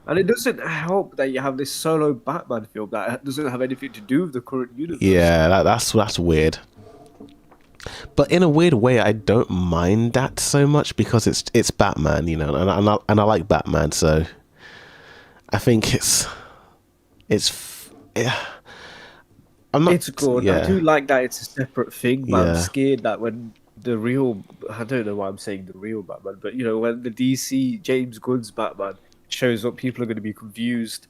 B: And it doesn't help that you have this solo Batman film that doesn't have anything to do with the current universe.
A: Yeah, that's weird. But in a weird way, I don't mind that so much because it's Batman, you know, and I like Batman, so I think yeah, I'm not
B: It's good. I
A: yeah
B: do like that it's a separate thing, but I'm
A: yeah
B: scared that when the real, I don't know why I'm saying the real Batman, but when the DC James Gunn's Batman shows up, people are going to be confused.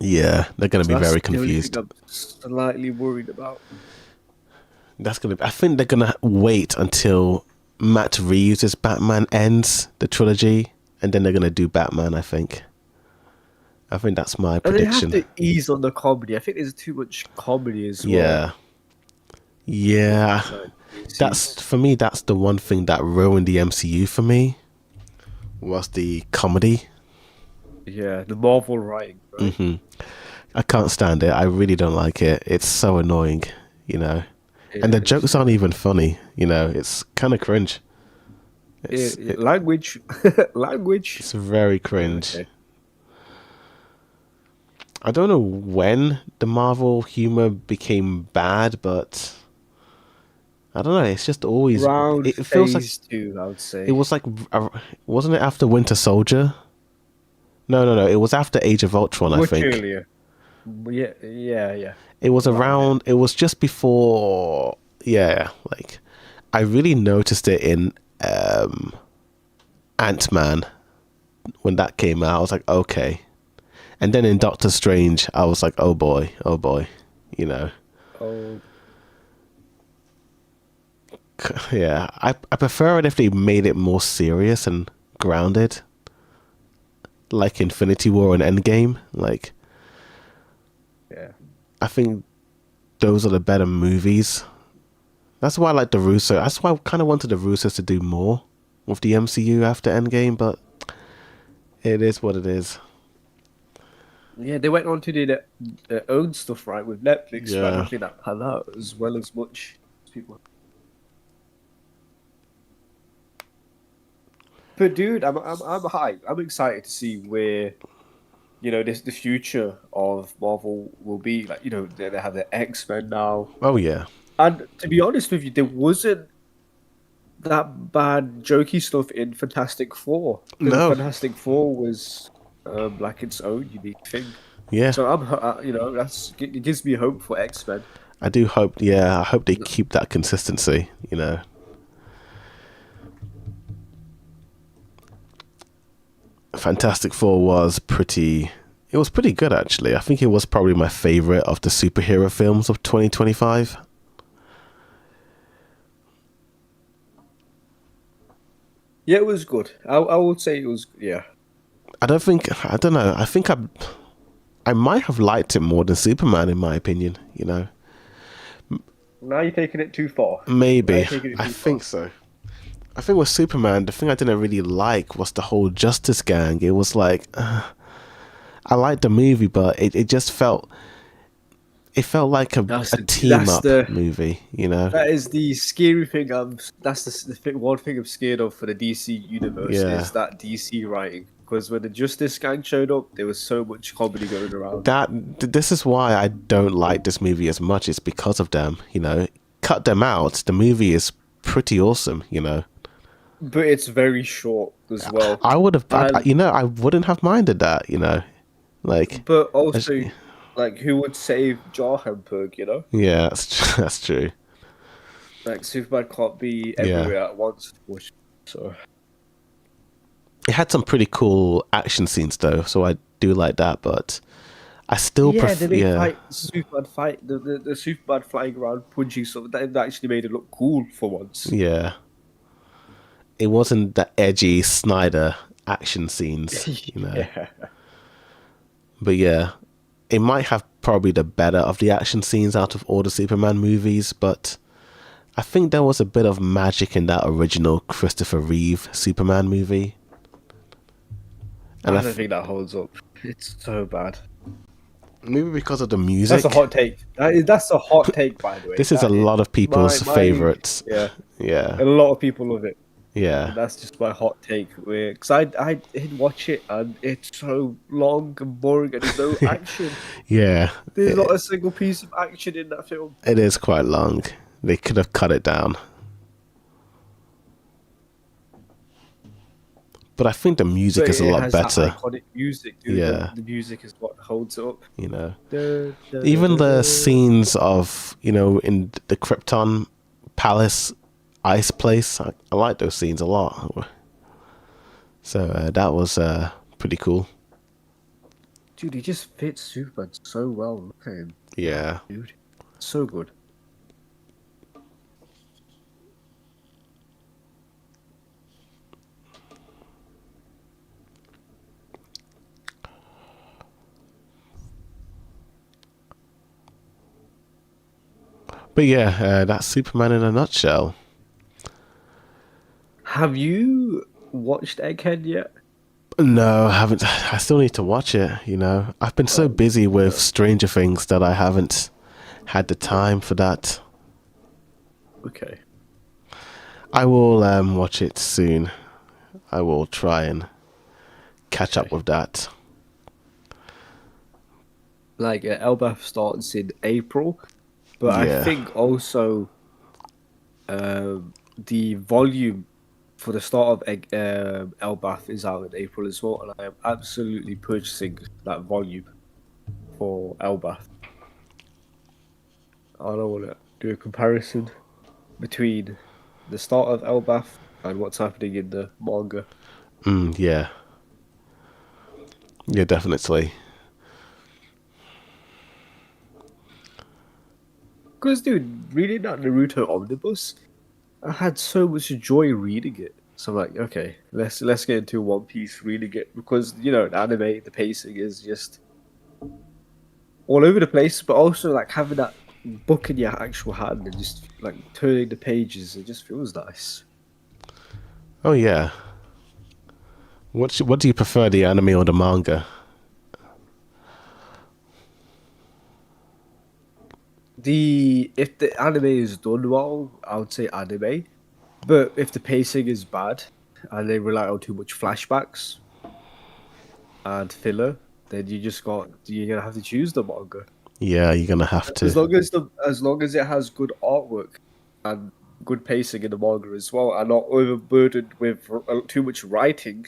A: yeah they're gonna
B: So
A: be
B: that's
A: very
B: the only thing
A: confused.
B: I'm slightly worried about.
A: I think they're gonna wait until Matt Reeves' Batman ends the trilogy, and then they're gonna do Batman. I think that's my
B: And they have
A: prediction.
B: to ease on the comedy. I think there's too much comedy as well
A: Yeah, yeah.
B: inside
A: That's
B: DC's.
A: for me. That's the one thing that ruined the MCU for me was the comedy.
B: Yeah, the Marvel writing, right?
A: I can't stand it. I really don't like it. It's so annoying, you know.
B: It
A: And the
B: is,
A: jokes
B: yeah.
A: aren't even funny, you know. It's kind of cringe.
B: Language, language.
A: It's very
B: Yeah,
A: cringe.
B: okay.
A: I don't know when the Marvel humor became bad, but I don't know. It's just always.
B: Round
A: It feels like
B: phase two, I would
A: it
B: say.
A: was like, wasn't it after Winter Soldier? No, no, no. It was after Age of Ultron, I
B: Much
A: think.
B: earlier. Yeah, yeah, yeah.
A: It was
B: Around then.
A: around. It was just before. Yeah, like I really noticed it in Ant-Man when that came out. I was like, okay. And then in Doctor Strange, I was like, oh boy, you know.
B: Oh,
A: Yeah, I prefer it if they made it more serious and grounded, like Infinity War and Endgame. Like,
B: yeah.
A: I think those are the better movies. That's why I like the Russo. That's why I kind of wanted the Russos to do more with the MCU after Endgame, but it is what it is.
B: Yeah, they went on to do their own stuff, right, with Netflix, but I
A: Yeah.
B: don't think that panned out as well as much as people. But dude, I'm hyped. I'm excited to see where the future of Marvel will be. Like they have the X-Men now,
A: Oh yeah.
B: and to be honest with you, there wasn't that bad jokey stuff in Fantastic Four because
A: No.
B: Fantastic Four was like its own unique thing.
A: Yeah.
B: So it gives me hope for X-Men.
A: I do hope. Yeah, I hope they keep that consistency. You know. Fantastic Four was pretty. It was pretty good actually. I think it was probably my favorite of the superhero films of 2025.
B: Yeah, it was good. I would say it was. Yeah.
A: I don't think. I don't know. I think I might have liked it more than Superman in my opinion. You know.
B: Now you're taking it too far. Now
A: Maybe.
B: you're taking it
A: I
B: too far.
A: think so. I think with Superman, the thing I didn't really like was the whole Justice Gang. It was like, I liked the movie, but it just felt it felt like a team
B: That's
A: up
B: the
A: movie, you know?
B: that is the scary thing. That's one thing I'm scared of for the DC universe
A: Yeah.
B: is that DC writing. Because when the Justice Gang showed up, there was so much comedy going around.
A: This is why I don't like this movie as much. It's because of them, you know. Cut them out. The movie is pretty awesome, you know.
B: But it's very short as well.
A: I would have,
B: And
A: you know, I wouldn't have minded that, you know. Like,
B: but
A: I just-
B: also, like, who would save Jarhamburg, you know?
A: yeah, that's true.
B: Like, Superman can't be
A: Yeah.
B: everywhere at once, which, so.
A: It had some pretty cool action scenes though, so I do like that, but I still
B: Yeah, they
A: prefer,
B: made
A: yeah,
B: the Superman flying around punching stuff. That actually made it look cool for once.
A: yeah. It wasn't the edgy Snyder action scenes, you know.
B: Yeah.
A: But yeah, it might have probably the better of the action scenes out of all the Superman movies, but I think there was a bit of magic in that original Christopher Reeve Superman movie. And
B: I don't think that holds up. It's so bad.
A: maybe because of the music.
B: That's a hot take. That's a hot take, by the way.
A: This is a
B: That
A: lot of people's
B: my
A: favorites.
B: yeah.
A: Yeah,
B: A lot of people love it.
A: yeah,
B: That's just my hot take. Because I did watch it and it's so long and boring and there's no action.
A: yeah.
B: There's not a single piece of action in that film.
A: It is quite long. They could have cut it down. But I think the music
B: But
A: is a
B: it
A: lot
B: has
A: better.
B: that iconic music, dude.
A: Yeah.
B: The music is what holds it up.
A: You know,
B: Da, da,
A: even
B: da,
A: the
B: da.
A: scenes of, you know, in the Krypton Palace ice place, I like those scenes a lot. So that was pretty cool.
B: Dude, he just fits Superman so well. Look at him,
A: Yeah.
B: dude. So good.
A: But yeah, that's Superman in a nutshell.
B: Have you watched Egghead yet?
A: No, I haven't. I still need to watch it, you know. I've been so busy with Stranger Things that I haven't had the time for that.
B: Okay.
A: I will watch it soon. I will try and catch up
B: Okay.
A: with that.
B: Like, Elbath starts in April, but
A: Yeah.
B: I think also the volume for the start of Elbath is out in April as well, and I am absolutely purchasing that volume for Elbath. I don't want to do a comparison between the start of Elbath and what's happening in the manga.
A: Yeah. Yeah, definitely.
B: Because, dude, reading that Naruto omnibus, I had so much joy reading it. So I'm like, okay, let's get into One Piece reading it because you know, in anime, the pacing is just all over the place, but also like having that book in your actual hand and just like turning the pages, it just feels nice.
A: Oh yeah. What do you prefer, the anime or the manga?
B: If the anime is done well, I would say anime. But if the pacing is bad and they rely on too much flashbacks and filler, then you're gonna have to choose the manga.
A: Yeah, you're gonna have
B: As
A: to.
B: long as it has good artwork and good pacing in the manga as well, and not overburdened with too much writing,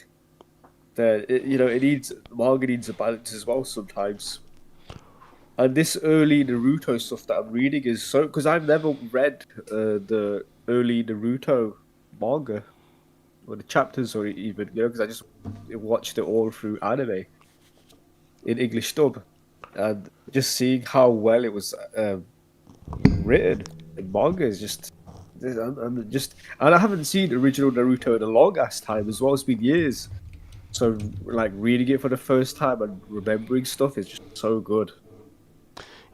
B: then manga needs a balance as well sometimes. And this early Naruto stuff that I'm reading is so because I've never read the early Naruto manga or the chapters or even because I just watched it all through anime in English dub, and just seeing how well it was written in manga is just. I'm just, and I haven't seen original Naruto in a long ass time as well. It's been years, so like reading it for the first time and remembering stuff is just so good.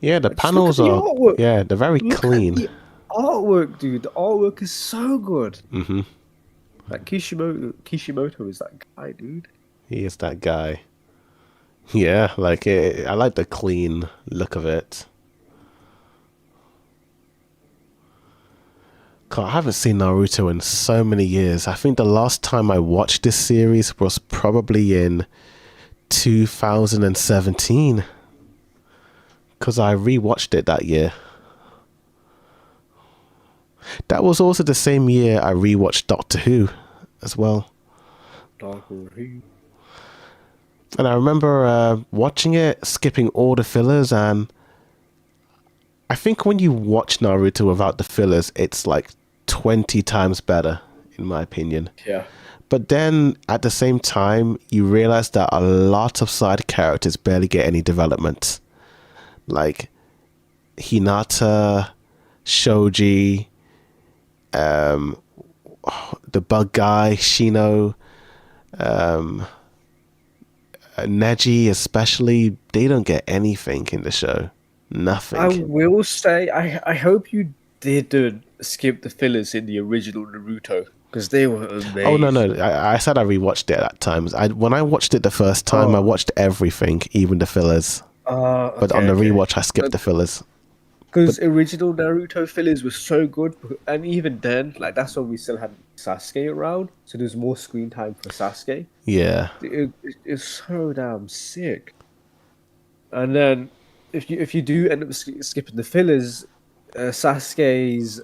A: Yeah, the
B: Just look at
A: panels
B: the
A: are.
B: artwork.
A: Yeah, they're very
B: Look
A: clean.
B: at the artwork, dude. The artwork is so good.
A: Mm-hmm.
B: Like Kishimoto is that guy, dude.
A: He is that guy. Yeah, like I like the clean look of it. God, I haven't seen Naruto in so many years. I think the last time I watched this series was probably in 2017 because I rewatched it that year. That was also the same year I rewatched Doctor Who as well.
B: Doctor Who.
A: And I remember watching it, skipping all the fillers, and I think when you watch Naruto without the fillers, it's like 20 times better, in my opinion.
B: Yeah.
A: But then at the same time, you realize that a lot of side characters barely get any development. Like Hinata, Shoji, the bug guy, Shino, Neji especially, they don't get anything in the show.
B: I
A: Nothing.
B: will say, I hope you did skip the fillers in the original Naruto because they were
A: Oh no,
B: amazing.
A: I said I rewatched it at times. When I watched it the first time, I
B: Oh,
A: watched everything, even the fillers. But on
B: okay,
A: the
B: okay.
A: rewatch, I skipped the fillers. But
B: Because original Naruto fillers were so good, and even then, like that's when we still had Sasuke around, so there's more screen time for Sasuke.
A: yeah,
B: It's so damn sick. And then if you do end up skipping the fillers, Sasuke's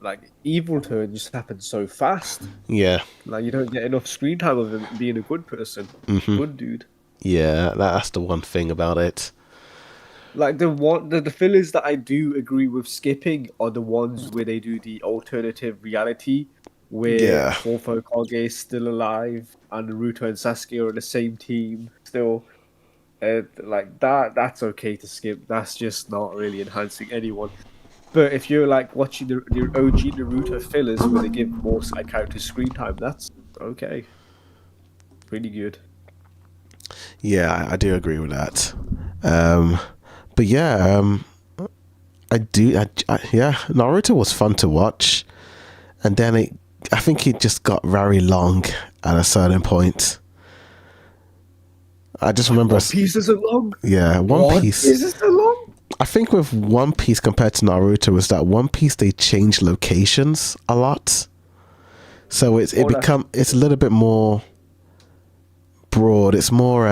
B: like evil turn just happens so fast.
A: yeah,
B: Like you don't get enough screen time of him being a good person, good dude.
A: yeah. That's the one thing about it.
B: Like the fillers that I do agree with skipping are the ones where they do the alternative reality where
A: Yeah,
B: Fourth Hokage is still alive and Naruto and Sasuke are on the same team still. Like that's okay to skip. That's just not really enhancing anyone. But if you're like watching the OG Naruto fillers where they give more side characters screen time, that's okay. Pretty good.
A: yeah, I do agree with that. Um, but yeah, I do. Yeah, Naruto was fun to watch, and then I think it just got very long at a certain point. I just remember,
B: One Piece isn't long.
A: yeah, One
B: One
A: Piece.
B: Piece is so long.
A: I think with One Piece compared to Naruto is that One Piece they change locations a lot, so
B: Oh, that's
A: it's a little bit more broad. It's more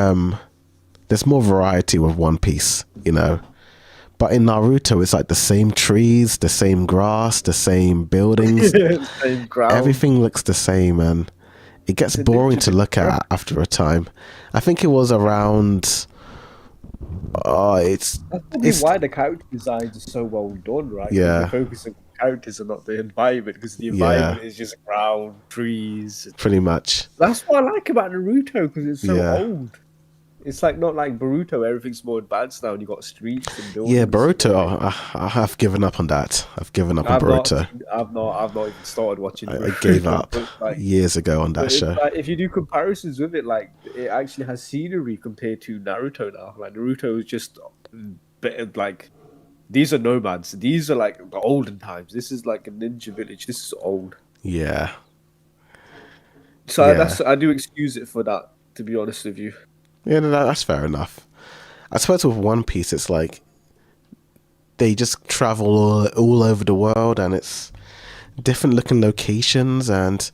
A: there's more variety with One Piece, you know. But in Naruto, it's like the same trees, the same grass, the same buildings.
B: same ground.
A: Everything looks the same, and it gets
B: It's a
A: boring
B: ninja
A: to look
B: ninja.
A: at after a time. I think it was around. Oh,
B: That's probably
A: it's
B: why the character designs are so well done, right? Because they
A: yeah,
B: focus on characters and not the environment. Because the
A: yeah,
B: environment is just ground, trees.
A: pretty much.
B: That's what I like about Naruto because it's so
A: Yeah,
B: old. It's like not like Boruto. Everything's more advanced now, and you got streets and
A: yeah.
B: buildings.
A: Boruto. I have given up on that. I've given up on Boruto.
B: I've not even started watching
A: I gave
B: Boruto.
A: up years ago on that
B: But it's
A: show.
B: like if you do comparisons with it, like it actually has scenery compared to Naruto now. Like Naruto is just better. Like these are nomads. These are like the olden times. This is like a ninja village. This is old.
A: Yeah,
B: So
A: yeah,
B: I do excuse it for that. To be honest with you.
A: yeah. No, that's fair enough. I suppose with One Piece, it's like they just travel all over the world, and it's different looking locations. And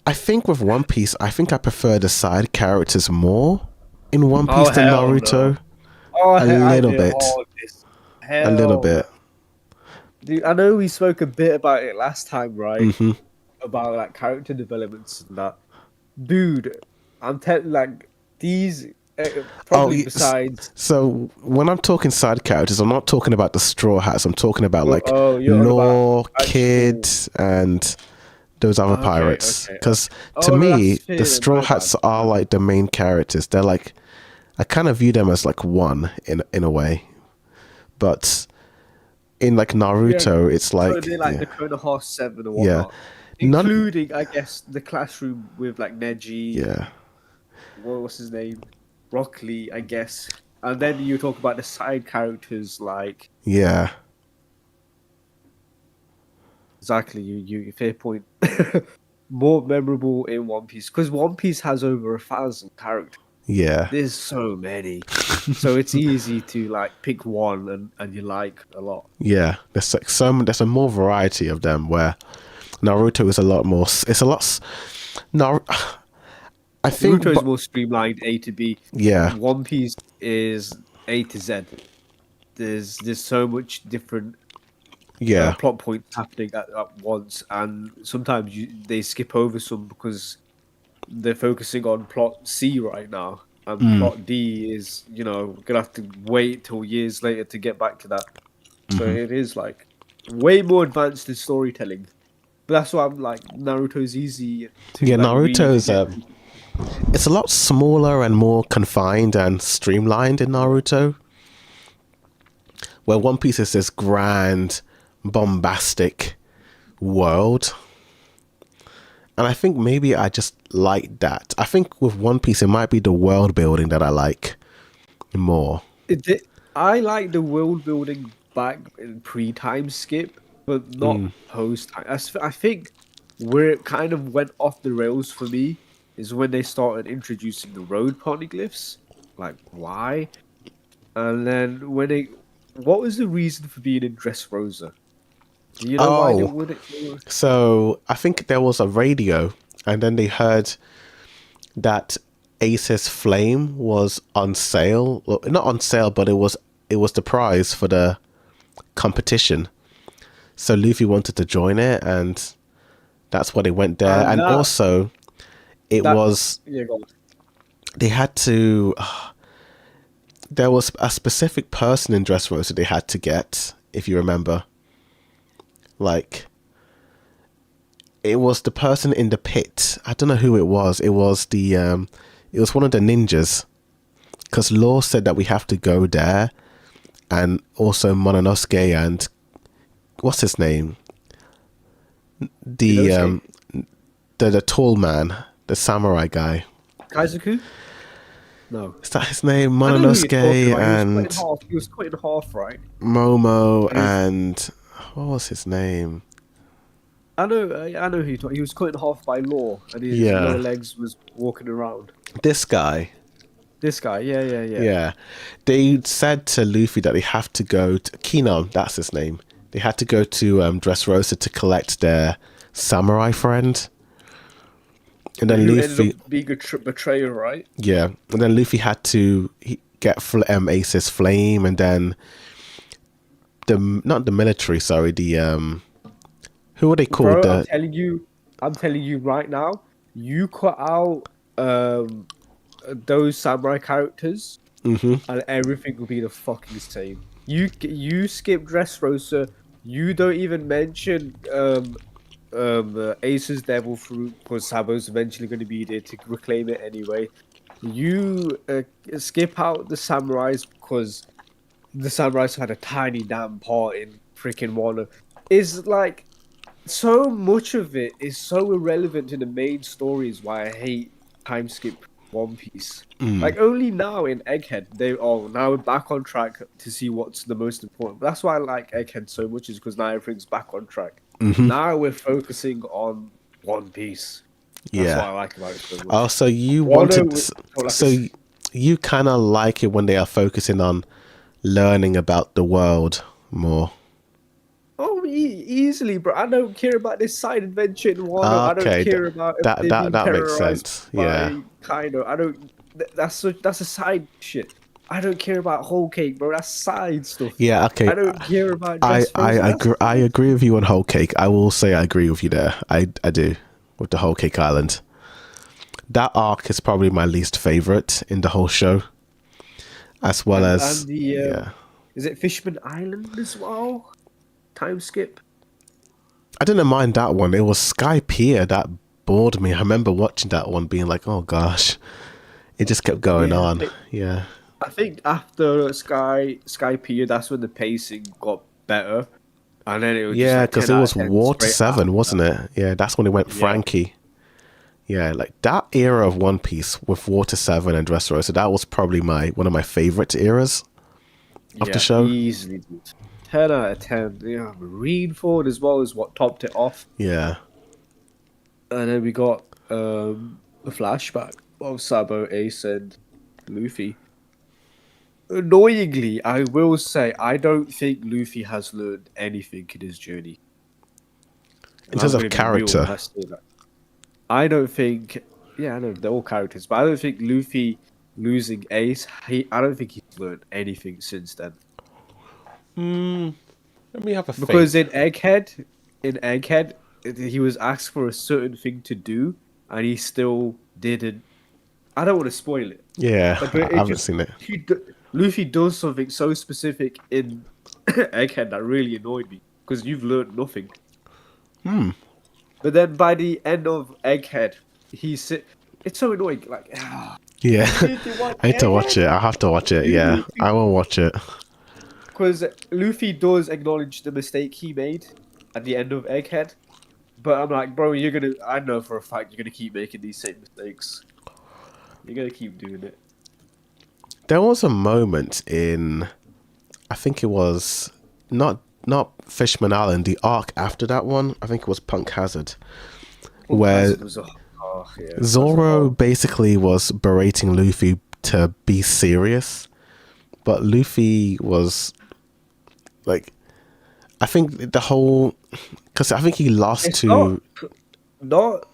A: I think with One Piece, I think I prefer the side characters more in One
B: Oh
A: Piece than
B: hell no!
A: Naruto.
B: Oh,
A: A
B: I
A: little
B: did
A: bit,
B: all this.
A: a little
B: Hell no.
A: bit.
B: Dude, I know we spoke a bit about it last time, right?
A: Hmm.
B: About like character developments and that. Dude, I'm telling like these
A: Oh,
B: probably besides.
A: so when I'm talking side characters, I'm not talking about the Straw Hats. I'm talking about like
B: Oh, you're on about
A: Law, Kid,
B: actual.
A: and those other
B: Okay,
A: pirates.
B: okay.
A: Because to
B: Oh no, that's
A: me, the
B: fair. Then.
A: Straw
B: My bad.
A: Hats are
B: My bad.
A: like the main characters. They're like I kind of view them as like one in a way, but in like
B: Yeah.
A: Naruto, it's
B: So
A: like
B: they're like the Konoha 7 or
A: yeah,
B: whatnot,
A: none,
B: including I guess the classroom with like Neji.
A: yeah,
B: What's his name? Rock Lee, I guess. And then you talk about the side characters like
A: yeah,
B: exactly you fair point. More memorable in One Piece because One Piece has over 1,000 characters.
A: Yeah.
B: There's so many. So it's easy to like pick one and you like a lot.
A: Yeah, there's like there's a more variety of them where Naruto is a lot more. It's a lot. No, I think,
B: Naruto is
A: but
B: more streamlined A to B.
A: yeah,
B: One Piece is A to Z. There's so much different
A: yeah,
B: plot points happening at once, and sometimes they skip over some because they're focusing on plot C right now, and plot D is gonna have to wait till years later to get back to that. So it is like way more advanced in storytelling. But that's why I'm like Naruto's easy to
A: yeah.
B: like read and
A: Naruto's
B: get.
A: it's a lot smaller and more confined and streamlined in Naruto, where One Piece is this grand, bombastic world. And I think maybe I just like that. I think with One Piece, it might be the world building that I like more.
B: I like the world building back in pre-time skip, but not post time. I think where it kind of went off the rails for me is when they started introducing the road poneglyphs. Like why? And then what was the reason for being in Dressrosa? Do you know why they
A: Oh,
B: would?
A: so I think there was a radio, and then they heard that Ace's flame was on sale. Well, not on sale, but it was the prize for the competition. So Luffy wanted to join it, and that's why they went there.
B: And
A: And
B: that
A: also, it
B: that
A: was
B: yeah, go on.
A: they had to. There was a specific person in Dressrosa they had to get, if you remember. Like, it was the person in the pit. I don't know who it was. It was it was one of the ninjas. Because Law said that we have to go there, and also Mononosuke and what's his name? The
B: Inosuke?
A: the tall man, the samurai guy.
B: Kaizoku? No.
A: Is that his name?
B: I know who you're talking
A: Mononosuke
B: about.
A: and
B: He was cut in half, right?
A: Momo
B: And he was,
A: and what was his name?
B: I know who you're talking. He was cut in half by Law, and his lower
A: Yeah,
B: legs was walking around.
A: this guy.
B: This guy, yeah.
A: Yeah, they said to Luffy that they have to go to Kino. That's his name. They had to go to Dressrosa to collect their samurai friend, and then
B: Who ended
A: Luffy.
B: up being a betrayer, right?
A: Yeah, and then Luffy had to get Ace's flame, and then not the military, sorry, the who are they called?
B: Bro, I'm telling you right now, you cut out those samurai characters, and everything will be the fucking same. You skip Dressrosa. You don't even mention Ace's devil fruit because Sabo's eventually going to be there to reclaim it anyway. You skip out the samurais because the samurais had a tiny damn part in freaking Wano. Is like so much of it is so irrelevant to the main story is why I hate time skip One Piece. Like only now in Egghead now we're back on track to see what's the most important. That's why I like Egghead so much is because now everything's back on track. Now we're focusing on One Piece. That's what
A: Yeah.
B: I like about it so much.
A: Oh, so you
B: Wano
A: wanted,
B: was more like
A: so you kind of like it when they are focusing on learning about the world more.
B: easily, bro. I don't care about this side adventure in Wano. I don't
A: Okay,
B: care about if
A: that
B: they're
A: that
B: being
A: that makes
B: terrorized
A: sense. Yeah,
B: by Kaido. I don't. That's a side shit. I don't care about Whole Cake, bro. That's side stuff.
A: yeah. Okay,
B: I don't care about
A: I I
B: Dressrosa. That's
A: agree. I agree with you on Whole Cake. I will say I agree with you there. I do with the Whole Cake Island. That arc is probably my least favorite in the whole show, as well
B: and
A: as
B: the
A: yeah.
B: is it Fishman Island as well? Time skip.
A: I didn't mind that one. It was Sky Pier that bored me. I remember watching that one, being like, "Oh gosh," it just kept going
B: Yeah,
A: on. Yeah,
B: I think after Sky Pier, that's when the pacing got better, and then it was just
A: yeah,
B: like
A: because
B: 10
A: it
B: out
A: was
B: of 10
A: Water
B: straight after
A: 7, wasn't
B: that.
A: it? Yeah, that's when it went
B: Yeah.
A: Frankie. Yeah, like that era of One Piece with Water 7 and Dressrosa, that was probably one of my favorite eras of the
B: Yeah,
A: show.
B: easily, dude. 10 out of 10. Yeah, Marineford as well is what topped it off.
A: Yeah.
B: And then we got a flashback of Sabo, Ace, and Luffy. Annoyingly, I will say I don't think Luffy has learned anything in his journey.
A: In
B: And I'm
A: terms
B: going
A: of
B: to be real when
A: character.
B: I say that. I don't think. Yeah, I know they're all characters, but I don't think Luffy losing Ace. I don't think he's learned anything since then.
A: Let me have a
B: Because
A: think.
B: in Egghead, he was asked for a certain thing to do, and he still didn't. I don't want to spoil it,
A: Yeah,
B: but
A: I
B: it
A: haven't
B: just
A: seen it.
B: Luffy does something so specific in Egghead that really annoyed me because you've learned nothing. But then by the end of Egghead, it's so annoying. Like,
A: Yeah,
B: you need to watch
A: I need to watch
B: Egghead.
A: it. I have to watch it.
B: You
A: Yeah,
B: need to,
A: I will watch it.
B: because Luffy does acknowledge the mistake he made at the end of Egghead. But I'm like, bro, you're gonna. I know for a fact you're gonna keep making these same mistakes. You're gonna keep doing it.
A: There was a moment in, I think it was not Fishman Island, the arc after that one. I think it was Punk Hazard,
B: Punk
A: where
B: Hazard was a. Oh yeah, that's a
A: Zoro
B: hard.
A: basically was berating Luffy to be serious, but Luffy was like, I think the whole, because I think he lost
B: It's not
A: to,
B: not.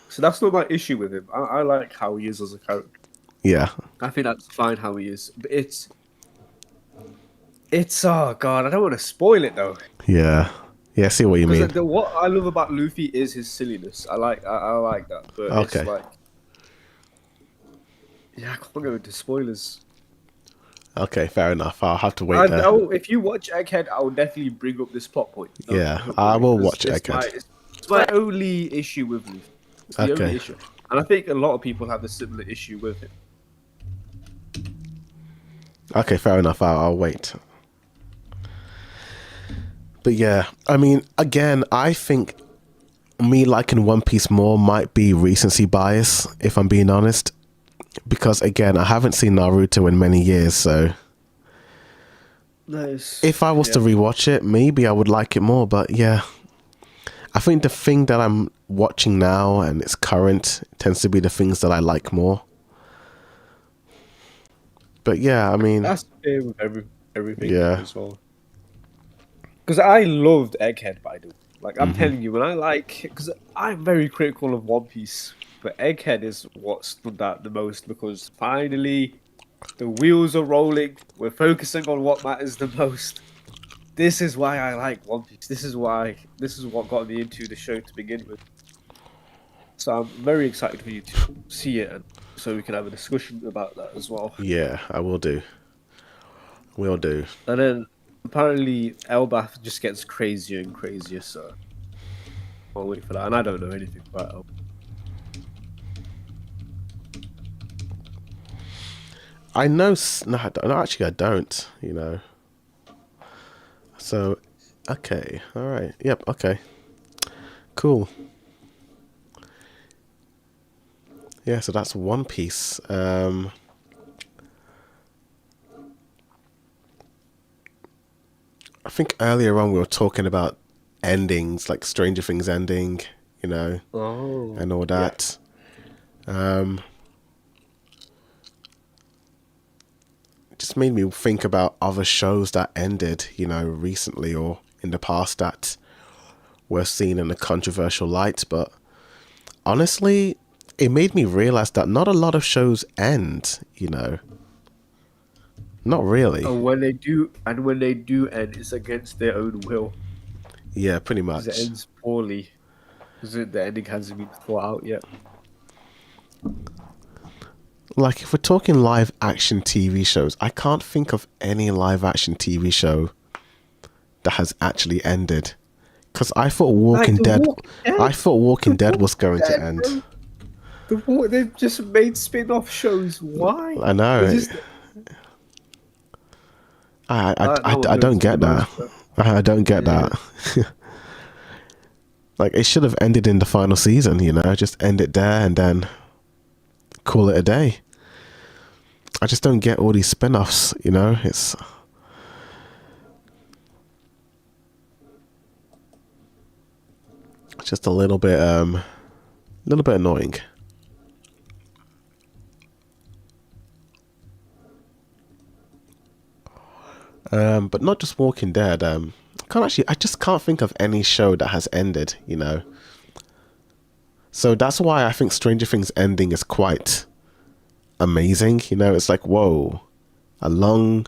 B: So that's not my issue with him. I like how he is as a character.
A: yeah,
B: I think that's fine how he is. But it's oh god, I don't want to spoil it though.
A: yeah, yeah. I see what you
B: Because
A: mean.
B: what I love about Luffy is his silliness. I like that, but it's
A: Okay,
B: like yeah, I can't go into spoilers.
A: okay, fair enough. I'll have to wait there.
B: If you watch Egghead, I will definitely bring up this plot point.
A: Yeah,
B: Don't
A: I
B: worry,
A: will
B: 'cause
A: watch Egghead.
B: it's my only issue with Luffy. It's the only
A: Okay,
B: issue, and I think a lot of people have a similar issue with him.
A: okay, fair enough. I'll wait. But yeah, I mean, again, I think me liking One Piece more might be recency bias, if I'm being honest. Because again, I haven't seen Naruto in many years, so
B: Nice.
A: if I was to
B: Yeah.
A: rewatch it, maybe I would like it more. But yeah, I think the thing that I'm watching now and it's current tends to be the things that I like more. But yeah, I mean,
B: That's fair with everything
A: yeah,
B: as well. Because I loved Egghead, by the way. Like I'm
A: hmm
B: telling you, when I like, because I'm very critical of One Piece, but Egghead is what stood out the most because finally the wheels are rolling. We're focusing on what matters the most. This is why I like One Piece. This is what got me into the show to begin with. So I'm very excited for you to see it, and so we can have a discussion about that as well.
A: yeah, I will do. Will do.
B: And then apparently Elbath just gets crazier and crazier. So I'll wait for that. And I don't know anything about Elbath.
A: I know. No, no, actually, I don't. You know. So, okay, all right. Yep. Okay. Cool. Yeah. So that's One Piece. I think earlier on we were talking about endings, like Stranger Things ending, you know,
B: Oh,
A: and all
B: yeah.
A: that. Um, it just made me think about other shows that ended, you know, recently or in the past that were seen in a controversial light. But honestly, it made me realize that not a lot of shows end, you know. Not really.
B: And when they do end, it's against their own will
A: Yeah, pretty
B: because it
A: much.
B: ends poorly because the ending hasn't been thought out yet.
A: Like, if we're talking live action TV shows, I can't think of any live action TV show that has actually ended. Because I thought
B: Like
A: Walking
B: the
A: Dead,
B: Walking Dead,
A: I thought
B: the
A: Walking Dead was
B: Walking
A: going to
B: Dead,
A: end.
B: bro. They've just made spin-off shows. Why?
A: I know.
B: They just that one
A: I don't
B: hurts me the
A: get
B: most,
A: that.
B: bro.
A: I don't get
B: Yeah.
A: that. Like, it should have ended in the final season, you know? Just end it there and then call it a day. I just don't get all these spin-offs, you know? It's just a little bit annoying. But not just Walking Dead. I just can't think of any show that has ended. So that's why I think Stranger Things ending is quite amazing. It's like, whoa, a long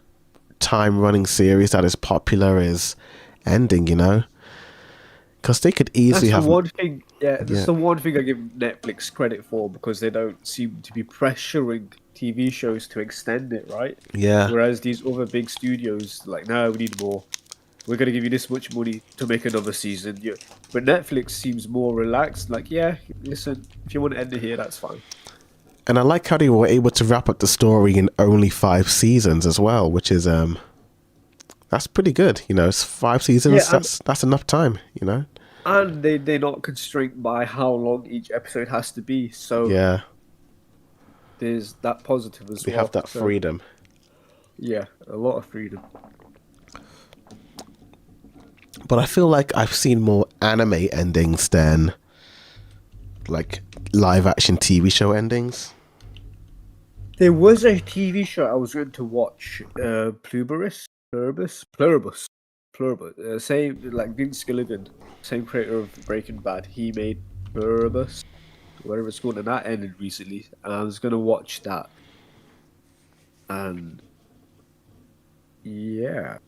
A: time running series that is popular is ending. Because they could easily
B: That's the
A: have.
B: one thing. Yeah, that's
A: Yeah,
B: the one thing I give Netflix credit for, because they don't seem to be pressuring TV shows to extend it, right?
A: yeah.
B: Whereas these other big studios, like, no, we need more. We're gonna give you this much money to make another season. Yeah. But Netflix seems more relaxed. Like, yeah, listen, if you want to end it here, that's fine.
A: And I like how they were able to wrap up the story in only 5 seasons as well, which is that's pretty good. It's 5 seasons.
B: Yeah,
A: That's enough time.
B: and they're not constrained by how long each episode has to be. So
A: Yeah,
B: there's that positive as
A: they have
B: well.
A: that
B: So
A: freedom.
B: yeah, a lot of freedom.
A: But I feel like I've seen more anime endings than like live action TV show endings.
B: There was a TV show I was going to watch, Pluribus. Same like Vince Gilligan, same creator of Breaking Bad. He made Pluribus, whatever it's called, and that ended recently. And I was gonna watch that, and yeah,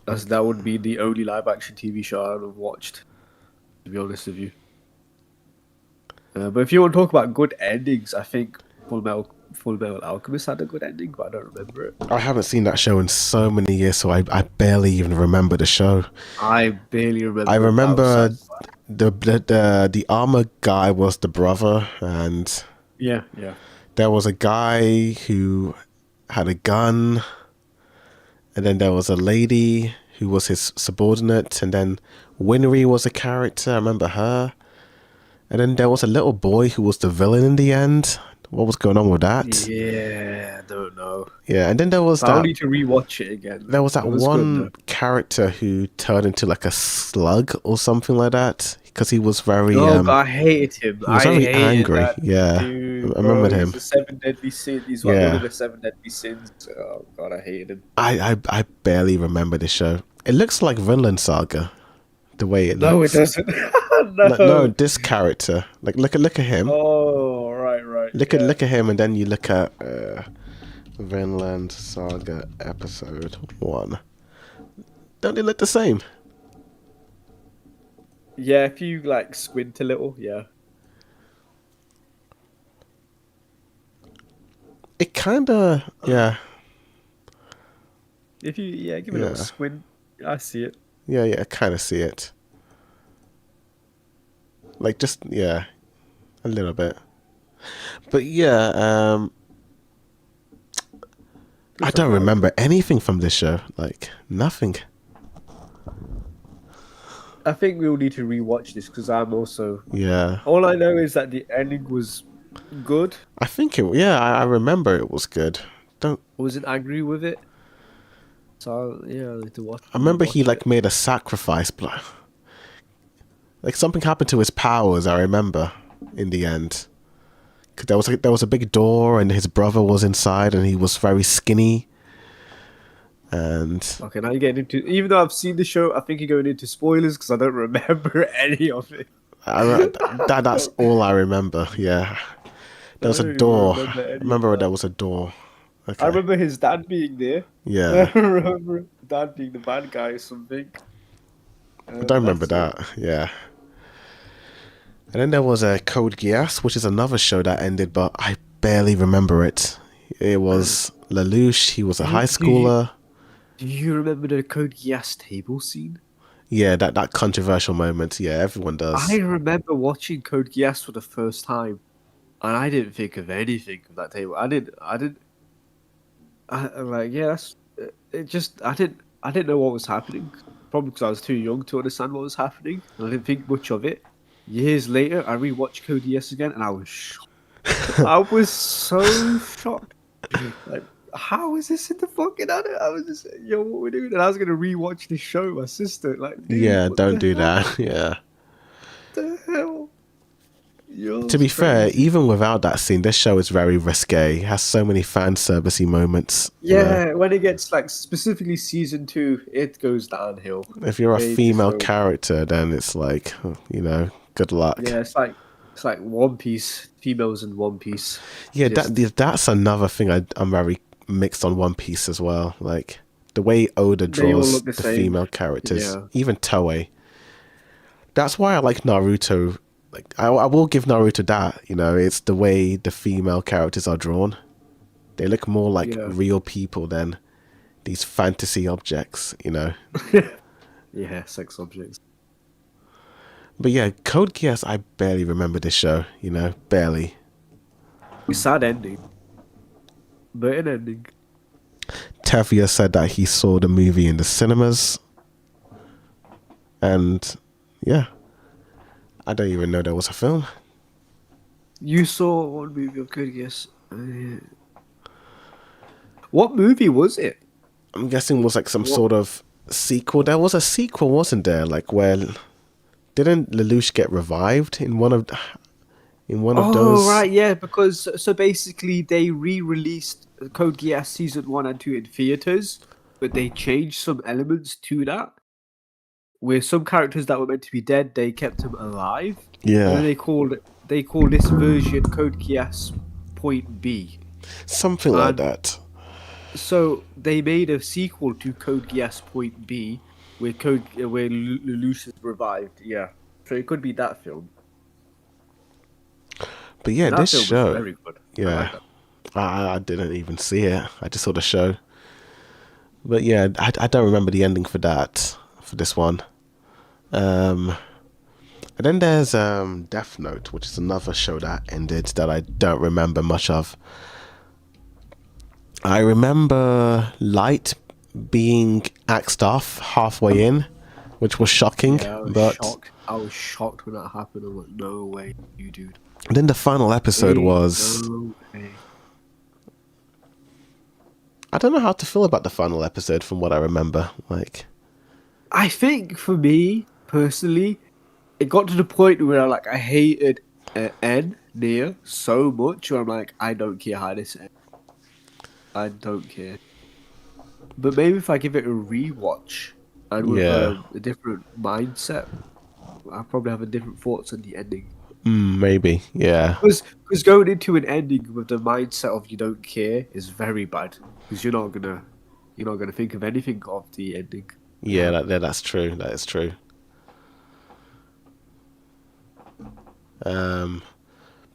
B: that would be the only live action TV show I would have watched, to be honest with you. But if you want to talk about good endings, I think Full Metal Alchemist had a good ending, but I don't remember it.
A: I haven't seen that show in so many years, so I barely even remember the show.
B: I barely remember.
A: I
B: it. That was
A: remember
B: sad.
A: the armor guy was the brother, and
B: Yeah.
A: there was a guy who had a gun, and then there was a lady who was his subordinate, and then Winry was a character. I remember her. And then there was a little boy who was the villain in the end. What was going on with that?
B: Yeah, I don't know.
A: Yeah, and then there was
B: I'll
A: that.
B: need to rewatch it again.
A: There was that
B: It was good,
A: one
B: though.
A: character who turned into like a slug or something like that because he was very
B: Oh, God, I hated him.
A: he was
B: I
A: very
B: hated
A: angry.
B: that
A: Yeah,
B: dude,
A: I remember
B: bro. He's
A: him.
B: the seven deadly sins. He's like one
A: Yeah,
B: of the seven deadly sins. Oh God, I hated him.
A: I barely remember this show. It looks like Vinland Saga, the way it
B: No, it
A: looks.
B: doesn't.
A: No,
B: No.
A: this character. Like look at him.
B: Oh, right. Yeah.
A: Look at him, and then you look at Vinland Saga episode 1. Don't they look the same?
B: Yeah, if you like squint a little, yeah.
A: It kind of, yeah,
B: If you give it a little
A: yeah,
B: squint, I see it.
A: yeah. I kind of see it. Like just yeah, a little bit. But yeah, I
B: It's
A: don't
B: okay.
A: remember anything from this show. Like nothing.
B: I think we'll need to rewatch this because I'm also.
A: Yeah,
B: All I know is that the ending was good.
A: I think it. Yeah, I remember it was good. Don't.
B: I wasn't angry with it. So yeah, I need to watch.
A: I remember he
B: rewatch
A: like
B: it.
A: made a sacrifice, but like something happened to his powers. I remember in the end. 'Cause there was a big door and his brother was inside and he was very skinny. And
B: Okay, now you're getting into. Even though I've seen the show, I think you're going into spoilers because I don't remember any of it.
A: that's all I remember. Yeah, there
B: I
A: was a
B: don't even
A: door.
B: remember
A: I
B: any of
A: remember there
B: that.
A: was a door.
B: I
A: Okay.
B: remember his dad being there.
A: Yeah,
B: I remember his dad being the bad guy or something.
A: I don't remember
B: That's it.
A: that. Yeah. And then there was a Code Geass, which is another show that ended, but I barely remember it. It was Lelouch. He was a high
B: Do you
A: schooler.
B: do you remember the Code Geass table scene?
A: Yeah, that controversial moment. Yeah, everyone
B: I
A: does.
B: remember watching Code Geass for the first time, and I didn't think of anything of that table. I'm like, yeah, that's it. Just I didn't know what was happening. Probably because I was too young to understand what was happening, and I didn't think much of it. Years later, I rewatched Code Geass again, and I was shocked. I was so shocked. Like, how is this in the fucking anime? I was just, yo, what we doing? And I was gonna rewatch this show with my sister. Like, dude,
A: Yeah,
B: what
A: don't
B: the
A: do
B: hell?
A: that. Yeah.
B: What the hell? You're
A: To be fair,
B: crazy.
A: even without that scene, this show is very risque. It has so many fan servicey moments. You know,
B: Yeah, when it gets like specifically season 2, it goes downhill.
A: if you're a
B: They just
A: female
B: go.
A: character, then it's like, good luck.
B: Yeah, it's like One Piece. Females in One Piece.
A: Yeah,
B: Just
A: that's another thing I'm very mixed on One Piece as well. Like the way Oda
B: they all
A: draws
B: look the
A: the
B: same.
A: female characters,
B: Yeah.
A: even Toei. That's why I like Naruto. Like I will give Naruto that. It's the way the female characters are drawn. They look more like
B: Yeah.
A: real people than these fantasy objects.
B: Yeah, sex objects.
A: But yeah, Code Geass, I barely remember this show. Barely.
B: Sad ending, but an ending.
A: Tevia said that he saw the movie in the cinemas, and yeah, I don't even know there was a film.
B: You saw one movie of Code Geass. What movie was it?
A: I'm guessing it was like some
B: What?
A: sort of sequel. There was a sequel, wasn't there? Like where didn't Lelouch get revived in one of
B: Oh
A: those?
B: right, yeah. Because so basically they re-released Code Geass season 1 and 2 in theaters, but they changed some elements to that. Where some characters that were meant to be dead, they kept them alive, and then
A: Yeah,
B: they call this version Code Geass Point B.
A: something like
B: And
A: that.
B: so they made a sequel to Code Geass Point B, where Lelouch is revived. Yeah, so it could be that film.
A: But yeah,
B: And that
A: this
B: film was
A: show.
B: very good. I
A: Yeah,
B: like that.
A: I didn't even see it. I just saw the show. But yeah, I don't remember the ending for this one. And then there's Death Note, which is another show that ended that I don't remember much of. I remember Light being axed off halfway in, which was shocking.
B: Yeah, I was
A: But
B: shocked. I was shocked when that happened. I'm like, no way, you dude.
A: then the final episode was.
B: No way.
A: I don't know how to feel about the final episode from what I remember. Like,
B: I think for me personally, it got to the point where I hated N Nia so much. Where I'm like, I don't care how this ends. I don't care. But maybe if I give it a rewatch and with
A: yeah,
B: a different mindset, I'll probably have a different thoughts on the ending.
A: maybe, yeah.
B: Because going into an ending with the mindset of you don't care is very bad. Because you're not gonna think of anything of the ending.
A: Yeah, that's true. That is true.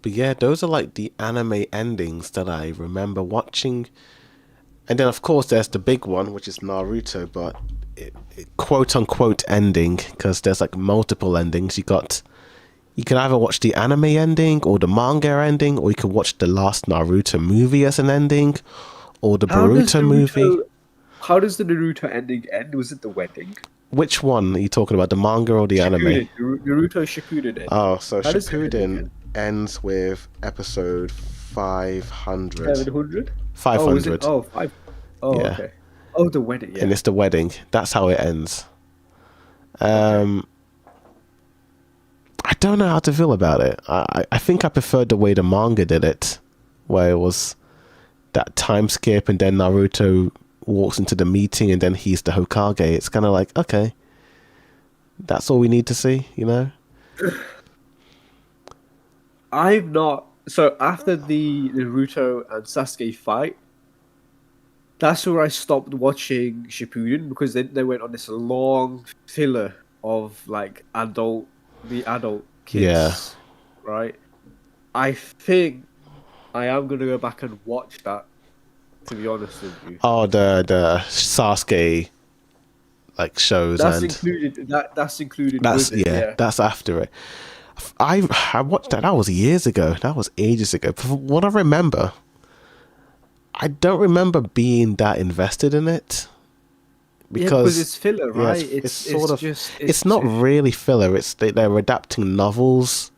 A: But yeah, those are like the anime endings that I remember watching. And then, of course, there's the big one, which is Naruto, but quote unquote ending, because there's like multiple endings. You can either watch the anime ending or the manga ending, or you can watch the last Naruto movie as an ending, or the
B: How does
A: Boruto movie.
B: How does the Naruto ending end? Was it the wedding?
A: Which one are you talking about, the manga or the anime?
B: Shippuden. Naruto Shippuden end.
A: Oh, so
B: How does the ending
A: Shippuden
B: end?
A: ends with episode 500.
B: 700? Oh,
A: 500.
B: Oh, five. Oh,
A: Yeah.
B: okay. Oh, the wedding. Yeah.
A: And it's the wedding. That's how it ends.
B: Okay.
A: I don't know how to feel about it. I think I preferred the way the manga did it, where it was that time skip and then Naruto walks into the meeting and then he's the Hokage. It's kind of like, okay, that's all we need to see,
B: I've not. So after the Naruto and Sasuke fight, that's where I stopped watching Shippuden because then they went on this long filler of like the adult
A: Yeah.
B: kids, right? I think I am gonna go back and watch that. To be honest with you,
A: Oh, the Sasuke like shows
B: that's
A: and
B: included. That's included.
A: that's
B: with it,
A: yeah,
B: yeah.
A: that's after it. I watched that. That was years ago. That was ages ago. From what I remember, I don't remember being that invested in it
B: Because
A: because
B: it's filler,
A: yeah,
B: right?
A: it's sort of
B: just
A: it's not really filler. It's they're adapting novels.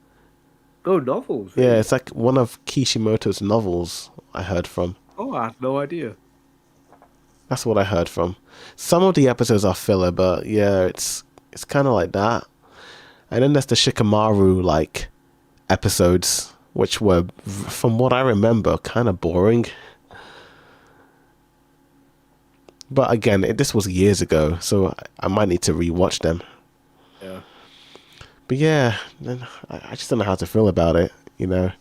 B: oh novels.
A: Yeah,
B: Really?
A: it's like one of Kishimoto's novels. I heard from.
B: Oh, I had no idea.
A: That's what I heard from. Some of the episodes are filler, but yeah, it's kind of like that. And then there's the Shikamaru like episodes, which were, from what I remember, kind of boring. But again, this was years ago, so I might need to rewatch them.
B: Yeah.
A: But yeah, then I just don't know how to feel about it, you know?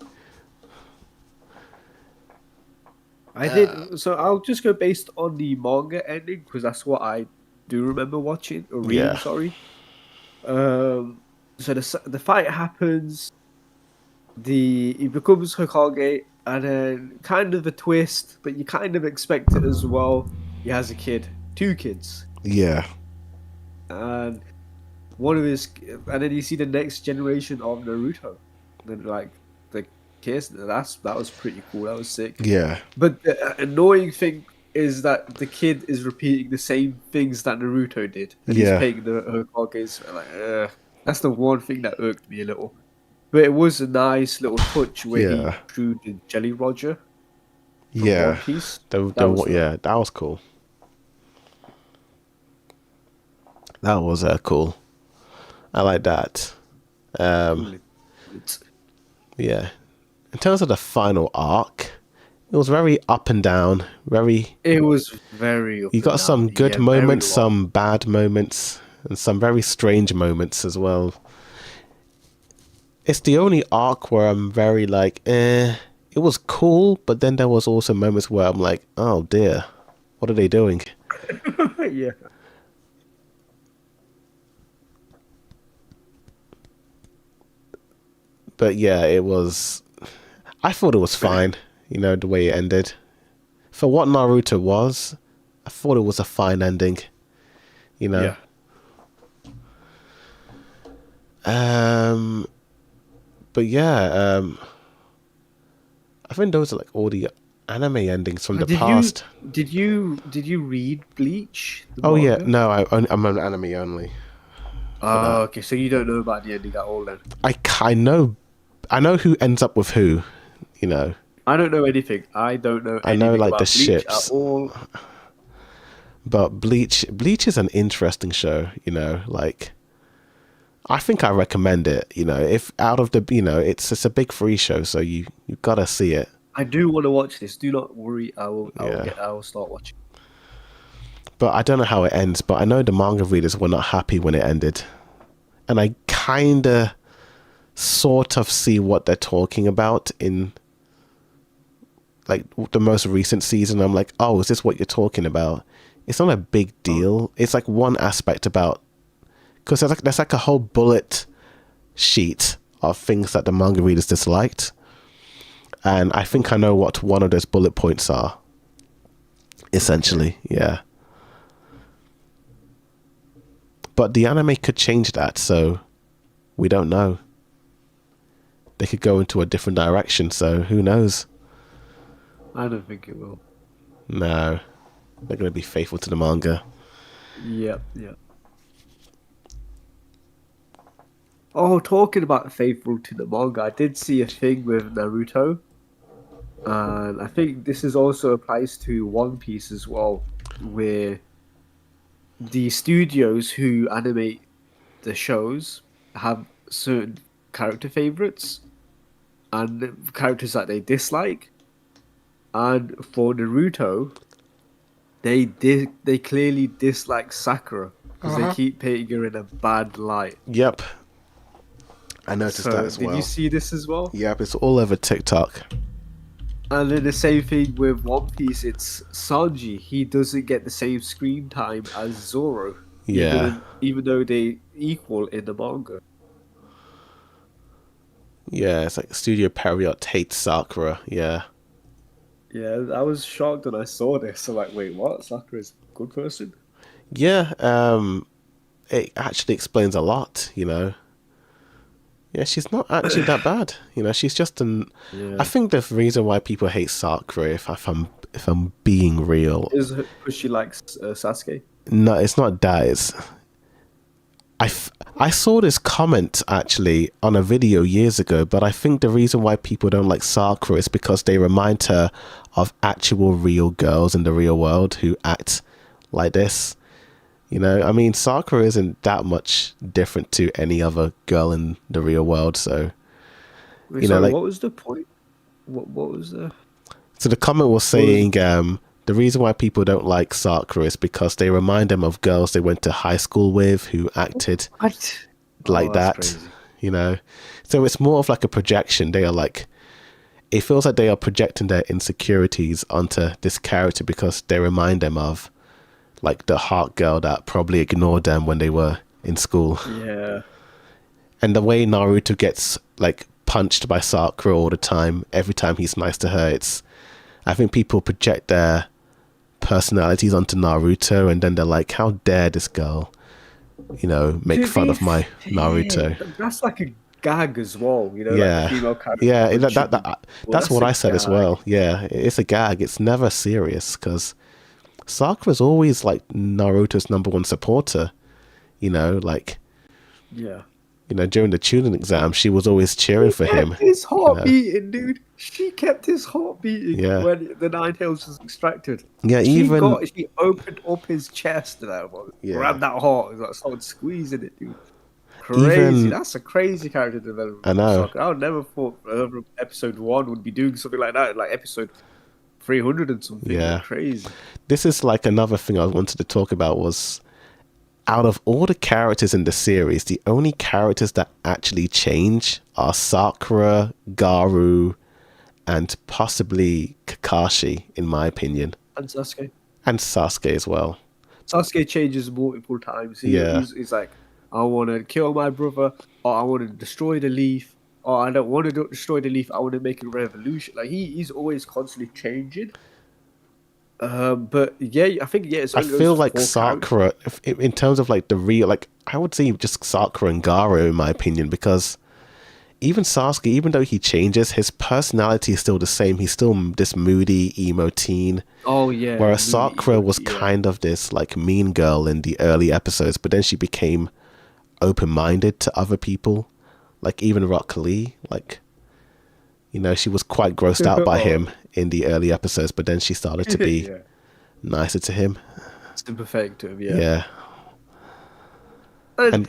B: I did. So I'll just go based on the manga ending because that's what I do remember watching or reading.
A: Yeah.
B: Sorry. So the fight happens. He becomes Hokage, and then kind of a twist, but you kind of expect it as well. He has a kid, two kids,
A: Yeah.
B: and one of his, and then you see the next generation of Naruto. And then like the kids, that was pretty cool. That was sick.
A: Yeah.
B: But the annoying thing is that the kid is repeating the same things that Naruto did, and he's
A: Yeah.
B: paying the Hokages. Like, that's the one thing that irked me a little. But it was a nice little touch where he
A: Yeah.
B: drew the Jelly Roger from One
A: Yeah.
B: Piece.
A: The,
B: That was
A: yeah, that was cool. That was cool. I like that.
B: cool.
A: Yeah. In terms of the final arc, it was very up and down.
B: It was very up
A: You
B: and
A: got some
B: down.
A: good
B: Yeah,
A: moments,
B: very long.
A: some bad moments, and some very strange moments as well. It's the only arc where I'm very like, eh. It was cool, but then there was also moments where I'm like, oh dear, what are they doing?
B: Yeah.
A: But yeah, it was. I thought it was fine, you know, the way it ended. For what Naruto was, I thought it was a fine ending, you know.
B: Yeah.
A: But yeah, I think those are like all the anime endings from the
B: Did
A: past.
B: you read Bleach, the
A: Oh yeah,
B: manga?
A: no, I'm an anime only for
B: Oh,
A: that.
B: okay. So you don't know about the ending at all then?
A: I know who ends up with who, you know.
B: I don't know anything. I don't know
A: I know
B: anything
A: like the
B: about Bleach at
A: ships,
B: all.
A: but Bleach is an interesting show, you know. Like, I think I recommend it. You know, if out of the, you know, it's a big free show, so you gotta see it.
B: I do want to watch this. Do not worry.
A: Yeah.
B: I will start watching.
A: But I don't know how it ends. But I know the manga readers were not happy when it ended, and I kinda, sort of see what they're talking about in like the most recent season. I'm like, oh, is this what you're talking about? It's not a big
B: Oh,
A: deal. It's like one aspect about, because there's like a whole bullet sheet of things that the manga readers disliked, and I think I know what one of those bullet points are. Essentially, yeah. But the anime could change that, so we don't know. They could go into a different direction, so who knows?
B: I don't think it will.
A: No, they're going to be faithful to the manga.
B: Yep, yep. Oh, talking about faithful to the manga, I did see a thing with Naruto, and I think this is also applies to One Piece as well, where the studios who animate the shows have certain character favorites and characters that they dislike. And for Naruto, they clearly dislike Sakura because they keep painting her in a bad light.
A: Yep, I noticed that
B: So,
A: as
B: did you
A: well.
B: see this as well?
A: Yep, it's all over TikTok.
B: And then the same thing with One Piece, it's Sanji. He doesn't get the same screen time as Zoro,
A: Yeah,
B: even though they equal in the manga.
A: yeah, it's like Studio Period hates Sakura. Yeah,
B: Yeah, I was shocked when I saw this. I'm like, wait, what? Sakura's a good person?
A: yeah. It actually explains a lot. You know, yeah, she's not actually that bad. You know, she's just an. I
B: Yeah.
A: think the reason why people hate Sakura, if I'm being real,
B: Is it because she likes Sasuke?
A: no, it's not that. It's I saw this comment actually on a video years ago, but I think the reason why people don't like Sakura is because they remind her of actual real girls in the real world who act like this. You know, I mean, Sakura isn't that much different to any other girl in the real world, so
B: Wait,
A: You know,
B: sorry,
A: like,
B: what was the point? What was the
A: so the comment was
B: what was
A: saying the reason why people don't like Sakura is because they remind them of girls they went to high school with who acted
B: what?
A: like
B: Oh, that's
A: that,
B: crazy.
A: you know. So it's more of like a projection. They are like, it feels like they are projecting their insecurities onto this character because they remind them of like the hot girl that probably ignored them when they were in school.
B: Yeah.
A: And the way Naruto gets like punched by Sakura all the time, every time he's nice to her, it's, I think people project their personalities onto Naruto, and then they're like, how dare this girl, you know, make
B: To
A: fun
B: be
A: of my
B: fair,
A: Naruto.
B: that's like a gag as well, like a
A: Yeah,
B: female character
A: yeah,
B: punching him. Well,
A: that's
B: that's
A: what
B: a
A: I said as
B: gag.
A: well. Yeah, it's a gag. It's never serious because Sakura's always like Naruto's number one supporter. You know, like,
B: Yeah.
A: you know, during the tuning exam, she was always cheering
B: She
A: for him.
B: kept his
A: You
B: heart
A: know,
B: beating, dude. She kept his heart beating
A: yeah,
B: when the Nine Tails was extracted.
A: yeah, even
B: She opened up his chest and
A: yeah,
B: grabbed that heart and started squeezing it, dude. Crazy.
A: even
B: That's a crazy character development
A: I
B: from
A: know.
B: Sokka. I would never thought episode 1 would be doing something like that, like episode 300 and something. Like
A: Yeah,
B: crazy.
A: this is like another thing I wanted to talk about was out of all the characters in the series, the only characters that actually change are Sakura, Garu, and possibly Kakashi, in my opinion,
B: And Sasuke.
A: and Sasuke as well.
B: Sasuke changes multiple times.
A: Yeah,
B: He's like, I want to kill my brother, or I want to destroy the leaf, or I don't want to destroy the leaf. I want to make a revolution. Like he's always constantly changing. But yeah, I think it's
A: I
B: only
A: feel
B: those
A: like
B: four characters.
A: Sakura, in terms of like the real, like I would say just Sakura and Garu, in my opinion, because even Sasuke, even though he changes, his personality is still the same. He's still this moody emo teen.
B: Oh yeah,
A: Whereas
B: moody
A: Sakura was
B: emoji. Yeah.
A: kind of this like mean girl in the early episodes, but then she became open-minded to other people, like even Rock Lee. Like, you know, she was quite grossed out by
B: Oh
A: him in the early episodes, but then she started to be
B: yeah,
A: nicer to him.
B: sympathetic to him. Yeah.
A: Yeah,
B: And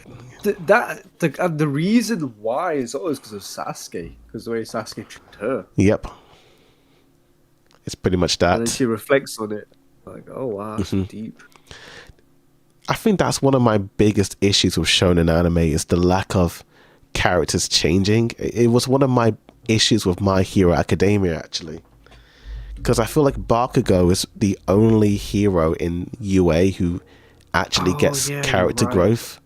A: and
B: the reason why is always because of Sasuke, because the way Sasuke treated her,
A: yep, it's pretty much
B: and then
A: that.
B: she reflects on it, like, oh wow, that's
A: hmm
B: deep.
A: I think that's one of my biggest issues with shonen anime is the lack of characters changing. It was one of my issues with My Hero Academia, actually, because I feel like Bakugo is the only hero in UA who actually
B: Oh
A: gets
B: yeah, you're
A: character
B: right.
A: growth.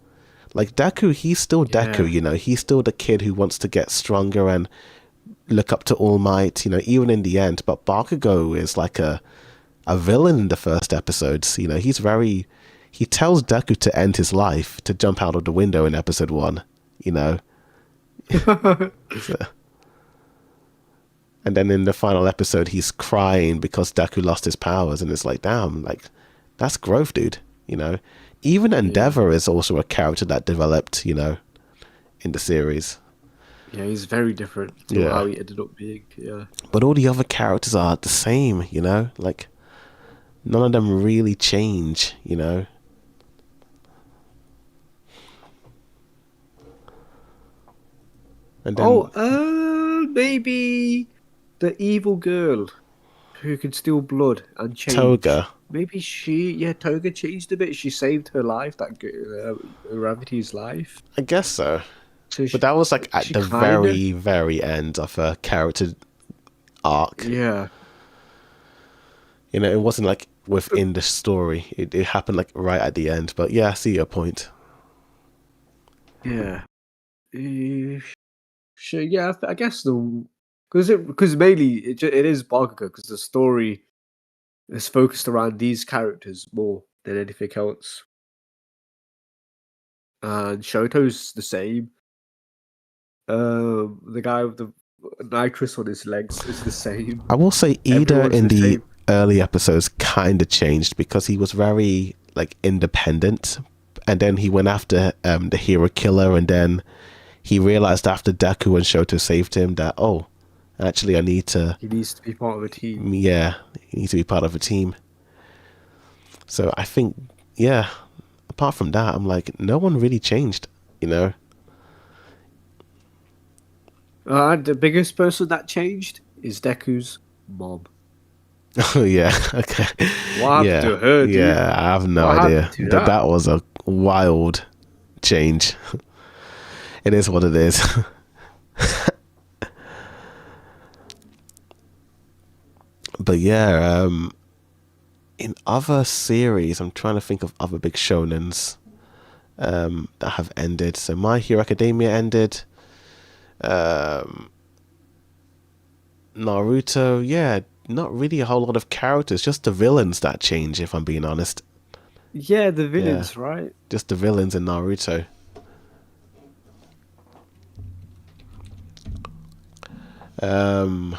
A: Like Deku, he's still Deku,
B: Yeah.
A: you know, he's still the kid who wants to get stronger and look up to All Might, you know, even in the end. But Bakugo is like a villain in the first episodes. You know, he tells Deku to end his life, to jump out of the window in episode 1, you know. So, and then in the final episode, he's crying because Deku lost his powers, and it's like, damn, like that's growth, dude. You know, even
B: Yeah.
A: Endeavor is also a character that developed, you know, in the series.
B: Yeah, he's very different to
A: Yeah,
B: how he ended up being. Yeah.
A: but all the other characters are the same, you know, like none of them really change, you know. And
B: Oh,
A: then
B: maybe the evil girl who can steal blood and change.
A: Toga,
B: Maybe Toga changed a bit. She saved her life, Gravity's life.
A: I guess so.
B: So
A: But that was like at
B: she
A: the
B: kind of,
A: very, very end of her character arc.
B: yeah,
A: You know, it wasn't like within the story. It happened like right at the end. But yeah, I see your point.
B: yeah. Uh, sure, yeah. I guess because mainly it is Bakugo because the story is focused around these characters more than anything else. And Shoto's the same. The guy with the nitrous on his legs is the same.
A: I will say Ida
B: Everyone's
A: in
B: the
A: the
B: same.
A: early episodes kind of changed because he was very like independent, and then he went after the hero killer, and then he realized after Deku and Shoto saved him that, oh, actually I need to,
B: He needs to be part of a team.
A: yeah, he needs to be part of a team. So I think, yeah, apart from that, I'm like, no one really changed, you know.
B: The biggest person that changed is Deku's mom.
A: Oh yeah, okay,
B: What happened
A: yeah,
B: to her, dude?
A: yeah. I have no
B: What
A: idea.
B: happened to
A: That
B: that?
A: that was a wild change. It is what it is. But yeah, in other series, I'm trying to think of other big shonens that have ended. So My Hero Academia ended. Um, Naruto, yeah, not really a whole lot of characters, just the villains that change. If I'm being honest,
B: Yeah, the
A: yeah,
B: villains, right?
A: just the villains in Naruto. Um,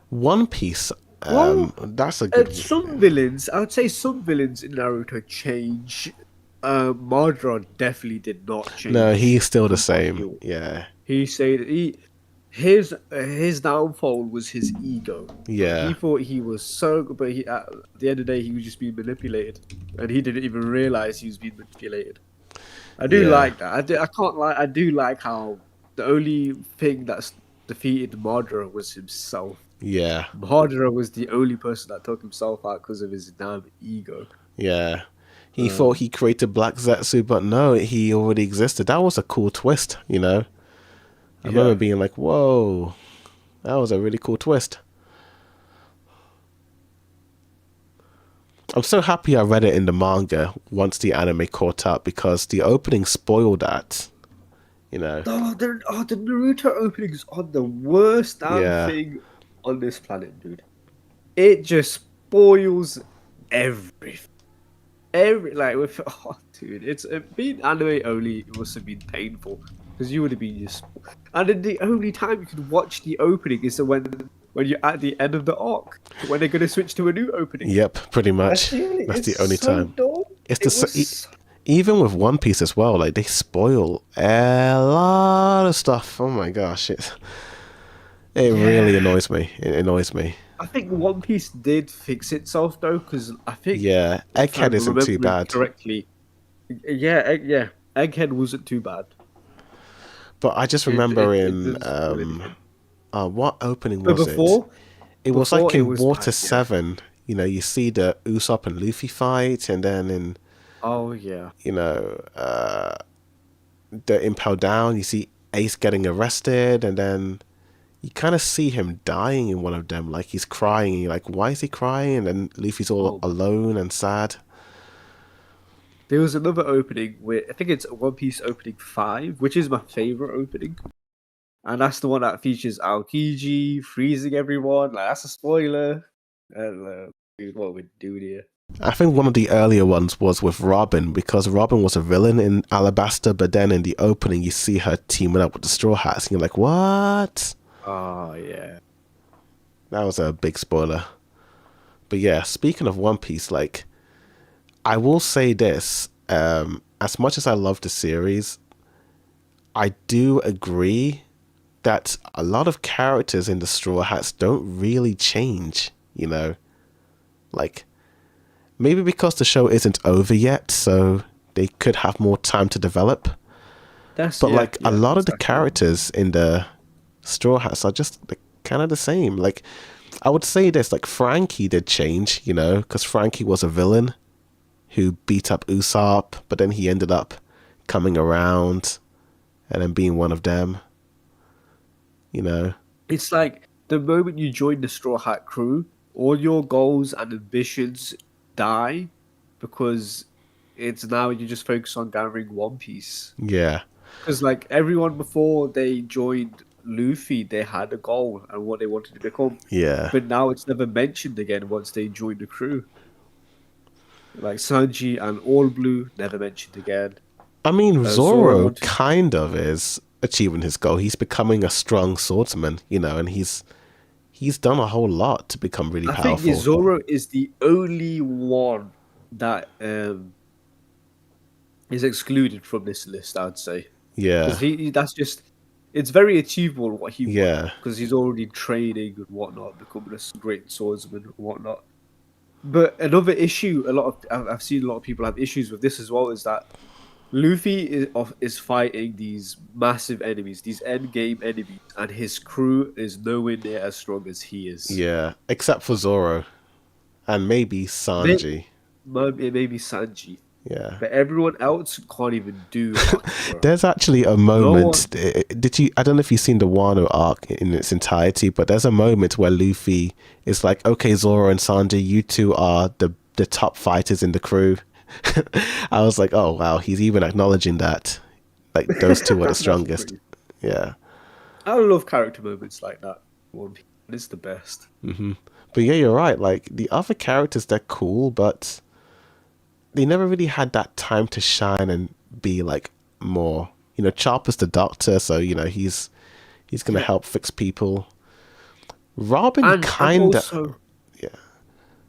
A: One Piece,
B: Well,
A: that's a good one.
B: some villains, I would say some villains in Naruto change. Madara definitely did not
A: No,
B: change
A: he's still the
B: from what
A: same. Yeah,
B: he said. His downfall was his ego. Like he
A: yeah,
B: thought he was so, but he at the end of the day he was just being manipulated, and he didn't even realize he was being manipulated. I do
A: yeah,
B: like that. I can't lie. I do like how the only thing that's defeated Madara was himself.
A: yeah,
B: Madara was the only person that took himself out because of his damn ego.
A: yeah. He thought
B: Um,
A: he created Black Zetsu, but no, he already existed. That was a cool twist, you know? I remember
B: yeah.
A: being like, whoa, that was a really cool twist. I'm so happy I read it in the manga once the anime caught up because the opening spoiled that, you know?
B: The Naruto openings are the worst damn
A: Yeah,
B: thing on this planet, dude. It just spoils everything. Like with dude, it's being anime only. It must have been painful because you would have been just. And then the only time you could watch the opening is when you're at the end of the arc when they're gonna switch to a new opening.
A: yep, pretty
B: That's
A: much.
B: the only.
A: That's
B: It's
A: the only
B: so
A: time.
B: dumb.
A: It's
B: It
A: the
B: was.
A: even with One Piece as well. Like they spoil a lot of stuff. Oh my gosh, it really
B: Yeah,
A: annoys me. It annoys me.
B: I think One Piece did fix itself though, because I think
A: Yeah,
B: if
A: Egghead
B: I'm
A: isn't too
B: remembering
A: bad,
B: correctly, yeah, Egghead wasn't too bad.
A: but I just
B: It
A: remember
B: it, it
A: in
B: doesn't spoil anything.
A: what opening
B: But
A: was it? It was
B: before
A: like
B: it
A: in
B: was
A: Water
B: bad, yeah.
A: 7, you know, you see the Usopp and Luffy fight, and then in,
B: Oh yeah.
A: you know, the Impel Down, you see Ace getting arrested, and then you kind of see him dying in one of them. Like he's crying, and you're like, why is he crying? And then Luffy's all
B: Oh,
A: alone and sad.
B: there was another opening where I think it's One Piece opening 5, which is my favorite opening, and that's the one that features Aokiji freezing everyone. Like that's a spoiler. And dude, what we're doing here.
A: I think one of the earlier ones was with Robin because Robin was a villain in Alabasta, but then in the opening you see her teaming up with the Straw Hats, and you're like, what?
B: Oh yeah.
A: That was a big spoiler. But yeah, speaking of One Piece, like I will say this: as much as I love the series, I do agree that a lot of characters in the Straw Hats don't really change. You know, like maybe because the show isn't over yet, so they could have more time to develop.
B: That's
A: But like a
B: yeah,
A: lot of the
B: exactly.
A: characters in the Straw Hats are just like, kind of the same. Like I would say this: like Frankie did change, you know, because Frankie was a villain who beat up Usopp, but then he ended up coming around and then being one of them, you know.
B: It's like the moment you join the Straw Hat crew, all your goals and ambitions die because it's now you just focus on gathering One Piece.
A: Yeah,
B: Because like everyone before they joined Luffy, they had a goal and what they wanted to become,
A: yeah.
B: but now it's never mentioned again once they join the crew. Like Sanji and All Blue never mentioned again.
A: I mean,
B: Zoro
A: Zoro
B: wanted.
A: kind of is achieving his goal. He's becoming a strong swordsman, you know, and he's done a whole lot to become really
B: I think
A: powerful.
B: Zoro is the only one that is excluded from this list. I'd say because
A: Yeah,
B: that's just it's very achievable what he wants
A: yeah.
B: because he's already training and whatnot, becoming a great swordsman and whatnot. But another issue, I've seen a lot of people have issues with this as well, is that Luffy is fighting these massive enemies, these end game enemies, and his crew is nowhere near as strong as he is.
A: Yeah, except for Zoro and maybe
B: Maybe,
A: Sanji.
B: maybe Sanji,
A: Yeah.
B: but everyone else can't even do Haki, bro.
A: There's actually a
B: No
A: moment.
B: one.
A: Did you? I don't know if you've seen the Wano arc in its entirety, but there's a moment where Luffy is like, "Okay, Zoro and Sanji, you two are the top fighters in the crew." I was like, "Oh wow, he's even acknowledging that. Like those two are the
B: That's
A: strongest."
B: pretty.
A: Yeah.
B: I love character moments like that. One Piece is the best.
A: But yeah, you're right. Like the other characters, they're cool, but they never really had that time to shine and be like more. You know, Chopper's the doctor, so you know he's gonna
B: Yeah,
A: help fix people. Robin
B: and
A: kinda,
B: also
A: yeah,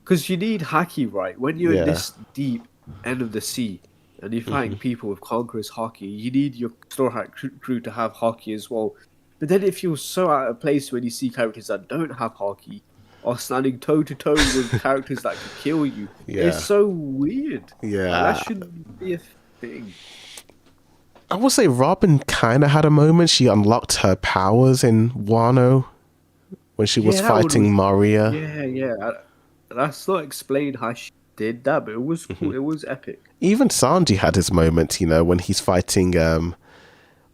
B: because you need Haki, right? When you're in
A: yeah,
B: this deep end of the sea and you're fighting people with Conqueror's Haki, you need your Straw Hat crew to have Haki as well. But then it feels so out of place when you see characters that don't have Haki or standing toe to toe with characters that could kill you. It's
A: yeah,
B: so weird. Like that
A: yeah.
B: shouldn't be a thing.
A: I would say Robin kind of had a moment. She unlocked her powers in Wano when she was
B: Yeah, that one
A: fighting
B: was.
A: Maria.
B: Yeah, yeah. That's not explain how she did that, but it was cool. It was epic.
A: Even Sanji had his moment, you know, when he's fighting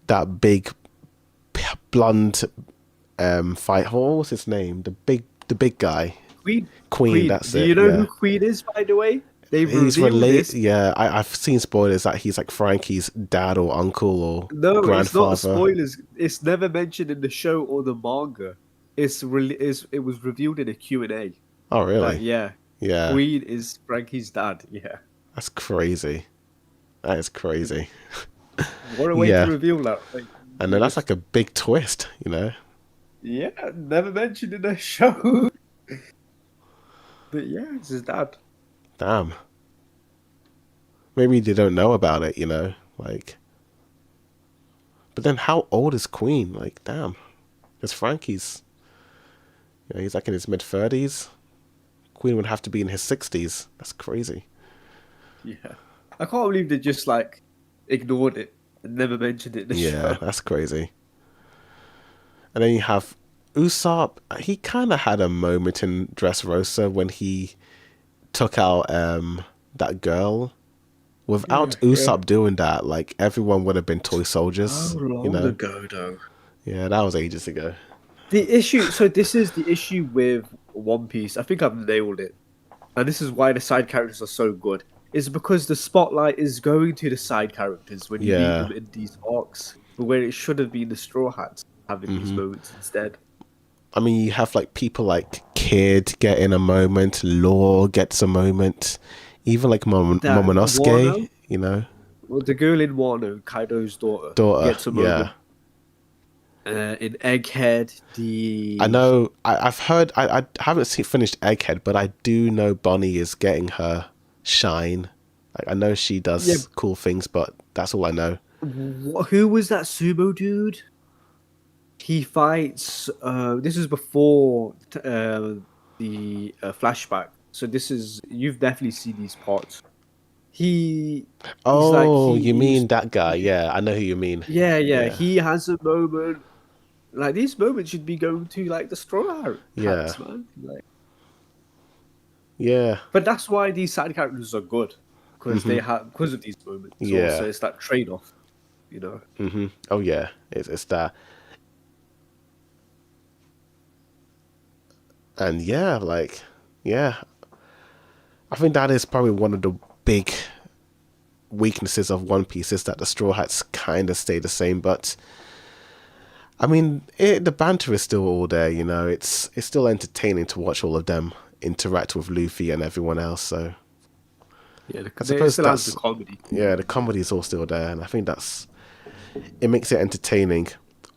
A: that big blonde fight. What was his name? The big guy.
B: Queen,
A: Queen.
B: Queen.
A: That's
B: Do
A: it.
B: you know who
A: Yeah.
B: Queen is, by the way? They've
A: He's
B: revealed
A: related.
B: this.
A: Yeah, I've seen spoilers that he's like Frankie's dad or uncle or
B: No, it's not
A: grandfather.
B: spoilers. It's never mentioned in the show or the manga. It was revealed in a Q&A
A: Oh,
B: that
A: really?
B: yeah,
A: Yeah,
B: Queen is Frankie's dad. Yeah.
A: that's crazy. That is crazy.
B: What a way to
A: Yeah,
B: reveal that. Like,
A: and then that's
B: twist.
A: like a big twist, you know?
B: Yeah, never mentioned in the show. But yeah, it's his dad.
A: Damn. Maybe they don't know about it, you know? Like, but then how old is Queen? Like, damn. Because Frankie's, you know, he's like in his mid 30s. Queen would have to be in his 60s. That's crazy.
B: Yeah. I can't believe they just like ignored it and never mentioned it in the
A: Yeah,
B: show.
A: that's crazy. And then you have Usopp. He kind of had a moment in Dressrosa when he took out that girl. Without
B: Yeah, yeah.
A: Usopp doing that, like everyone would have been toy
B: How
A: soldiers, you
B: long
A: know?
B: ago though?
A: Yeah, that was ages ago.
B: The issue, so this is the issue with One Piece. I think I've nailed it. And this is why the side characters are so good. Is because the spotlight is going to the side characters when you meet
A: Yeah.
B: them in these arcs, but where it should have been the Straw Hats having these moments instead.
A: I mean, you have like people like Kid getting a moment, Law gets a moment, even like
B: That
A: Momonosuke,
B: Wano,
A: you know,
B: well, the girl in Wano, Kaido's daughter,
A: daughter.
B: gets a
A: Yeah,
B: moment. In Egghead,
A: I
B: the
A: know. I've heard. I haven't finished Egghead, but I do know Bonnie is getting her shine. Like I know she
B: yeah,
A: does cool things, but that's all I know.
B: who was that sumo dude? He fights. This is before the flashback. So this is you've definitely seen these parts. He's like
A: Oh, you
B: he was.
A: mean that guy? Yeah, I know who you mean.
B: Yeah, yeah.
A: Yeah,
B: He has a moment. Like these moments should be going to like the Straw
A: yeah,
B: Hats, man. Like,
A: yeah,
B: but that's why these side characters are good because they have because of these moments.
A: yeah.
B: Also, it's that trade off, you know.
A: Oh yeah, it's that. And yeah, like, yeah, I think that is probably one of the big weaknesses of One Piece is that the Straw Hats kind of stay the same. But I mean, the banter is still all there. You know, it's still entertaining to watch all of them interact with Luffy and everyone else. So
B: Yeah,
A: I
B: they
A: suppose
B: still has the
A: that's
B: comedy.
A: yeah, the comedy is all still there, and I think that's it makes it entertaining.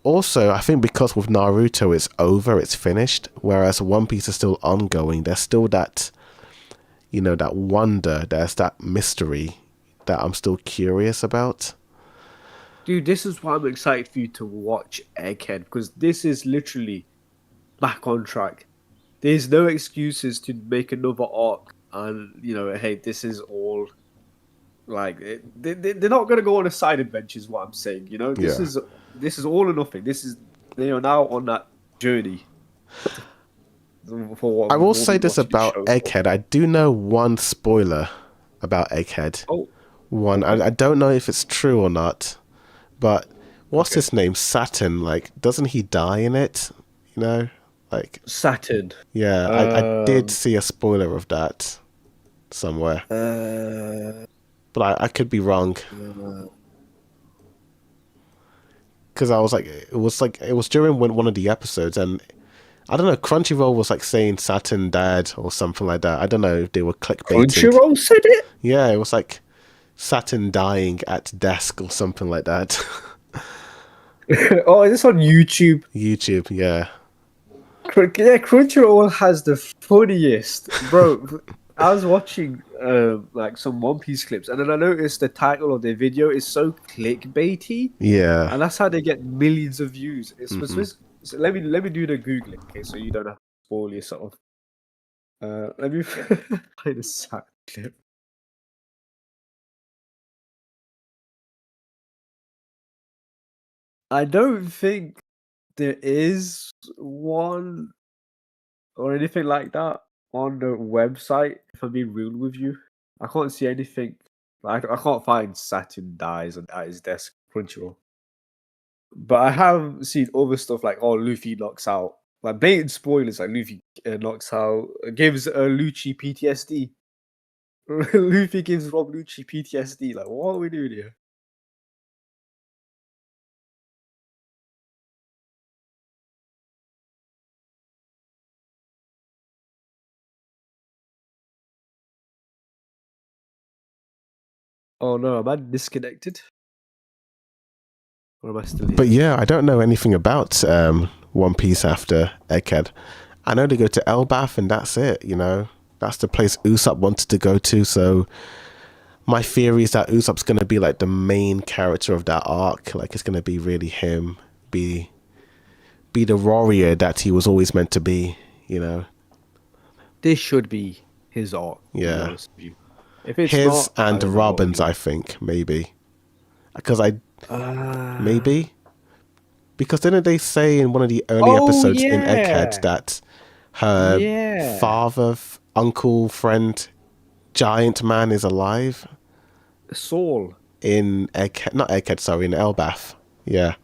A: Also, I think because with Naruto it's over, it's finished, whereas One Piece is still ongoing. There's still that, you know, that wonder. There's that mystery that I'm still curious about.
B: Dude, this is why I'm excited for you to watch Egghead because this is literally back on track. There's no excuses to make another arc, and you know, hey, this is all Like they're not gonna go on a side adventure. Is what I'm saying. You know,
A: Yeah.
B: this is all or nothing. They are now on that journey for what
A: I will
B: we've all
A: say
B: been
A: this
B: watching the
A: about
B: show for.
A: Egghead. I do know one spoiler about Egghead.
B: Oh,
A: One.
B: okay.
A: I don't know if it's true or not, but what's
B: Okay.
A: his name? Saturn. Like, doesn't he die in it? You know, like,
B: Saturn.
A: yeah. I did
B: Um.
A: see a spoiler of that somewhere,
B: Uh.
A: but I could be wrong.
B: uh,
A: Because I was like it was during one of the episodes, and I don't know, Crunchyroll was like saying Saturn died or something like that. I don't know if they were clickbaiting.
B: Crunchyroll said it.
A: Yeah, it was like Saturn dying at desk or something like that.
B: Oh, is this on YouTube?
A: YouTube, yeah.
B: Yeah, Crunchyroll has the funniest, bro. I was watching like some One Piece clips, and then I noticed the title of their video is so clickbaity,
A: Yeah.
B: and that's how they get millions of views.
A: Hmm.
B: So let me do the googling, okay? So you don't have to spoil yourself. Let me play the sad clip. I don't think there is one or anything like that on the website. If I'm being real with you, I can't see anything. Like I can't find Saturn dies at his desk, Crunchyroll. But I have seen other stuff like Luffy knocks out, like blatant spoilers, like Luffy knocks out, gives Lucci PTSD. Luffy gives Rob Lucci PTSD. Like what are we doing here? Oh no, am I disconnected? Or am I still
A: But
B: here?
A: yeah, I don't know anything about One Piece after Egghead. I know they go to Elbaf and that's it, you know. That's the place Usopp wanted to go to, so my theory is that Usopp's gonna be like the main character of that arc. Like it's gonna be really him, be the warrior that he was always meant to be, you know.
B: This should be his arc, to be
A: Yeah.
B: honest with you. If it's
A: His
B: not, I
A: and
B: don't know what we're
A: Robin's,
B: doing.
A: I think, maybe. Because I
B: Uh,
A: maybe because didn't they say in one of the early
B: oh
A: episodes in Egghead
B: yeah,
A: that her
B: yeah.
A: father, uncle, friend, giant man is alive
B: Saul.
A: in Egghead? Not Egghead, sorry, in Elbaf. Yeah,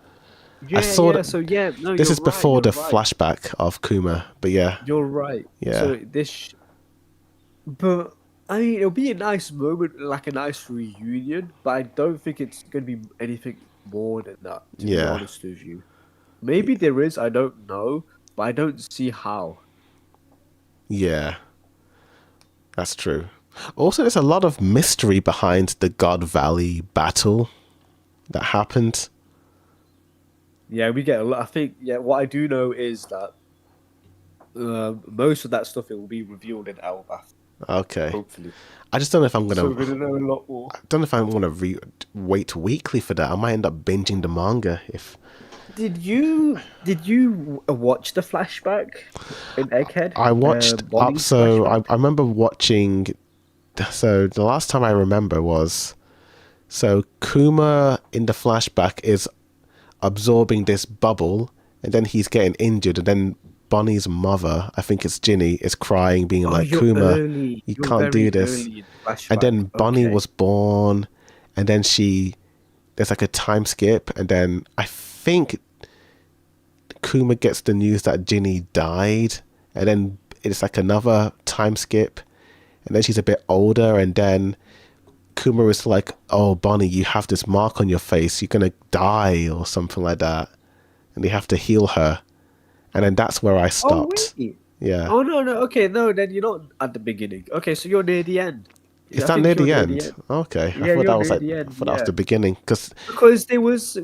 A: I
B: Yeah,
A: saw
B: yeah.
A: that.
B: So yeah, no,
A: This
B: you're
A: is
B: right.
A: before
B: You're
A: the
B: right.
A: flashback of Kuma, but yeah,
B: You're right.
A: yeah,
B: So but I mean, it'll be a nice moment, like a nice reunion. But I don't think it's gonna be anything more than that. To be
A: yeah,
B: honest with you, maybe there is. I don't know, but I don't see how.
A: yeah. That's true. Also, there's a lot of mystery behind the God Valley battle that happened.
B: Yeah, we get a lot. I think. Yeah, what I do know is that most of that stuff it will be revealed in Elbath,
A: Okay.
B: hopefully.
A: I just don't know if I'm
B: So
A: gonna.
B: we're gonna know a lot more.
A: I don't know if I'm gonna wait weekly for that. I might end up binging the manga if
B: Did you watch the flashback in Egghead?
A: I watched up.
B: Bonnie's
A: So
B: flashback.
A: I remember watching. So the last time I remember was so Kuma in the flashback is absorbing this bubble, and then he's getting injured, and then Bonnie's mother, I think it's Ginny, is crying, being
B: Oh,
A: like,
B: you're
A: Kuma,
B: early.
A: you
B: You're
A: can't do
B: very
A: this.
B: early in the
A: And
B: flashback.
A: then Bonnie
B: Okay.
A: was born, and then there's like a time skip, and then I think Kuma gets the news that Ginny died, and then it's like another time skip, and then she's a bit older, and then Kuma is like, "Oh, Bonnie, you have this mark on your face. You're gonna die or something like that," and they have to heal her. And then that's where I
B: Oh
A: stopped.
B: wait.
A: Yeah,
B: Oh no no. Okay, no. Then you're not at the beginning. Okay, so you're near the end.
A: is
B: Yeah, I
A: that near
B: think you're
A: the
B: near the
A: end?
B: end.
A: Okay,
B: Yeah, you're near the
A: I
B: end.
A: thought that was
B: Yeah.
A: the beginning. Because
B: Because there was,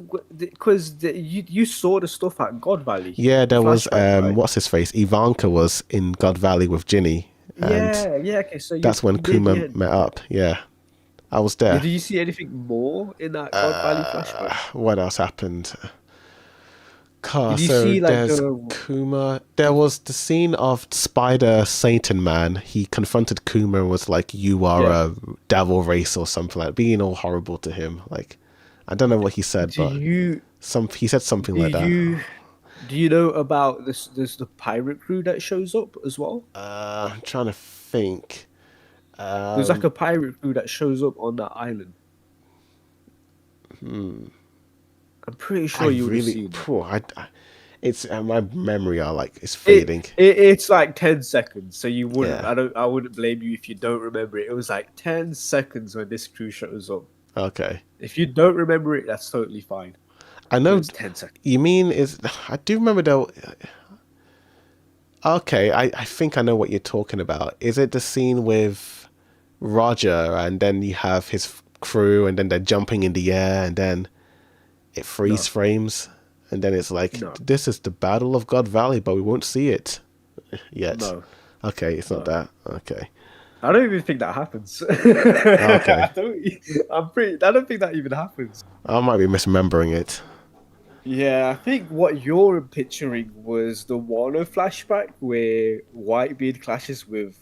B: you saw the stuff at God Valley,
A: yeah,
B: the
A: there was
B: flashback, right?
A: what's his face? Ivanka was in God Valley with Ginny, and
B: Yeah, yeah. Okay, so
A: that's when
B: you near the
A: Kuma
B: end.
A: met up. Yeah, I was
B: Yeah,
A: there.
B: did you see anything more in that God Valley flashback?
A: What else happened? Car.
B: Did you
A: So
B: see like
A: there's
B: the?
A: Kuma. There was the scene of Spider Satan Man. He confronted Kuma and was like, "You are
B: Yeah.
A: a devil race or something like," being all horrible to him. Like, I don't know what he said,
B: Do
A: but
B: you
A: he said something
B: do
A: like that.
B: you do you know about this? There's the pirate crew that shows up as well.
A: I'm trying to think.
B: There's like
A: Um,
B: a pirate crew that shows up on that island. I'm pretty
A: I
B: sure you would have
A: really,
B: seen it.
A: it's my memory are like it's
B: It,
A: fading.
B: it's like 10 seconds, so you wouldn't.
A: Yeah.
B: I wouldn't blame you if you don't remember it. It was like 10 seconds when this crew shows up.
A: Okay.
B: If you don't remember it, that's totally fine.
A: I
B: But
A: know.
B: it's 10 seconds.
A: You mean is? I do remember though. Okay, I think I know what you're talking about. Is it the scene with Roger and then you have his crew and then they're jumping in the air and then it freeze
B: No,
A: frames and then it's like
B: no,
A: this is the Battle of God Valley, but we won't see it yet.
B: no,
A: Okay, it's not
B: no.
A: that. Okay.
B: I don't even think that happens.
A: Okay.
B: I don't. I'm pretty. I don't think that even happens.
A: I might be misremembering it.
B: Yeah, I think what you're picturing was the Warner flashback where Whitebeard clashes with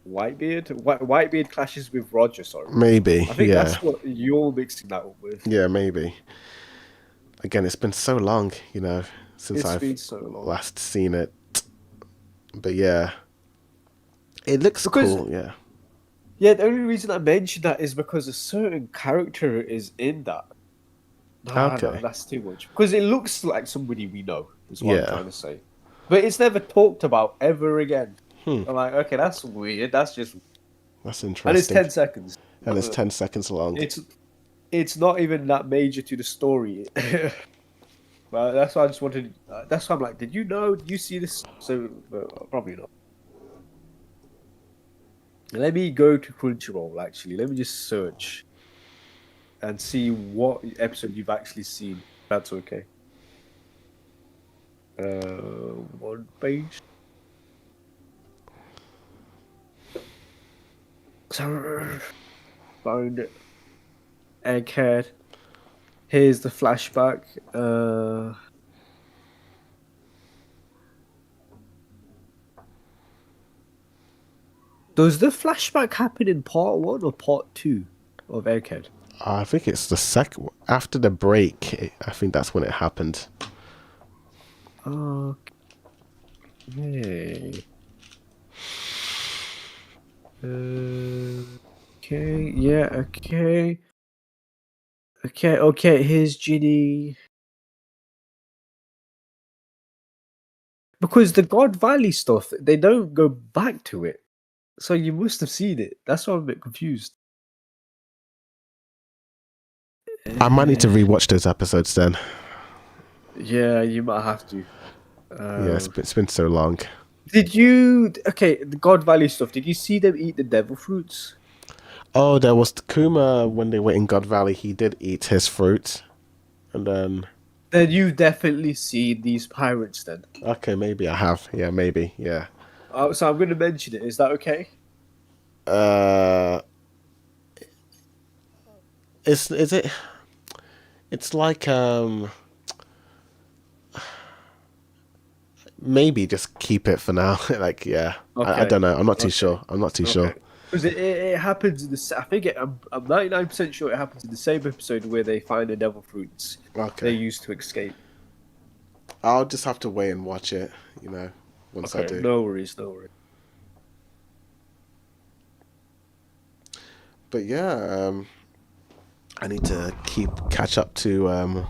B: Whitebeard clashes with Roger. Sorry,
A: Maybe,
B: I think
A: yeah.
B: that's what you're mixing that up with.
A: Yeah, maybe. Again, it's been so long, since
B: It's
A: I've
B: been so long
A: last seen it. But yeah, it looks
B: because
A: cool, yeah.
B: yeah, the only reason I mentioned that is because a certain character is in that. No,
A: Okay.
B: that's too much because it looks like somebody we know. Is what I'm
A: Yeah.
B: trying to say, but it's never talked about ever again.
A: Hmm.
B: I'm like, okay, that's weird. That's just
A: That's
B: and it's
A: interesting.
B: 10 seconds.
A: And it's 10 seconds long.
B: It's not even that major to the story. But that's why I just wanted. That's why I'm like, did you know? Did you see this? So probably not. Let me go to Crunchyroll. Actually, let me just search and see what episode you've actually seen. That's okay. One page. Found it. Egghead. Here's the flashback. Does the flashback happen in part 1 or part 2 of Egghead?
A: I think it's the second after the break. I think that's when it happened.
B: Okay. Okay. Yeah. Okay. Okay. Here's Ginny. Because the God Valley stuff, they don't go back to it. So you must have seen it. That's why I'm a bit confused.
A: I might need to rewatch those episodes then.
B: Yeah, you might have to.
A: Yeah, it's been so long.
B: Did you? Okay, the God Valley stuff. Did you see them eat the devil fruits?
A: Oh, there was Kuma when they were in God Valley. He did eat his fruit, and then
B: Then you've definitely seen these pirates. Then.
A: okay, maybe I have. Yeah, maybe. Yeah.
B: So I'm going to mention it. Is that okay?
A: Uh, is it? It's like maybe just keep it for now. Like yeah, I
B: Okay.
A: don't know. I'm not too
B: Okay.
A: sure. I'm not too
B: Okay.
A: sure.
B: Because it happens in the. I think I'm 99% sure it happens in the same episode where they find the devil fruits they
A: Okay,
B: used to escape.
A: I'll just have to wait and watch it. Once I
B: Okay.
A: do.
B: No worries. No worries.
A: But yeah, I need to catch up to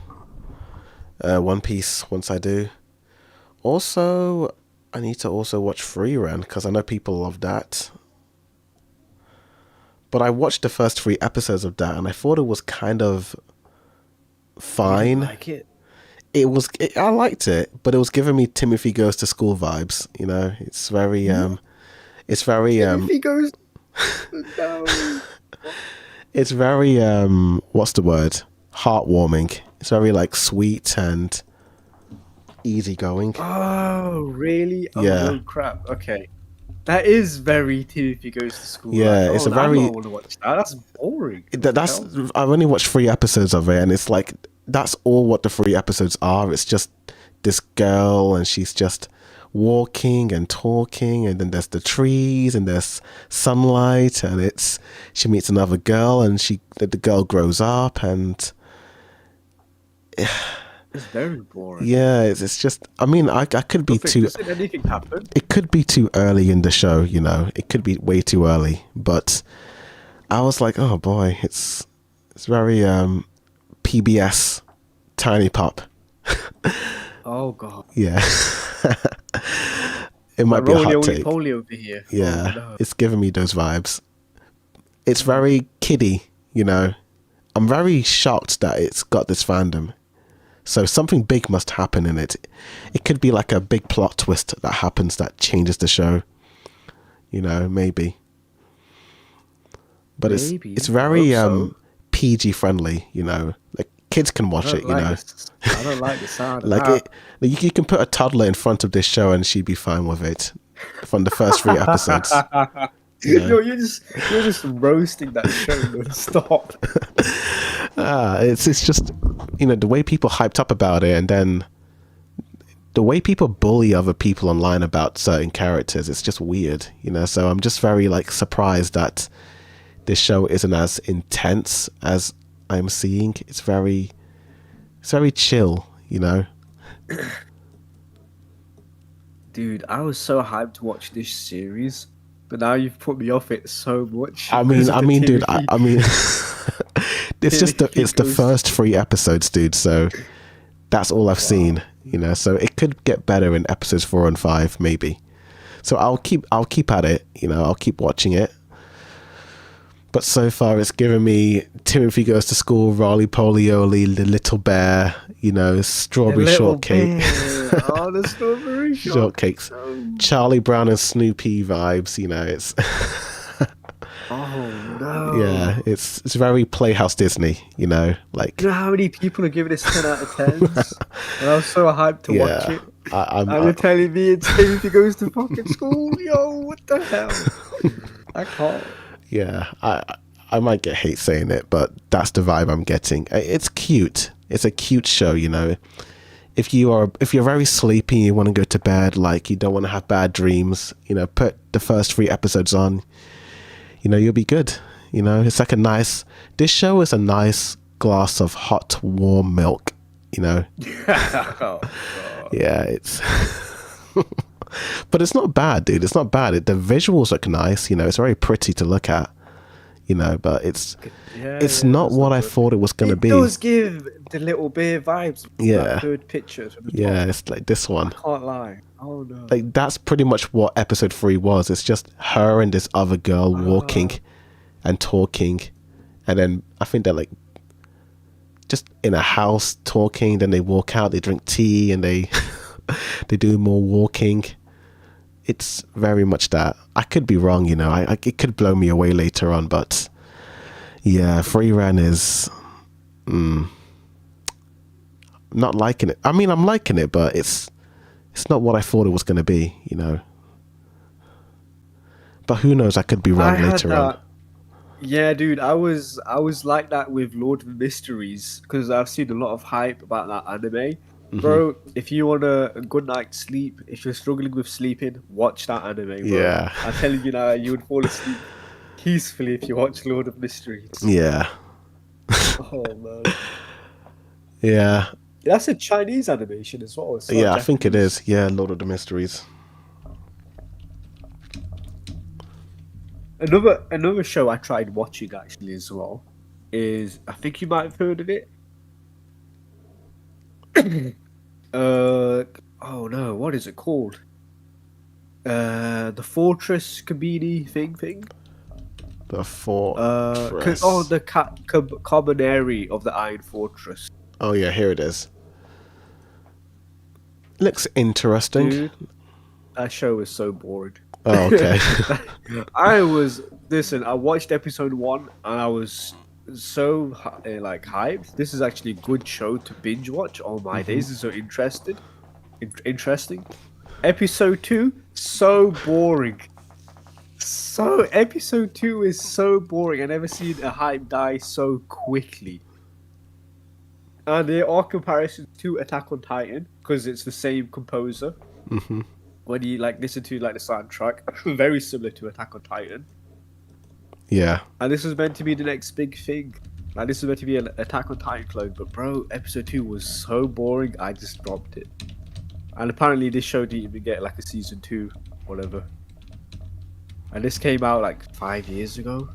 A: One Piece once I do. Also, I need to also watch Free Run because I know people love that. But I watched the first 3 episodes of that and I thought it was kind of
B: You
A: fine.
B: didn't like it?
A: I liked it, but it was giving me Timothy Goes to School vibes. It's very it's very
B: Timothy goes. No.
A: it's very what's the word? Heartwarming. It's very like sweet and easygoing.
B: Oh, really? Oh,
A: Yeah.
B: no crap. Okay. That is very Timothy goes to school.
A: Yeah,
B: Like,
A: it's a
B: I
A: very
B: don't want to watch that. That's boring. What the
A: that's
B: hell?
A: I've only watched 3 episodes of it and it's like that's all what the 3 episodes are. It's just this girl, and she's just walking and talking, and then there's the trees, and there's sunlight, and she meets another girl, and the girl grows up, and
B: It's very boring.
A: yeah, it's just. I mean, I could be too.
B: Doesn't anything happen?
A: It could be too early in the show, you know. It could be way too early, but I was like, oh boy, it's very PBS tiny pop.
B: Oh god.
A: Yeah. It might be a hot take.
B: Roly over here.
A: Yeah,
B: Oh, no.
A: it's giving me those vibes. It's very kiddie, you know. I'm very shocked that it's got this fandom. So something big must happen in it. It could be like a big plot twist that happens that changes the show. You know, maybe. But
B: Maybe.
A: it's very
B: I hope so.
A: PG friendly, you know. Like kids can watch it, you know.
B: I don't like the sound of
A: Like
B: that.
A: you can put a toddler in front of this show and she'd be fine with it from the first 3 episodes. You know?
B: No, you're just roasting that show non-stop.
A: It's just, you know, the way people hyped up about it, and then the way people bully other people online about certain characters. It's just weird, you know. So I'm just very like surprised that this show isn't as intense as I'm seeing. It's very chill, you know.
B: Dude, I was so hyped to watch this series, but now you've put me off it so much.
A: I
B: because of the
A: mean, dude,
B: TV.
A: I mean, it's just it's the
B: goes-
A: first 3 episodes, dude. So that's all I've seen, you know. So it could get better in episodes 4 and 5, maybe. So I'll keep at it, you know. I'll keep watching it. But so far, it's given me Timothy Goes to School, Rolly Polioli, The Little Bear, you know, Strawberry
B: The Little
A: Shortcake,
B: Bear. Oh, the strawberry
A: Shortcakes, Charlie Brown and Snoopy vibes, you know. It's
B: Oh no.
A: yeah, it's very Playhouse Disney, you know, like
B: You know how many people are giving this 10 out of 10s? And I was so hyped to watch
A: yeah.
B: it. Now you're telling me it's Timothy Goes to fucking school? Yo, what the hell? I can't.
A: Yeah, I might get hate saying it, but that's the vibe I'm getting. It's cute. It's a cute show, you know. If you're very sleepy and you want to go to bed, like you don't want to have bad dreams, you know, put the first 3 episodes on. You know, you'll be good. You know, it's like this show is a nice glass of hot, warm milk, you know.
B: Oh, God.
A: Yeah, it's but it's not bad, dude. It's not bad. The visuals look nice, you know. It's very pretty to look at, you know, but it's not what I thought it was going to be.
B: It does give the Little Bear vibes.
A: Yeah.
B: That third picture from the top.
A: Yeah, it's like this one.
B: I can't lie. Oh no.
A: Like that's pretty much what episode 3 was. It's just her and this other girl walking and talking, and then I think they're like just in a house talking. Then they walk out, they drink tea, and they they do more walking. It's very much that. I could be wrong, you know. It could blow me away later on, but yeah, Free Ren is not liking it. I mean, I'm liking it, but it's not what I thought it was going to be, you know. But who knows? I could be wrong later on.
B: Yeah, dude, I was like that with Lord of the Mysteries because I've seen a lot of hype about that anime. Bro, if you want a good night's sleep, if you're struggling with sleeping, watch that anime, bro.
A: Yeah.
B: I'm telling you now, you would fall asleep peacefully if you watch Lord of Mysteries.
A: Yeah.
B: Oh, man.
A: Yeah.
B: That's a Chinese animation as well. It's not
A: Yeah, I think it
B: Japanese.
A: is. Yeah, Lord of the Mysteries.
B: Another show I tried watching actually as well is, I think you might have heard of it. Oh no, what is it called? The Fortress Kabini thing.
A: The Fortress.
B: The Carbonari of the Iron Fortress.
A: Oh yeah, here it is. Looks interesting.
B: Dude, that show is so boring.
A: Oh, okay.
B: I watched episode 1 and I was so hyped. This is actually a good show to binge watch. Oh my days, is so interesting. Episode 2, so boring. Episode 2 is so boring. I never seen a hype die so quickly. And there are comparisons to Attack on Titan because it's the same composer.
A: Hmm.
B: When you like listen to like the soundtrack, very similar to Attack on Titan.
A: Yeah.
B: And this was meant to be the next big thing. Like this was meant to be an Attack on Titan clone, but bro, episode 2 was so boring, I just dropped it. And apparently this show didn't even get like a season 2, whatever. And this came out like 5 years ago.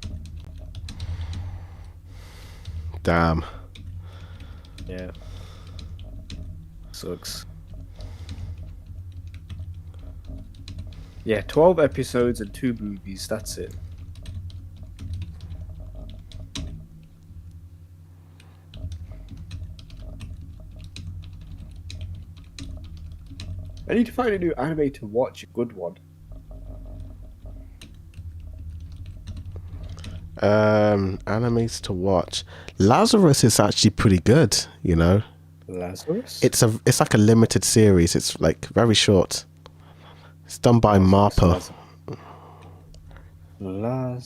A: Damn.
B: Yeah. Sucks. Yeah, 12 episodes and 2 movies, that's it. I need to find a new anime to watch, a good one.
A: Animes to watch. Lazarus is actually pretty good, you know.
B: Lazarus?
A: It's like a limited series. It's like very short. It's done by MAPPA.
B: Not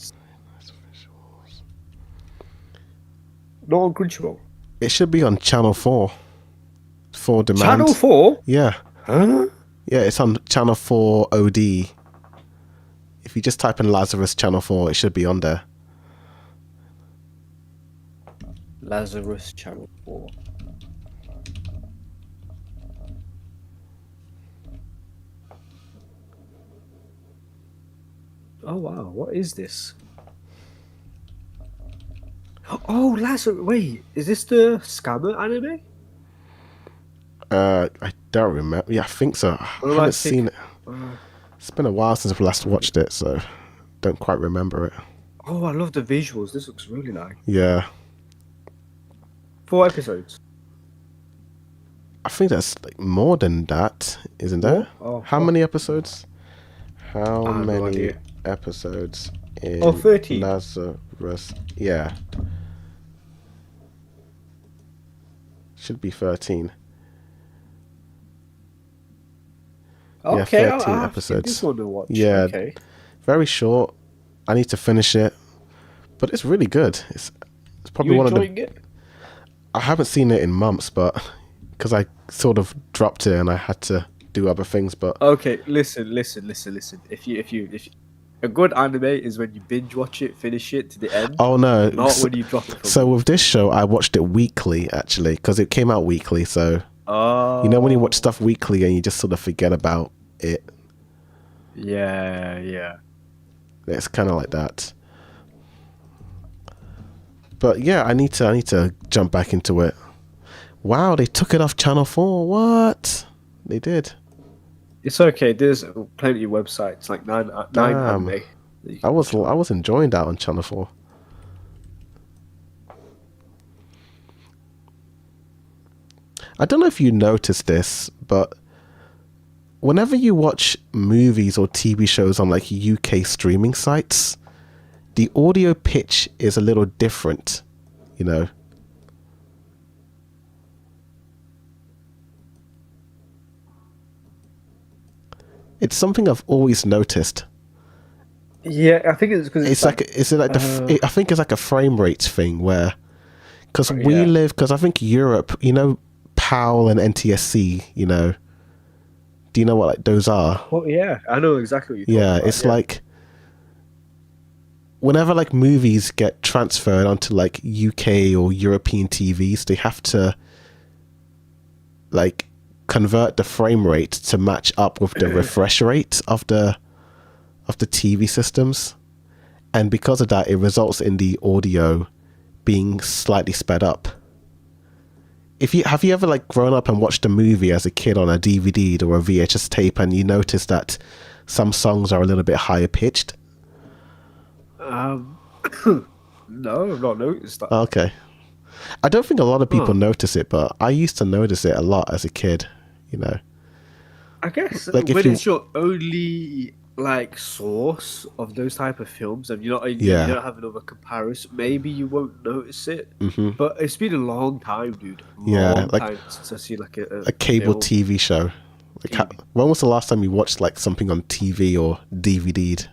B: on Crunchyroll.
A: It should be on Channel 4. For demand.
B: Channel 4?
A: Yeah.
B: Huh?
A: Yeah, it's on Channel 4 OD. If you just type in Lazarus Channel 4, it should be on there.
B: Lazarus Channel 4. Oh wow, what is this? Oh, Lazarus. Wait, is this the Scammer anime?
A: I don't remember. Yeah, I think so. I haven't seen it. It's been a while since I've last watched it, so don't quite remember it.
B: Oh, I love the visuals. This looks really nice.
A: Yeah.
B: 4 episodes.
A: I think that's like more than that, isn't there?
B: Oh,
A: How many episodes? How
B: I have no
A: many
B: idea.
A: episodes in
B: 13.
A: Lazarus? Yeah. Should be 13.
B: Okay,
A: yeah,
B: I'll
A: 13
B: have to give this
A: episodes.
B: one to watch.
A: Yeah.
B: Okay.
A: Very short. I need to finish it. But it's really good. It's probably
B: You
A: one of the...
B: enjoying it?
A: I haven't seen it in months, but... Because I sort of dropped it and I had to do other things, but...
B: Okay, listen. If you a good anime is when you binge watch it, finish it to the end.
A: Oh, no.
B: Not when you drop it from
A: So with this show, I watched it weekly, actually, because it came out weekly, so... You know when you watch stuff weekly and you just sort of forget about it?
B: Yeah.
A: It's kind of like that. But yeah, I need to jump back into it. Wow, they took it off Channel 4. What? They did.
B: It's okay. There's plenty of websites like nine
A: Damn.
B: anime.
A: I was enjoying that on Channel 4. I don't know if you noticed this, but whenever you watch movies or TV shows on like UK streaming sites, the audio pitch is a little different, you know. It's something I've always noticed.
B: Yeah, I think it's because
A: I think it's like a frame rate thing where, because I think Europe, you know, PAL and NTSC, you know, do you know what like those are?
B: Oh yeah, I know exactly what you're talking about.
A: It's like whenever like movies get transferred onto like UK or European TVs, they have to like convert the frame rate to match up with the refresh rate of the TV systems, and because of that, it results in the audio being slightly sped up. Have you ever like grown up and watched a movie as a kid on a DVD or a VHS tape, and you notice that some songs are a little bit higher pitched?
B: No, I've not noticed that.
A: Okay. I don't think a lot of people notice it, but I used to notice it a lot as a kid, you know.
B: I guess
A: like
B: when it's your only like source of those type of films and you don't have another comparison, maybe you won't notice it.
A: Mm-hmm.
B: But it's been a long time, dude.
A: Like
B: Time since I've seen like a
A: cable
B: film.
A: TV show. Like when was the last time you watched like something on TV or DVD'd?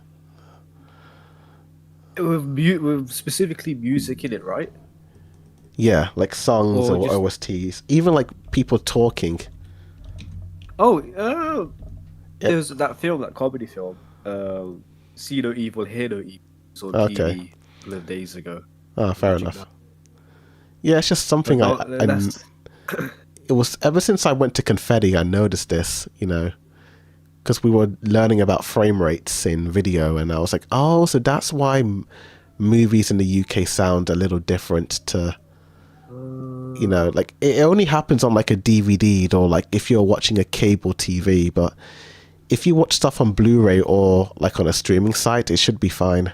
B: With specifically music in it, right?
A: Yeah, like songs
B: or
A: or
B: just
A: OSTs, even like people talking.
B: oh,
A: It,
B: there was that film, that comedy film, See No Evil, Hear No Evil, was on
A: okay.
B: TV a couple of days ago.
A: Oh,
B: I'm
A: fair
B: watching
A: enough.
B: that,
A: Yeah, it's just
B: but
A: something
B: no,
A: I
B: that's
A: it was ever since I went to Confetti, I noticed this, because we were learning about frame rates in video, and I was like, oh, so that's why movies in the UK sound a little different to, like it only happens on like a DVD or like if you're watching a cable TV, but if you watch stuff on Blu-ray or like on a streaming site, it should be fine.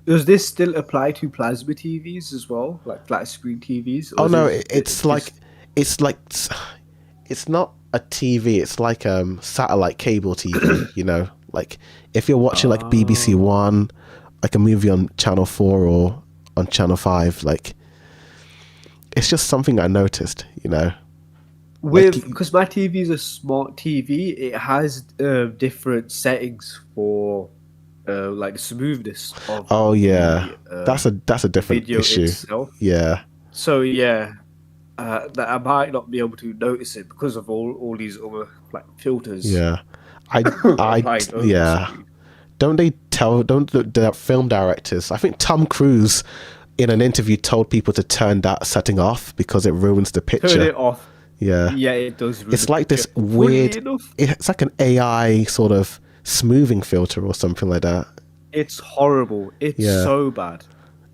B: does this still apply to plasma TVs as well, like flat screen TVs, or
A: Oh
B: is
A: no,
B: it just
A: it's like it's not a TV. It's like satellite cable TV. Like if you're watching like BBC
B: oh
A: One, like a movie on Channel 4 or on Channel 5, like it's just something I noticed. Like
B: with because my TV is a smart TV, it has different settings for like the smoothness of
A: oh yeah,
B: the
A: that's a different
B: video
A: issue.
B: itself.
A: Yeah,
B: So yeah, that I might not be able to notice it because of all these other like filters
A: yeah. I
B: applied over the
A: yeah.
B: screen.
A: Don't the film directors, I think Tom Cruise in an interview told people to turn that setting off because it ruins the
B: Turn
A: picture.
B: it off.
A: Yeah.
B: Yeah, it does ruin
A: It's
B: the
A: like this
B: picture.
A: weird,
B: Funnily enough,
A: it's like an AI sort of smoothing filter or something like that.
B: it's horrible. It's
A: Yeah.
B: so bad.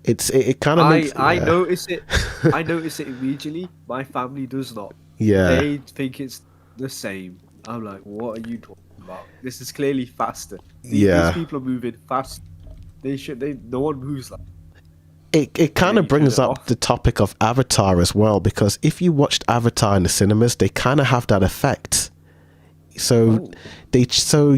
A: It kind of makes,
B: I
A: yeah.
B: notice it. I notice it immediately. My family does not.
A: Yeah.
B: They think it's the same. I'm like, what are you talking about? This is clearly faster. These
A: Yeah.
B: people are moving fast. They should. They no one moves like.
A: It
B: And
A: kind
B: then
A: of
B: you turn
A: brings
B: it
A: up
B: off.
A: the topic of Avatar as well, because if you watched Avatar in the cinemas, they kind of have that effect. So
B: Oh,
A: so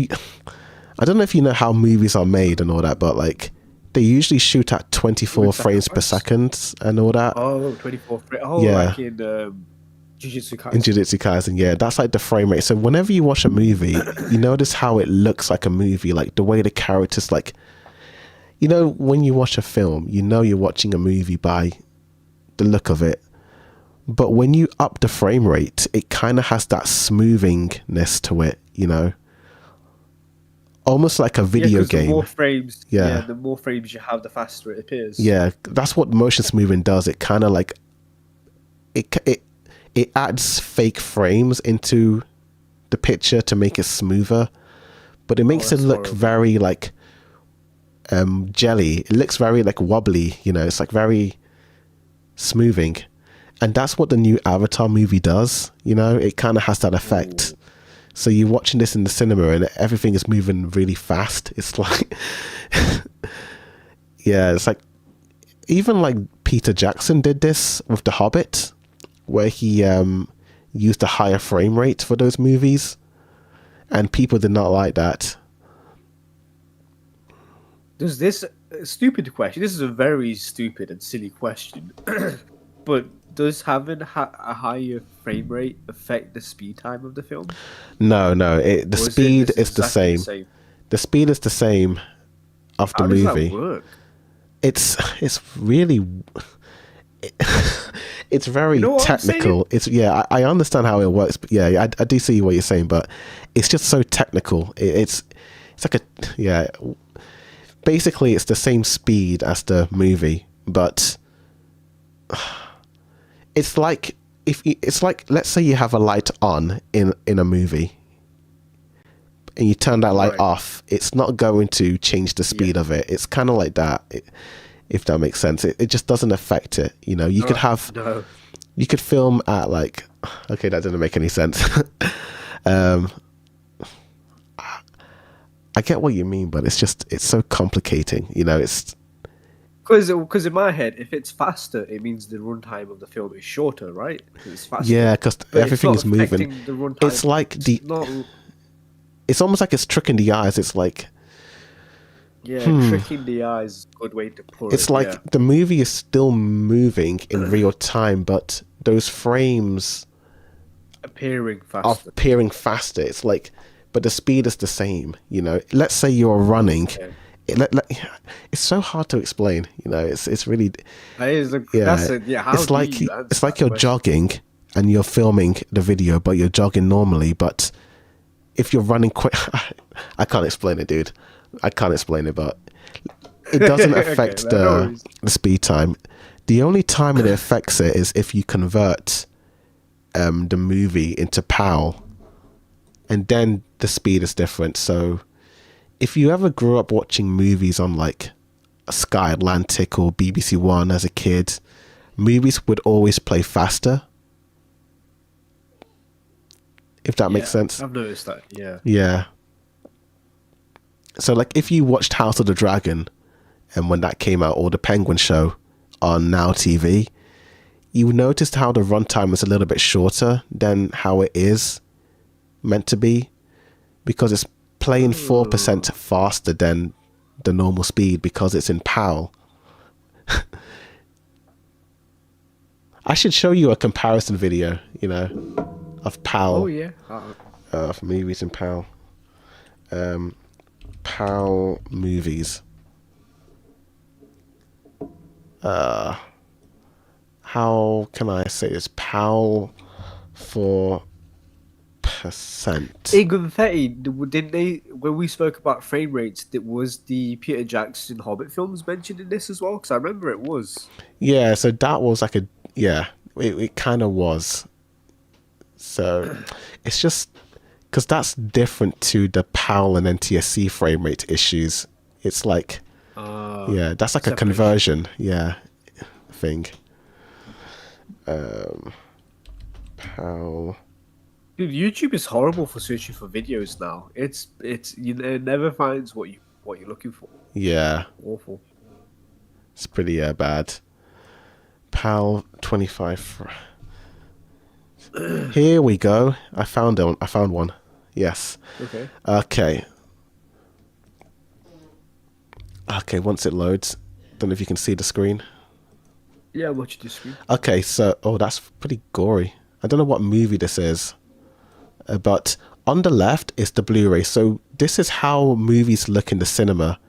A: I don't know if you know how movies are made and all that, but like they usually shoot at 24
B: human
A: frames per
B: sacrifice.
A: second and all that.
B: Oh, 24 frame. Oh,
A: Yeah,
B: like in Jujutsu
A: in
B: Kaisen.
A: Jujutsu Kaisen, yeah, that's like the frame rate. So whenever you watch a movie, you notice how it looks like a movie, like the way the characters, like, when you watch a film, you're watching a movie by the look of it. But when you up the frame rate, it kind of has that smoothingness to it, almost like a
B: Yeah,
A: video
B: because the more
A: game.
B: frames,
A: Yeah.
B: the more frames you have, the faster it appears.
A: Yeah, that's what motion smoothing does. It kind of like it adds fake frames into the picture to make it smoother, but it
B: Oh,
A: makes it
B: that's
A: look
B: horrible.
A: very like jelly. It looks very like wobbly, it's like very smoothing. And that's what the new Avatar movie does, it kind of has that effect.
B: Ooh.
A: So you're watching this in the cinema and everything is moving really fast. It's like yeah, it's like even like Peter Jackson did this with The Hobbit, where he used a higher frame rate for those movies, and people did not like that.
B: Does this stupid question? This is a very stupid and silly question, but does having a higher frame rate affect the speed time of the film,
A: No, the
B: or is it
A: speed
B: just
A: is the
B: exactly the
A: same.
B: same?
A: The speed is the same of the
B: How does that
A: movie.
B: work?
A: It's really it's very
B: You know what I'm
A: technical. It's I understand how it works, but yeah, I do see what you're saying, but it's just so technical. It's like basically it's the same speed as the movie, but it's like it's like, let's say you have a light on in a movie and you turn that light
B: Right.
A: off, it's not going to change the speed of it. It's kind of like that, if that makes sense. It just doesn't affect it. You could have,
B: No.
A: you could film at like, okay, that didn't make any sense. I get what you mean, but it's so complicating. It's
B: Because in my head, if it's faster, it means the runtime of the film is shorter, right? 'Cause it's faster.
A: yeah, because
B: But it's
A: everything
B: not
A: is moving.
B: affecting the runtime.
A: It's like
B: It's not.
A: it's almost like it's tricking the eyes. It's like
B: Yeah, tricking the eyes is a good way to put
A: it's
B: it.
A: like
B: yeah.
A: the movie is still moving in real time, but those frames
B: Appearing
A: are
B: faster.
A: appearing faster. It's like, but the speed is the same. Let's say you're running
B: Okay.
A: it, it's so hard to explain. You know, it's really,
B: That is
A: yeah.
B: that's it. Yeah, how
A: It's
B: do
A: like
B: you answer
A: it's like
B: that
A: you're
B: question?
A: jogging and you're filming the video, but you're jogging normally. But if you're running quick, I can't explain it, dude. I can't explain it, but it doesn't
B: Okay,
A: affect
B: no worries.
A: the speed time. The only time it affects it is if you convert the movie into PAL, and then the speed is different. So if you ever grew up watching movies on like Sky Atlantic or BBC One as a kid, movies would always play faster, if that makes
B: Yeah,
A: sense.
B: I've noticed that. Yeah.
A: Yeah. So like if you watched House of the Dragon and when that came out, or the Penguin show on Now TV, you noticed how the runtime is a little bit shorter than how it is meant to be, because it's playing 4%
B: Oh,
A: faster than the normal speed because it's in PAL. I should show you a comparison video, you know, of
B: oh
A: PAL,
B: yeah.
A: of movies in PAL. PAL movies. How can I say this? PAL for percent.
B: In Gunfetti, didn't they? When we spoke about frame rates, that was the Peter Jackson Hobbit films mentioned in this as well? Because I remember it was.
A: Yeah, so that was like a, yeah, it kind of was. So it's just because that's different to the PAL and NTSC frame rate issues. It's like, yeah, that's like a
B: Separation.
A: conversion, yeah, thing. PAL,
B: Dude, YouTube is horrible for searching for videos now. It's it never finds what you're looking for.
A: yeah,
B: Awful.
A: it's pretty bad. PAL 25. Here we go. I found one. I found one. Yes.
B: Okay.
A: Okay. Okay, once it loads, don't know if you can see the screen.
B: Yeah, watch the screen.
A: Okay, so, oh, that's pretty gory. I don't know what movie this is, but on the left is the Blu-ray. So this is how movies look in the cinema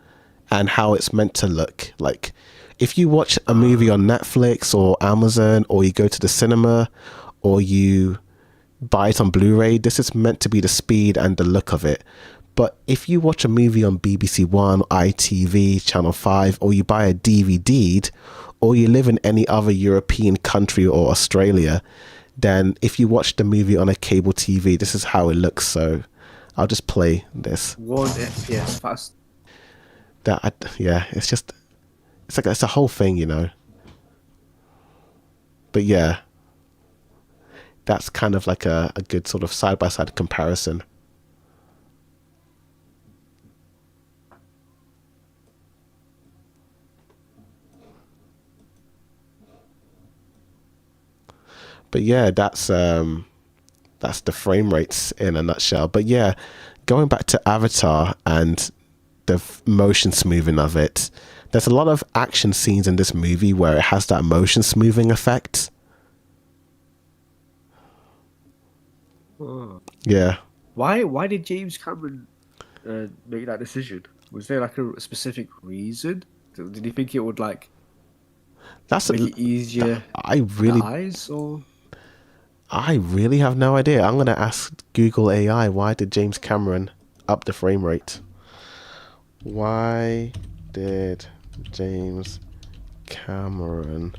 A: and how it's meant to look. Like, if you watch a movie on Netflix or Amazon, or you go to the cinema, or you buy it on Blu-ray, this is meant to be the speed and the look of it. But if you watch a movie on BBC One, ITV, Channel 5, or you buy a DVD, or you live in any other European country or Australia, then if you watch the movie on a cable TV, this is how it looks. So I'll just play this.
B: 1 FPS fast.
A: Yeah, it's just, it's like, it's a whole thing, you know. But yeah, that's kind of like a good sort of side-by-side comparison. But yeah, that's the frame rates in a nutshell. But yeah, going back to Avatar and the motion smoothing of it, there's a lot of action scenes in this movie where it has that motion smoothing effect.
B: Oh.
A: Yeah,
B: Why did James Cameron make that decision? Was there like a specific reason? Did he think it would like
A: that's
B: make it easier
A: I
B: on the
A: really
B: eyes, or?
A: I really have no idea. I'm gonna ask Google AI, why did James Cameron up the frame rate? Why did James Cameron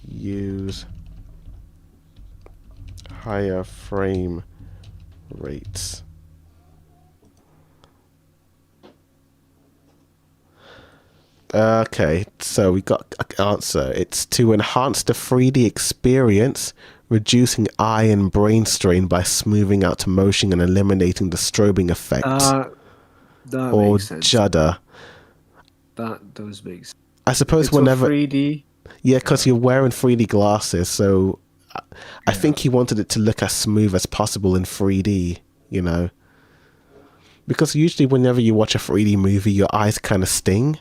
A: use higher frame rates? Okay, so we got an answer. It's to enhance the 3D experience, reducing eye and brain strain by smoothing out motion and eliminating the strobing effect,
B: Uh, that
A: or
B: makes sense.
A: judder.
B: That does make sense.
A: I suppose
B: It's all
A: whenever,
B: 3D.
A: yeah, because you're wearing 3D glasses, so I
B: Yeah,
A: think he wanted it to look as smooth as possible in 3D, you know? Because usually whenever you watch a 3D movie, your eyes kind of sting,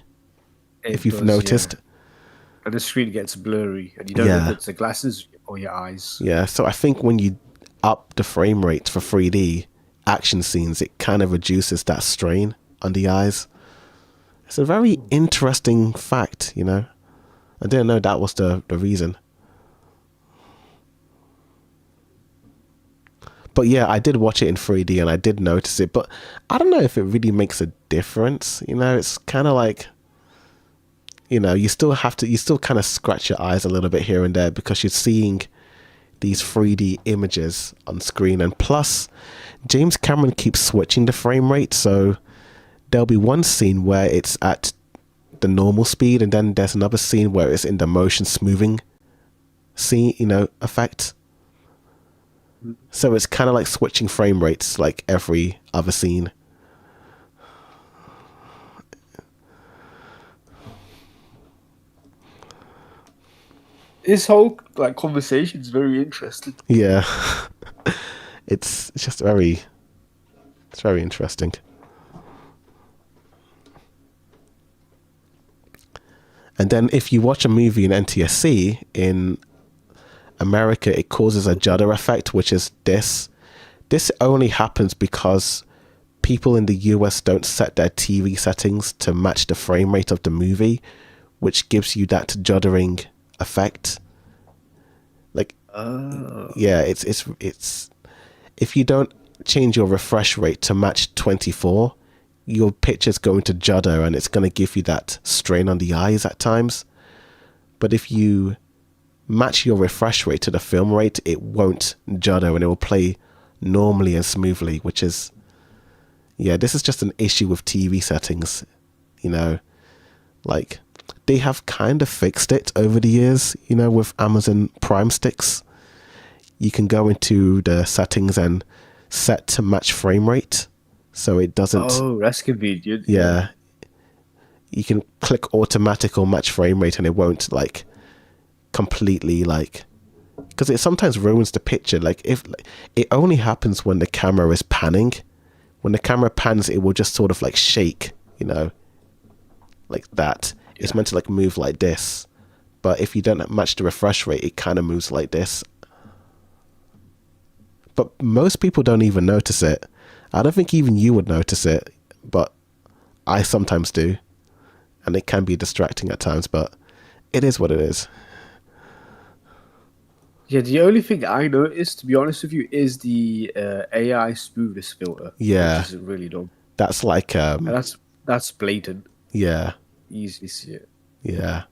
A: if
B: it
A: you've
B: does. Yeah,
A: noticed.
B: and the screen gets blurry, and you don't know if
A: Yeah.
B: it's the glasses or your eyes.
A: Yeah, so I think when you up the frame rate for 3D action scenes, it kind of reduces that strain. on the eyes. It's a very interesting fact, you know. I didn't know that was the reason. But yeah, I did watch it in 3D and I did notice it. But I don't know if it really makes a difference. You know, it's kind of like, you know, you still kind of scratch your eyes a little bit here and there because you're seeing these 3D images on screen. And plus, James Cameron keeps switching the frame rate. So there'll be one scene where it's at the normal speed, and then there's another scene where it's in the motion smoothing scene, you know, effect. So it's kind of like switching frame rates like every other scene.
B: This whole like conversation is very interesting.
A: Yeah. It's just very interesting. And then if you watch a movie in NTSC in America, it causes a judder effect, which is this. This only happens because people in the US don't set their TV settings to match the frame rate of the movie, which gives you that juddering effect. Like, yeah, it's if you don't change your refresh rate to match 24, your picture's going to judder and it's going to give you that strain on the eyes at times. But if you match your refresh rate to the film rate, it won't judder and it will play normally and smoothly, which is, yeah, this is just an issue with TV settings, you know. Like, they have kind of fixed it over the years, you know, with Amazon Prime sticks. You can go into the settings and set to match frame rate, so it doesn't.
B: Oh, that's convenient.
A: Yeah. You can click automatic or match frame rate and it won't like completely like, because it sometimes ruins the picture. Like if it only happens when the camera is panning. When the camera pans, it will just sort of like shake, you know, like that. Yeah. It's meant to like move like this, but if you don't match the refresh rate, it kind of moves like this. But most people don't even notice it. I don't think even you would notice it, but I sometimes do. And it can be distracting at times, but it is what it is.
B: Yeah, the only thing I noticed, to be honest with you, is the AI smoothness filter.
A: Yeah.
B: Which is really dumb.
A: That's like...
B: And that's blatant.
A: Yeah.
B: Easy see it.
A: Yeah.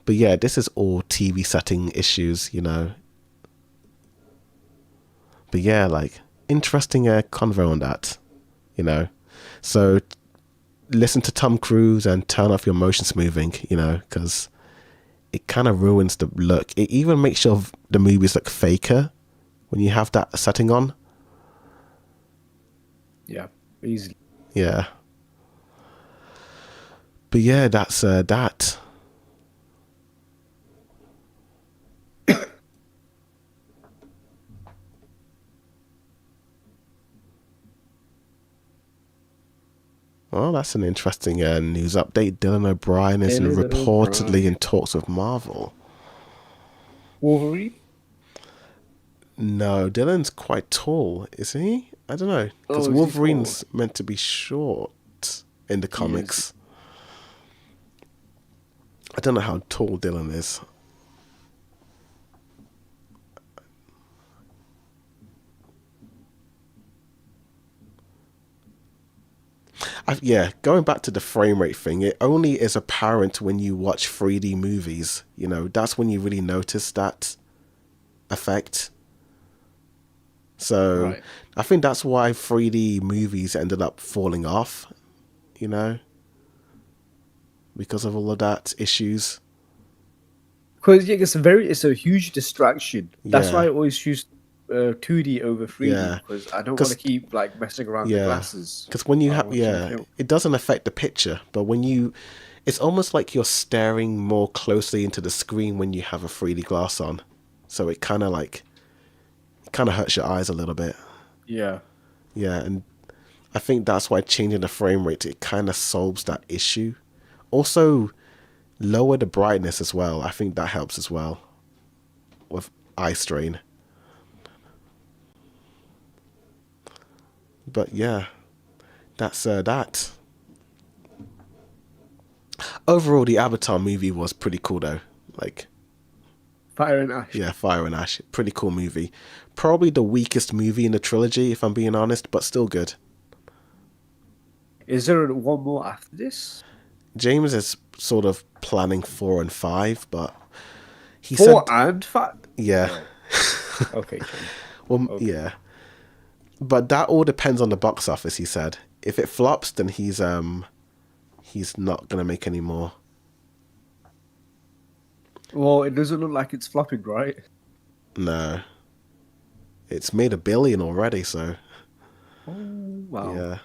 A: But yeah, this is all TV setting issues, you know. But yeah, like, interesting convo on that, you know. So listen to Tom Cruise and turn off your motion smoothing, you know, because it kind of ruins the look. It even makes the movies look faker when you have that setting on.
B: Yeah, easily.
A: Yeah. But yeah, that's that. Well, that's an interesting news update. Dylan O'Brien is reportedly in talks with Marvel.
B: Wolverine?
A: No, Dylan's quite tall, is he? I don't know. Because Wolverine's meant to be short in the comics. I don't know how tall Dylan is. Yeah, going back to the frame rate thing, it only is apparent when you watch 3D movies. You know, that's when you really notice that effect. So right. I think that's why 3D movies ended up falling off, you know, because of all of that issues.
B: Because yeah, it's a huge distraction. That's why I always choose 2D over 3D, because I don't want to keep like messing around with glasses.
A: Because when you have it doesn't affect the picture, but when it's almost like you're staring more closely into the screen when you have a 3D glass on, so it kind of hurts your eyes a little bit. Yeah, and I think that's why changing the frame rate, it kind of solves that issue. Also, lower the brightness as well. I think that helps as well with eye strain. But yeah, that's that. Overall, the Avatar movie was pretty cool though. Like,
B: Fire and Ash.
A: yeah, Fire and Ash, pretty cool movie. Probably the weakest movie in the trilogy, if I'm being honest, but still good.
B: Is there one more after this?
A: James is sort of planning 4 and 5, but he
B: 4
A: said,
B: and 5?
A: yeah,
B: Okay, James.
A: well,
B: Okay.
A: yeah, but that all depends on the box office. He said if it flops, then he's not gonna make any more.
B: Well, it doesn't look like it's flopping, right?
A: No, it's made $1 billion already, so
B: Oh, wow.
A: yeah.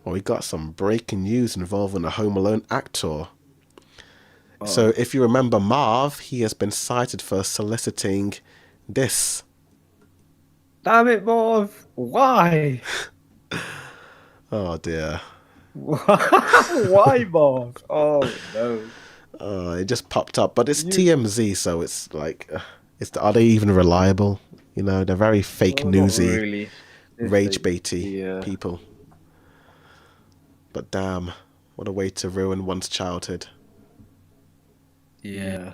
A: Well, we got some breaking news involving a Home Alone actor. So, if you remember Marv, he has been cited for soliciting this.
B: Damn it, Marv. Why?
A: Oh dear.
B: Why, Marv? Oh, no.
A: It just popped up, but it's TMZ, so it's like, are they even reliable? You know, they're very fake
B: Well, not
A: newsy,
B: really.
A: rage baity
B: Yeah.
A: people. But damn, what a way to ruin one's childhood.
B: Yeah.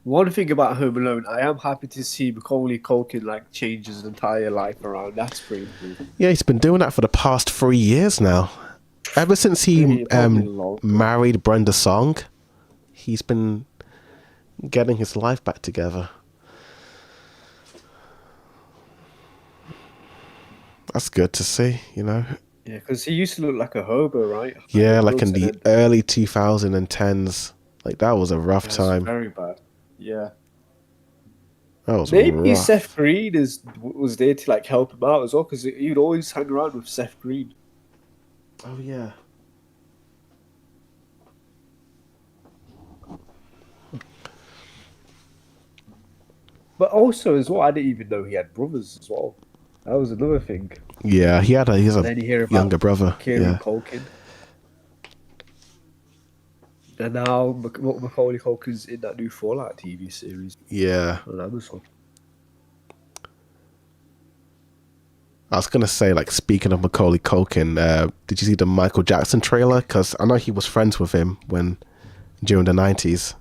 B: One thing about Home Alone, I am happy to see Macaulay Culkin like change his entire life around. That's pretty cool.
A: Yeah, he's been doing that for the past 3 years now. Ever since he
B: Probably longer.
A: married Brenda Song, he's been getting his life back together. That's good to see, you know.
B: Yeah, because he used to look like a hobo, right?
A: Yeah, like in the early 2010s. Like, that was a rough time.
B: Very bad. Yeah.
A: That was
B: Maybe
A: rough.
B: Seth Green was there to like help him out as well, because he'd always hang around with Seth Green.
A: Oh, yeah.
B: But also as well, I didn't even know he had brothers as well. That was another thing.
A: Yeah, he's a
B: Then you hear about
A: younger brother.
B: Kieran
A: Yeah.
B: Culkin. And now Macaulay Culkin's in that new Fallout TV series
A: Yeah.
B: on Amazon.
A: I was going to say, like, speaking of Macaulay Culkin, did you see the Michael Jackson trailer? Because I know he was friends with him during the 90s.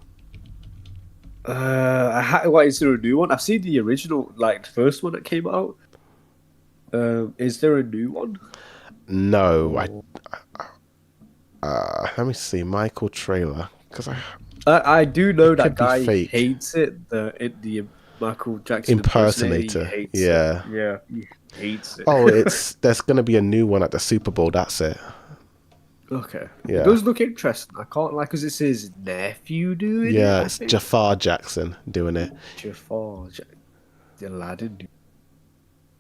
B: What is there a new one? I've seen the original, like the first one that came out. Is there a new one?
A: No, let me see, Michael trailer, because
B: I do know
A: It
B: that
A: could be
B: guy
A: fake.
B: hates it. The Michael Jackson
A: Impersonator,
B: he hates
A: yeah.
B: it. Yeah, he hates it.
A: there's gonna be a new one at the Super Bowl. That's it.
B: Okay.
A: Yeah.
B: It does look interesting. I can't like because it's his nephew doing it.
A: Yeah,
B: I
A: it's
B: think.
A: Jafar Jackson doing it.
B: Jafar, the Aladdin.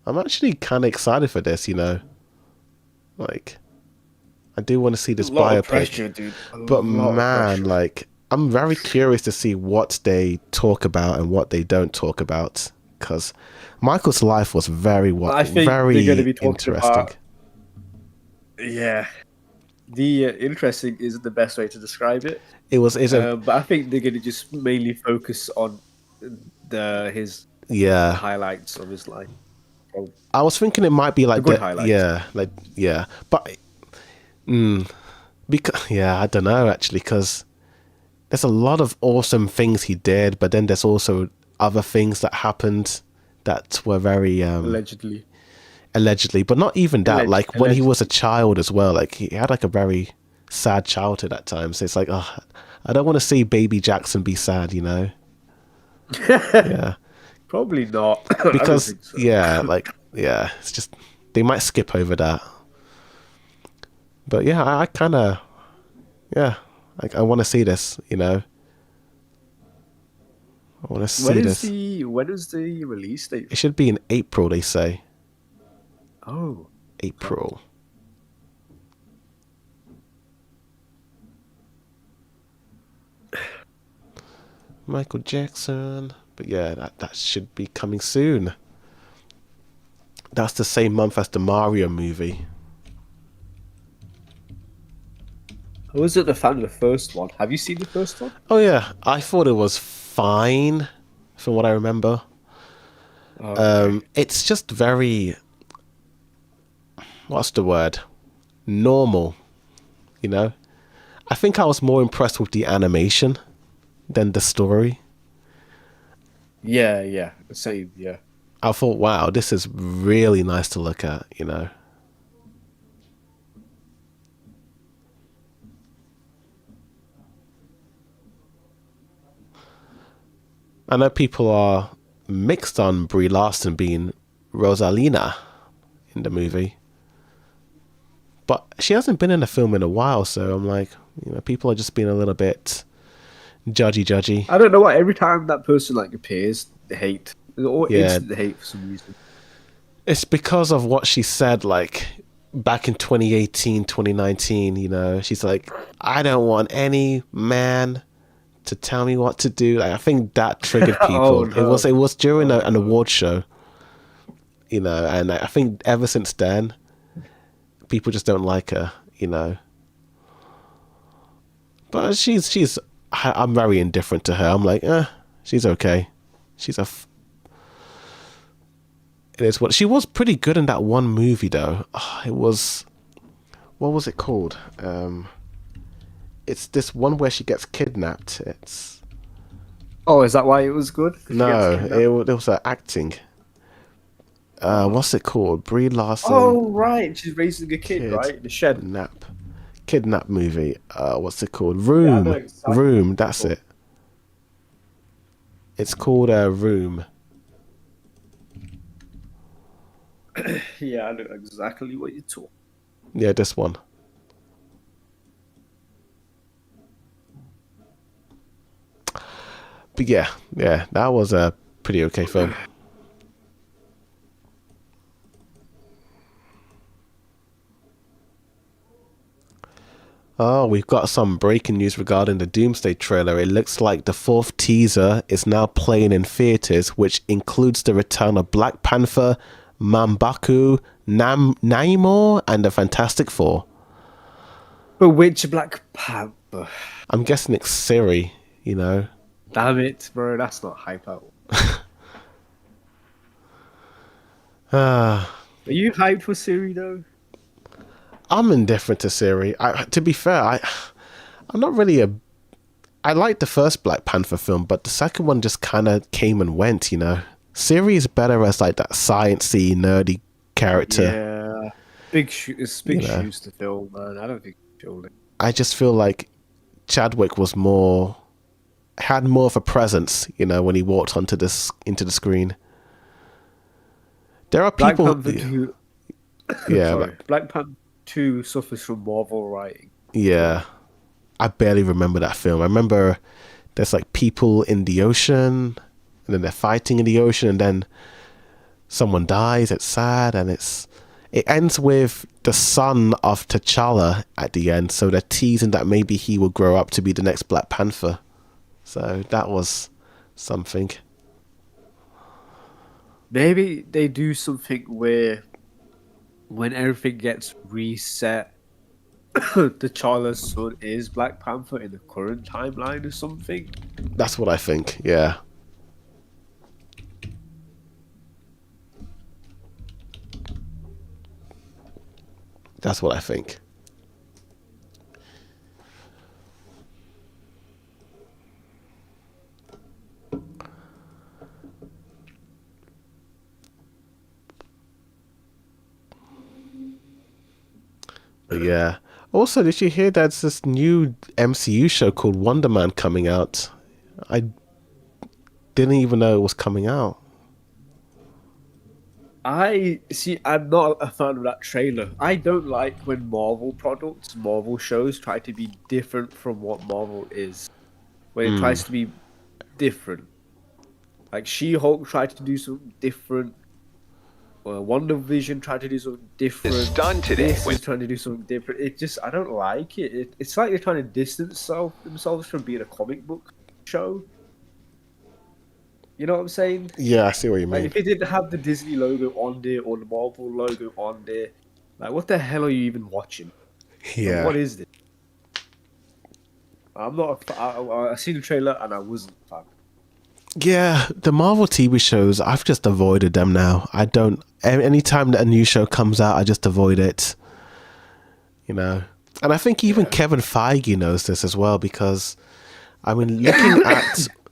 A: I'm actually kind of excited for this. You know, like, I do want to see this
B: A lot of
A: biopic.
B: pressure, dude.
A: But man, like, I'm very curious to see what they talk about and what they don't talk about, because Michael's life was very
B: I think
A: very
B: they're going to be talking
A: interesting.
B: about. Yeah, the interesting isn't the best way to describe it. But I think they're going to just mainly focus on his highlights of his life.
A: I was thinking it might be like
B: good highlights.
A: but because I don't know actually, because there's a lot of awesome things he did, but then there's also other things that happened that were very allegedly, but not even that. Like when he was a child as well, like he had like a very sad childhood at times. It's like, oh, I don't want to see baby Jackson be sad, you know. Yeah.
B: Probably not.
A: Because
B: I don't think so.
A: it's just they might skip over that. But yeah, I kind of like I want to see this, you know. I want to see this.
B: When is the release date?
A: It should be in April, they say.
B: Oh,
A: April. Michael Jackson. But yeah, that should be coming soon. That's the same month as the Mario movie.
B: I wasn't a fan of the first one. Have you seen the first one?
A: Oh yeah, I thought it was fine. from what I remember.
B: Okay.
A: It's just very, what's the word? Normal, you know? I think I was more impressed with the animation than the story.
B: Yeah, yeah. Same, yeah.
A: I thought, wow, this is really nice to look at, you know? I know people are mixed on Brie Larson being Rosalina in the movie, but she hasn't been in a film in a while, so I'm like, people are just being a little bit judgy.
B: I don't know why. Every time that person like appears, they hate. Or
A: Yeah,
B: instant hate for some reason.
A: it's because of what she said, like, back in 2018, 2019, she's like, I don't want any man to tell me what to do. Like, I think that triggered
B: Oh
A: people. It was
B: no.
A: it was during
B: Oh
A: an
B: no.
A: award show, and I think ever since then, people just don't like her. But I'm very indifferent to her. I'm like, she's okay. She's a. It is what she was pretty good in that one movie though. It was, what was it called? It's this one where she gets kidnapped. It's
B: Oh, is that why it was good? Because she gets
A: no,
B: kidnapped.
A: it was acting.
B: Oh.
A: What's it called? Brie Larson
B: Oh right, she's raising a kid, right? In the shed.
A: kidnap kidnap movie. What's it called?
B: Yeah, I know
A: Room.
B: exactly what
A: Room.
B: it's
A: That's
B: called.
A: it. It's called Room.
B: Yeah, I know exactly what you're talking.
A: Yeah, this one. But yeah, that was a pretty okay film. Oh, we've got some breaking news regarding the Doomsday trailer. It looks like the fourth teaser is now playing in theaters, which includes the return of Black Panther, Mambaku, Namor, and the Fantastic Four.
B: But which Black Panther?
A: I'm guessing it's Siri.
B: Damn it, bro, that's not hype out.
A: Ah,
B: Are you hyped for Siri though?
A: I'm indifferent to Siri. To be fair, I'm not really a. I liked the first Black Panther film, but the second one just kind of came and went. Siri is better as like that sciencey, nerdy character.
B: Yeah, it's
A: You
B: big
A: know,
B: shoes to fill, man. I don't think he filled it.
A: I just feel like Chadwick was had more of a presence. When he walked into the screen. There are
B: Black
A: people.
B: Panther 2,
A: Yeah,
B: sorry, Black Panther 2 suffers from Marvel writing.
A: yeah. I barely remember that film. I remember there's like people in the ocean, and then they're fighting in the ocean, and then someone dies. It's sad, and it ends with the son of T'Challa at the end. So they're teasing that maybe he will grow up to be the next Black Panther. So that was something.
B: Maybe they do something where when everything gets reset, T'Challa's son is Black Panther in the current timeline or something.
A: That's what I think. Yeah, that's what I think. But yeah. Also, did you hear there's this new MCU show called Wonder Man coming out? I didn't even know it was coming out.
B: I see. I'm not a fan of that trailer. I don't like when Marvel shows try to be different from what Marvel is. When it tries to be different, like She-Hulk tried to do something different. Wonder Vision tried to do something different.
C: Done today.
B: This is trying to do something different. I don't like it. It's like they're trying to distance themselves from being a comic book show. You know what I'm saying?
A: Yeah, I see what you
B: Like,
A: mean.
B: if it didn't have the Disney logo on there or the Marvel logo on there, like, what the hell are you even watching? Like,
A: Yeah.
B: what is this? I'm not. I seen the trailer and I wasn't a fan.
A: Yeah, the Marvel TV shows, I've just avoided them now. I don't. Anytime that a new show comes out, I just avoid it. You know, and I think even
B: Yeah.
A: Kevin Feige knows this as well because, I mean,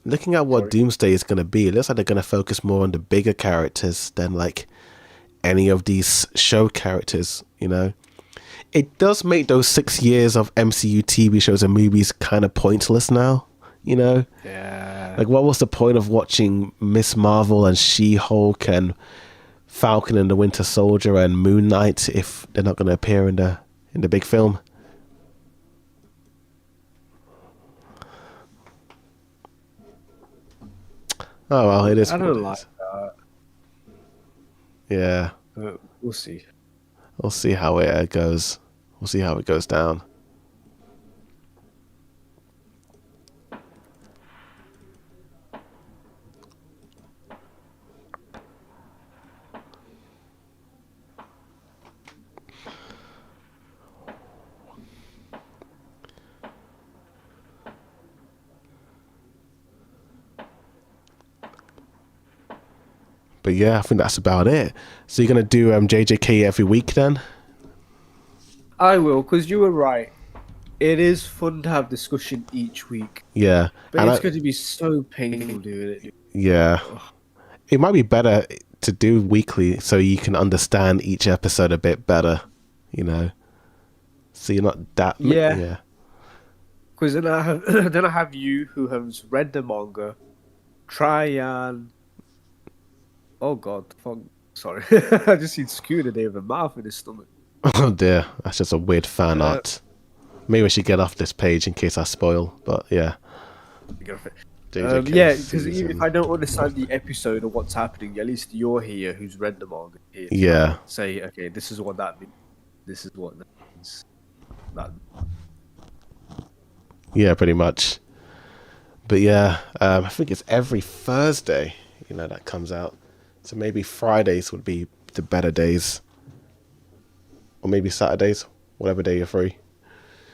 A: looking at what
B: Sorry.
A: Doomsday is going to be, it looks like they're going to focus more on the bigger characters than like any of these show characters. You know, it does make those 6 years of MCU TV shows and movies kind of pointless now. You know,
B: Yeah.
A: like what was the point of watching Miss Marvel and She-Hulk and Falcon and the Winter Soldier and Moon Knight if they're not going to appear in the big film? Oh well, it is
B: I
A: what
B: don't
A: it
B: like
A: is.
B: that.
A: Yeah,
B: We'll see.
A: we'll see how it goes. We'll see how it goes down. But yeah, I think that's about it. So you're gonna do JJK every week then?
B: I will, because you were right. It is fun to have discussion each week,
A: Yeah,
B: but
A: and
B: it's going to be so painful doing it.
A: yeah,
B: Ugh.
A: it might be better to do weekly so you can understand each episode a bit better. You know, so you're not that.
B: Yeah,
A: Yeah.
B: because then I have then I have you who has read the manga, try and oh god, fuck, sorry, I just seen Scooter there with a mouth in his stomach.
A: Oh dear, that's just a weird fan
B: Uh,
A: art. Maybe we should get off this page in case I spoil. But yeah,
B: Go for it.
A: JJK
B: Yeah, because even if
A: season.
B: I don't understand the episode or what's happening, at least you're here who's read the manga here to
A: Yeah,
B: say, okay, this is what that means. This is what that means. That
A: yeah, pretty much. But yeah, I think it's every Thursday. You know that comes out. So maybe Fridays would be the better days, or maybe Saturdays, whatever day you're free.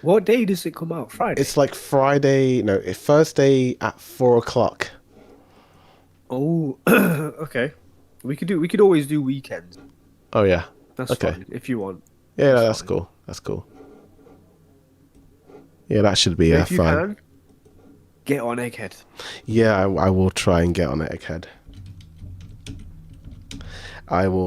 B: What day does it come out? Friday.
A: It's like Friday, no, it's Thursday at 4 o'clock.
B: Oh, okay. We could always do weekends.
A: Oh yeah,
B: That's
A: okay.
B: fine if you want.
A: Yeah,
B: That's
A: that's
B: fine.
A: cool. That's cool. Yeah, that should be
B: But if you
A: fine.
B: can, get on Egghead.
A: Yeah, I will try and get on it, Egghead. I will.